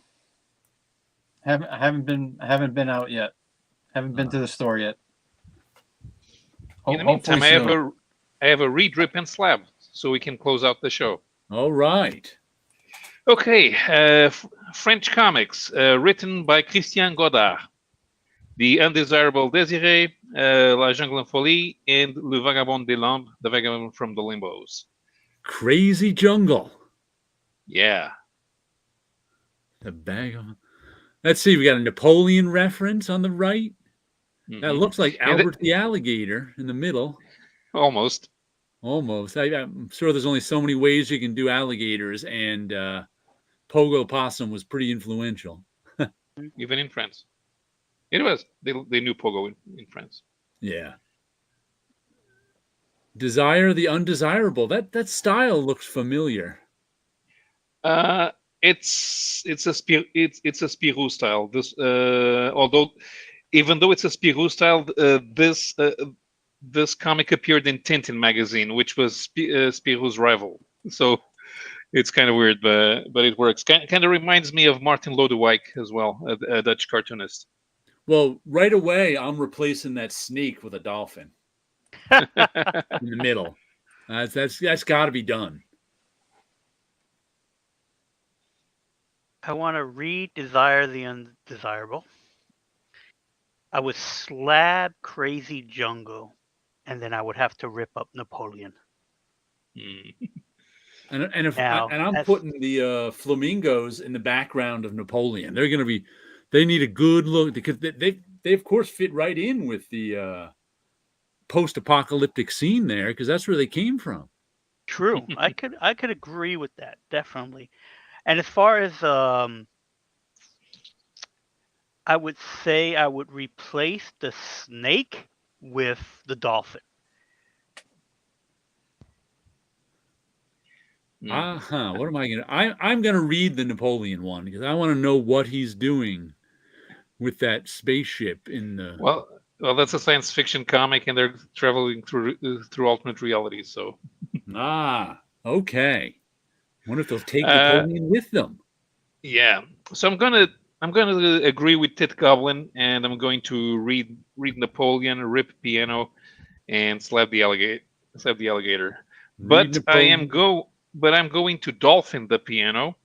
been out yet. Haven't been to the store yet. In the meantime, I have a read, rip, and slab, so we can close out the show. All right. Okay, French comics, written by Christian Godard. The Undesirable Désiré, La Jungle en Folie, and Le Vagabond des Limbes, The Vagabond from the Limbos. Crazy Jungle. Yeah. The bag of... Let's see, we got a Napoleon reference on the right. That looks like Albert the Alligator in the middle. Almost. I'm sure there's only so many ways you can do alligators, and Pogo Possum was pretty influential. Even in France. It was. They knew Pogo in France. Yeah. Desire the Undesirable. That style looks familiar. It's a Spirou style. This even though it's a Spirou style, this comic appeared in Tintin magazine, which was Spirou's rival. So it's kind of weird, but it works. Kind of reminds me of Martin Lodewijk as well, a Dutch cartoonist. Well, right away, I'm replacing that snake with a dolphin in the middle. That's got to be done. I want to read Desire the Undesirable. I would slab Crazy Jungle, and then I would have to rip up Napoleon. And I'm putting the flamingos in the background of Napoleon. They're going to be. They need a good look because they of course fit right in with the post-apocalyptic scene there because that's where they came from. True, I could agree with that, definitely. And as far as I would say I would replace the snake with the dolphin. What am I gonna? I'm gonna read the Napoleon one because I want to know what he's doing with that spaceship in the. Well, that's a science fiction comic, and they're traveling through alternate realities. So. Okay. Wonder if they'll take Napoleon with them. Yeah. So I'm gonna agree with Tit Goblin, and I'm going to read Napoleon, rip piano, and slap the alligator. But I'm going to dolphin the piano.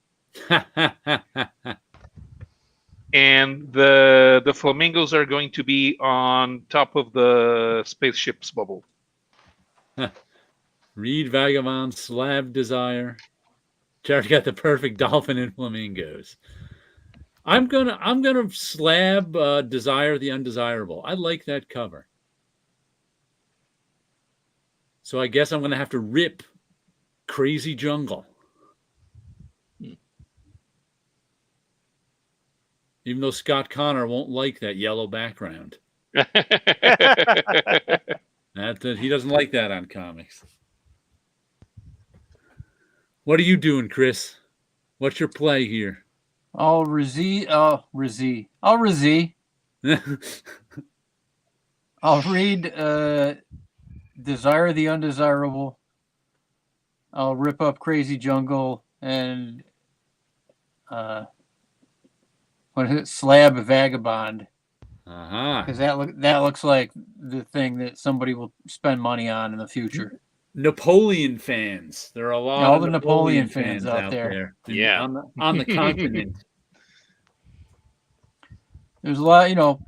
And the flamingos are going to be on top of the spaceship's bubble. Read Vagabond, slab Desire. Jared got the perfect dolphin and flamingos. I'm gonna slab Desire the Undesirable. I like that cover. So I guess I'm gonna have to rip Crazy Jungle. Even though Scott Connor won't like that yellow background. He doesn't like that on comics. What are you doing, Chris? What's your play here? I'll read Desire the Undesirable. I'll rip up Crazy Jungle and what is it? Slab Vagabond. Because that looks like the thing that somebody will spend money on in the future. Napoleon fans. There are a lot all of the Napoleon fans out there. Yeah. On the continent. There's a lot, I don't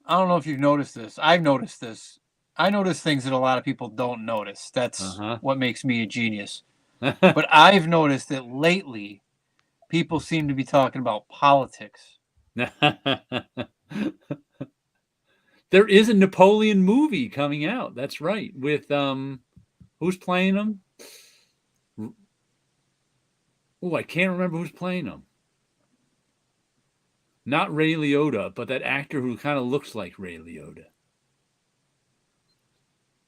know if you've noticed this. I've noticed this. I notice things that a lot of people don't notice. That's what makes me a genius. But I've noticed that lately, people seem to be talking about politics. There is a Napoleon movie coming out. That's right. With who's playing him? Oh, I can't remember who's playing him. Not Ray Liotta, but that actor who kind of looks like Ray Liotta.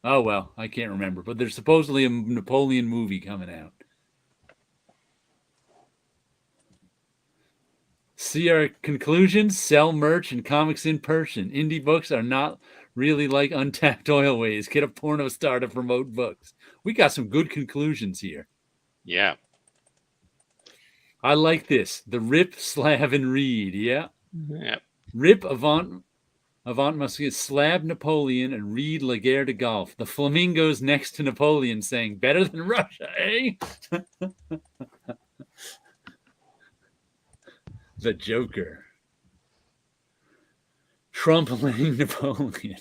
Oh, well, I can't remember. But there's supposedly a Napoleon movie coming out. See our conclusions? Sell merch and comics in person. Indie books are not really like Untapped Oilways. Get a porno star to promote books. We got some good conclusions here. Yeah. I like this. The Rip, Slav, and Reed. Yeah. Yeah. Rip, Avant must get Slab, Napoleon, and Reed, Laguerre de Golf. The flamingos next to Napoleon saying, better than Russia, eh? The Joker. Trump playing Napoleon.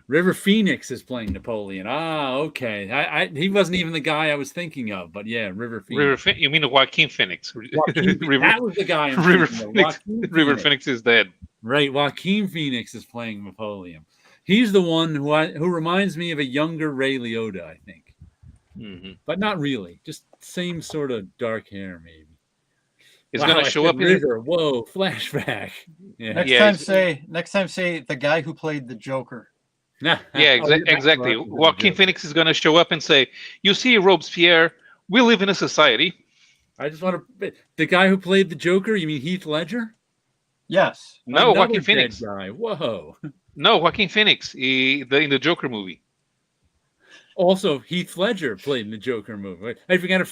River Phoenix is playing Napoleon. Ah, okay. He wasn't even the guy I was thinking of, but yeah, River Phoenix. You mean Joaquin Phoenix? That was the guy. River Phoenix is dead. Right, Joaquin Phoenix is playing Napoleon. He's the one who reminds me of a younger Ray Liotta, I think. Mm-hmm. But not really. Just same sort of dark hair, maybe. It's going to show up in River. Whoa, flashback. Yeah. Next time say the guy who played the Joker. Yeah, exactly. Joaquin Phoenix is going to show up and say, "You see, Robespierre, we live in a society." I just want to. The guy who played the Joker. You mean Heath Ledger? Yes. No, Joaquin Phoenix. Guy. Whoa. No, Joaquin Phoenix. In the Joker movie. Also, Heath Ledger played in the Joker movie. If you're gonna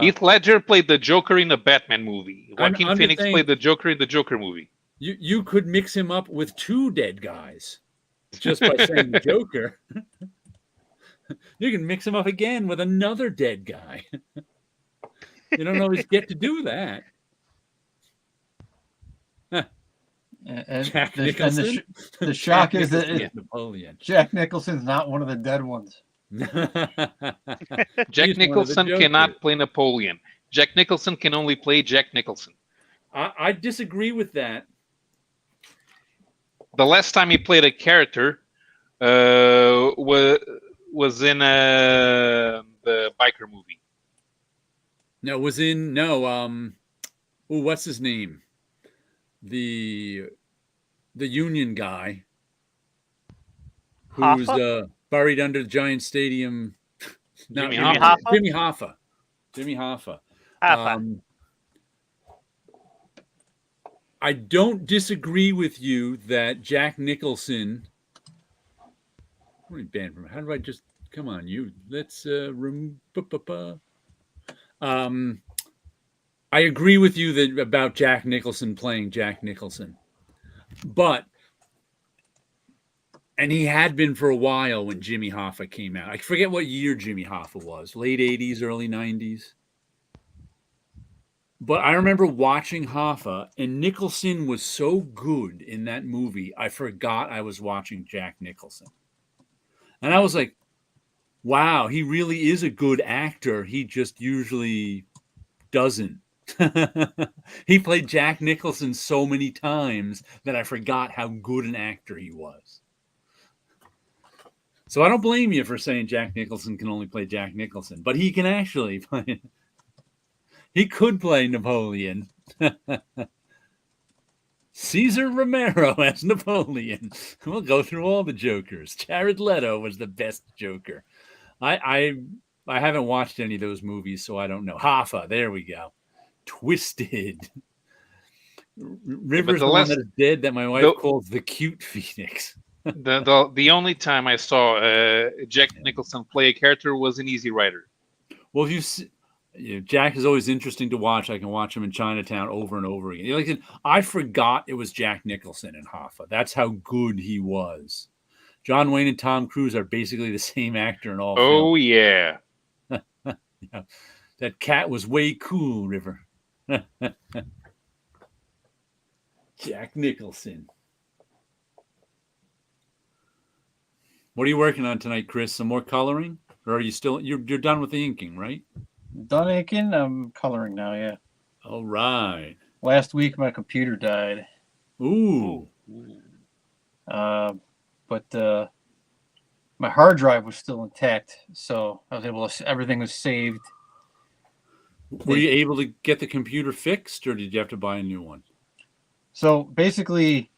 Heath Ledger played the Joker in the Batman movie. Joaquin Phoenix played the Joker in the Joker movie. You could mix him up with two dead guys just by saying the Joker. You can mix him up again with another dead guy. You don't always get to do that. And Jack Nicholson. The shock is that Napoleon. Jack Nicholson's not one of the dead ones. Jack Nicholson cannot play Napoleon. Jack Nicholson can only play Jack Nicholson. I disagree with that. The last time he played a character was in the biker movie. No, it was in what's his name? The Union guy who's buried under the Giant Stadium. Jimmy Hoffa. Jimmy Hoffa. I don't disagree with you that Jack Nicholson. What are you banned from? How do I just come on? You let's I agree with you about Jack Nicholson playing Jack Nicholson, and he had been for a while when Jimmy Hoffa came out. I forget what year Jimmy Hoffa was, late 80s, early 90s. But I remember watching Hoffa, and Nicholson was so good in that movie, I forgot I was watching Jack Nicholson. And I was like, wow, he really is a good actor. He just usually doesn't. He played Jack Nicholson so many times that I forgot how good an actor he was. So I don't blame you for saying Jack Nicholson can only play Jack Nicholson, but he can actually play. He could play Napoleon. Cesar Romero as Napoleon. We'll go through all the Jokers. Jared Leto was the best Joker. I haven't watched any of those movies, so I don't know. Hoffa, there we go. Twisted. River's the one that is dead that my wife calls the cute Phoenix. The only time I saw Jack Nicholson play a character was in Easy Rider. Well, Jack is always interesting to watch. I can watch him in Chinatown over and over again. I forgot it was Jack Nicholson in Hoffa. That's how good he was. John Wayne and Tom Cruise are basically the same actor in all films. Oh, yeah. Yeah. That cat was way cool, River. Jack Nicholson. What are you working on tonight, Chris? Some more coloring? Or are you still... You're done with the inking, right? Done inking? I'm coloring now, yeah. All right. Last week, my computer died. Ooh. But my hard drive was still intact, so I was able to... Everything was saved. Were you able to get the computer fixed, or did you have to buy a new one? So basically,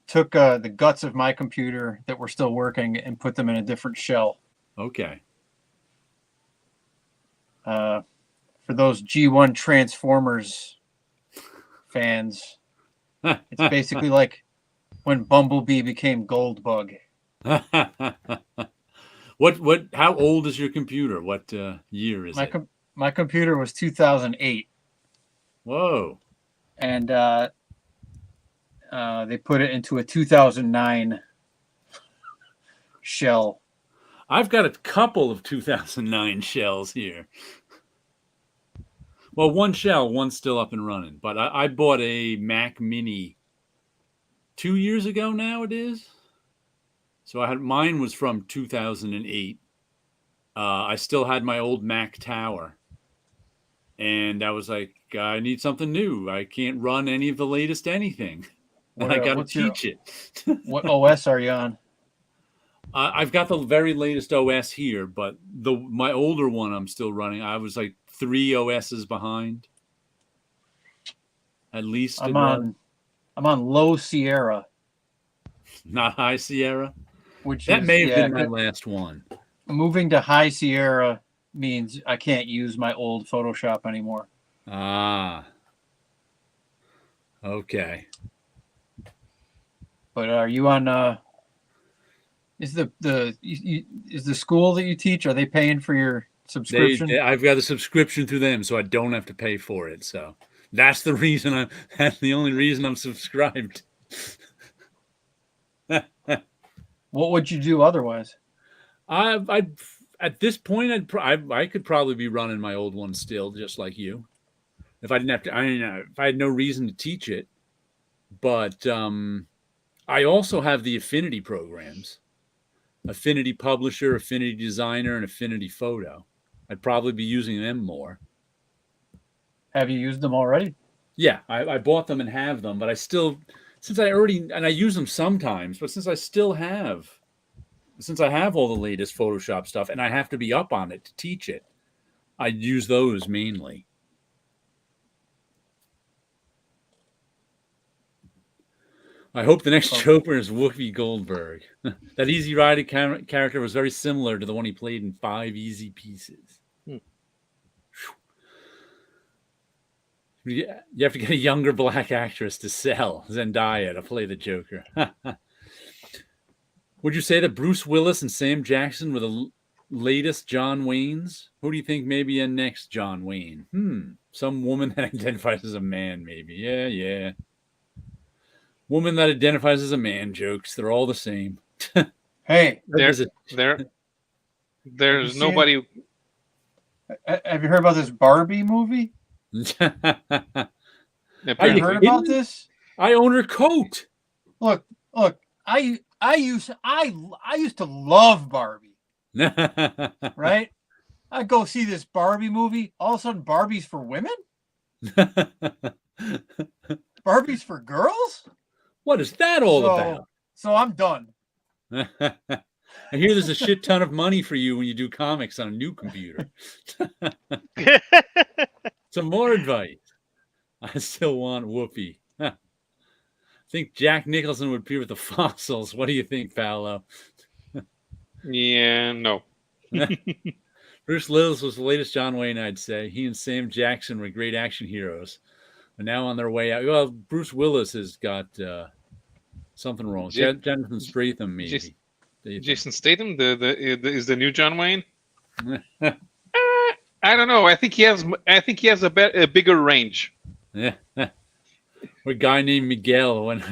took the guts of my computer that were still working and put them in a different shell. Okay. for those G1 Transformers fans, it's basically like when Bumblebee became Goldbug. What? How old is your computer? What year is it? My computer was 2008. Whoa! And they put it into a 2009 shell. I've got a couple of 2009 shells here. Well, one shell, one's still up and running. But I bought a Mac Mini 2 years ago now, it is. So mine was from 2008. I still had my old Mac Tower. And I was like, I need something new. I can't run any of the latest anything. And I got to teach it. What OS are you on? I've got the very latest OS here, but my older one I'm still running. I was like 3 OSs behind. At least I'm on Low Sierra. Not High Sierra. That may have been my last one. Moving to High Sierra means I can't use my old Photoshop anymore. Ah. Okay. But are you on is the school that you teach, are they paying for your subscription? I've got a subscription through them, so I don't have to pay for it. So that's the reason that's the only reason I'm subscribed. What would you do otherwise? At this point, I could probably be running my old one still, just like you. If I didn't have to, if I had no reason to teach it. But I also have the Affinity programs, Affinity Publisher, Affinity Designer, and Affinity Photo. I'd probably be using them more. Have you used them already? Yeah, I bought them and have them, but I still, and I use them sometimes, but since I have all the latest Photoshop stuff and I have to be up on it to teach it, I use those mainly. I hope the next Joker is Whoopi Goldberg. That Easy Rider character was very similar to the one he played in 5 Easy Pieces. You have to get a younger black actress to sell Zendaya to play the Joker. Would you say that Bruce Willis and Sam Jackson were the latest John Waynes? Who do you think may be a next John Wayne? Some woman that identifies as a man, maybe. Yeah. Woman that identifies as a man jokes. They're all the same. Hey, there's nobody. Have you heard about this Barbie movie? Have you heard about this? I own her coat. Look. I used to love Barbie. Right? I go see this Barbie movie. All of a sudden, Barbie's for women. Barbie's for girls. What is that all about? So I'm done. I hear there's a shit ton of money for you when you do comics on a new computer. Some more advice. I still want Whoopi. I think Jack Nicholson would appear with the Fossils. What do you think, Paulo? Yeah, no. Bruce Willis was the latest John Wayne, I'd say. He and Sam Jackson were great action heroes. And now on their way out. Well, Bruce Willis has got something wrong. Jonathan Statham, maybe. Jason Statham is the new John Wayne. I don't know. I think he has a bigger range. Yeah. Or a guy named Miguel when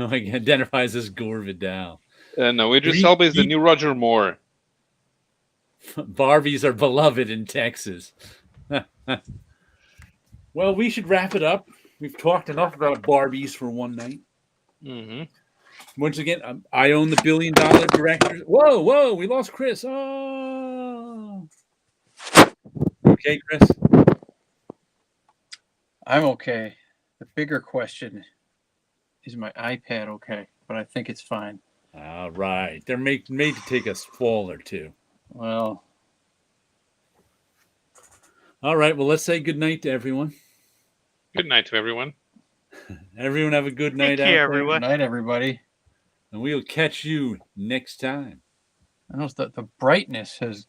identifies as Gore Vidal. No, Idris Elba is the new Roger Moore. Barbies are beloved in Texas. Well, we should wrap it up. We've talked enough about Barbies for one night. Mm-hmm. Once again, I own the $1 billion director. Whoa, we lost Chris. Oh. Okay, Chris? I'm okay. The bigger question is my iPad okay? But I think it's fine. All right. They're made to take a fall or two. Well. All right. Well, let's say good night to everyone. Good night to everyone. Everyone have a good night. Take care, everyone. Good night, everybody. And we'll catch you next time. I noticed that the brightness has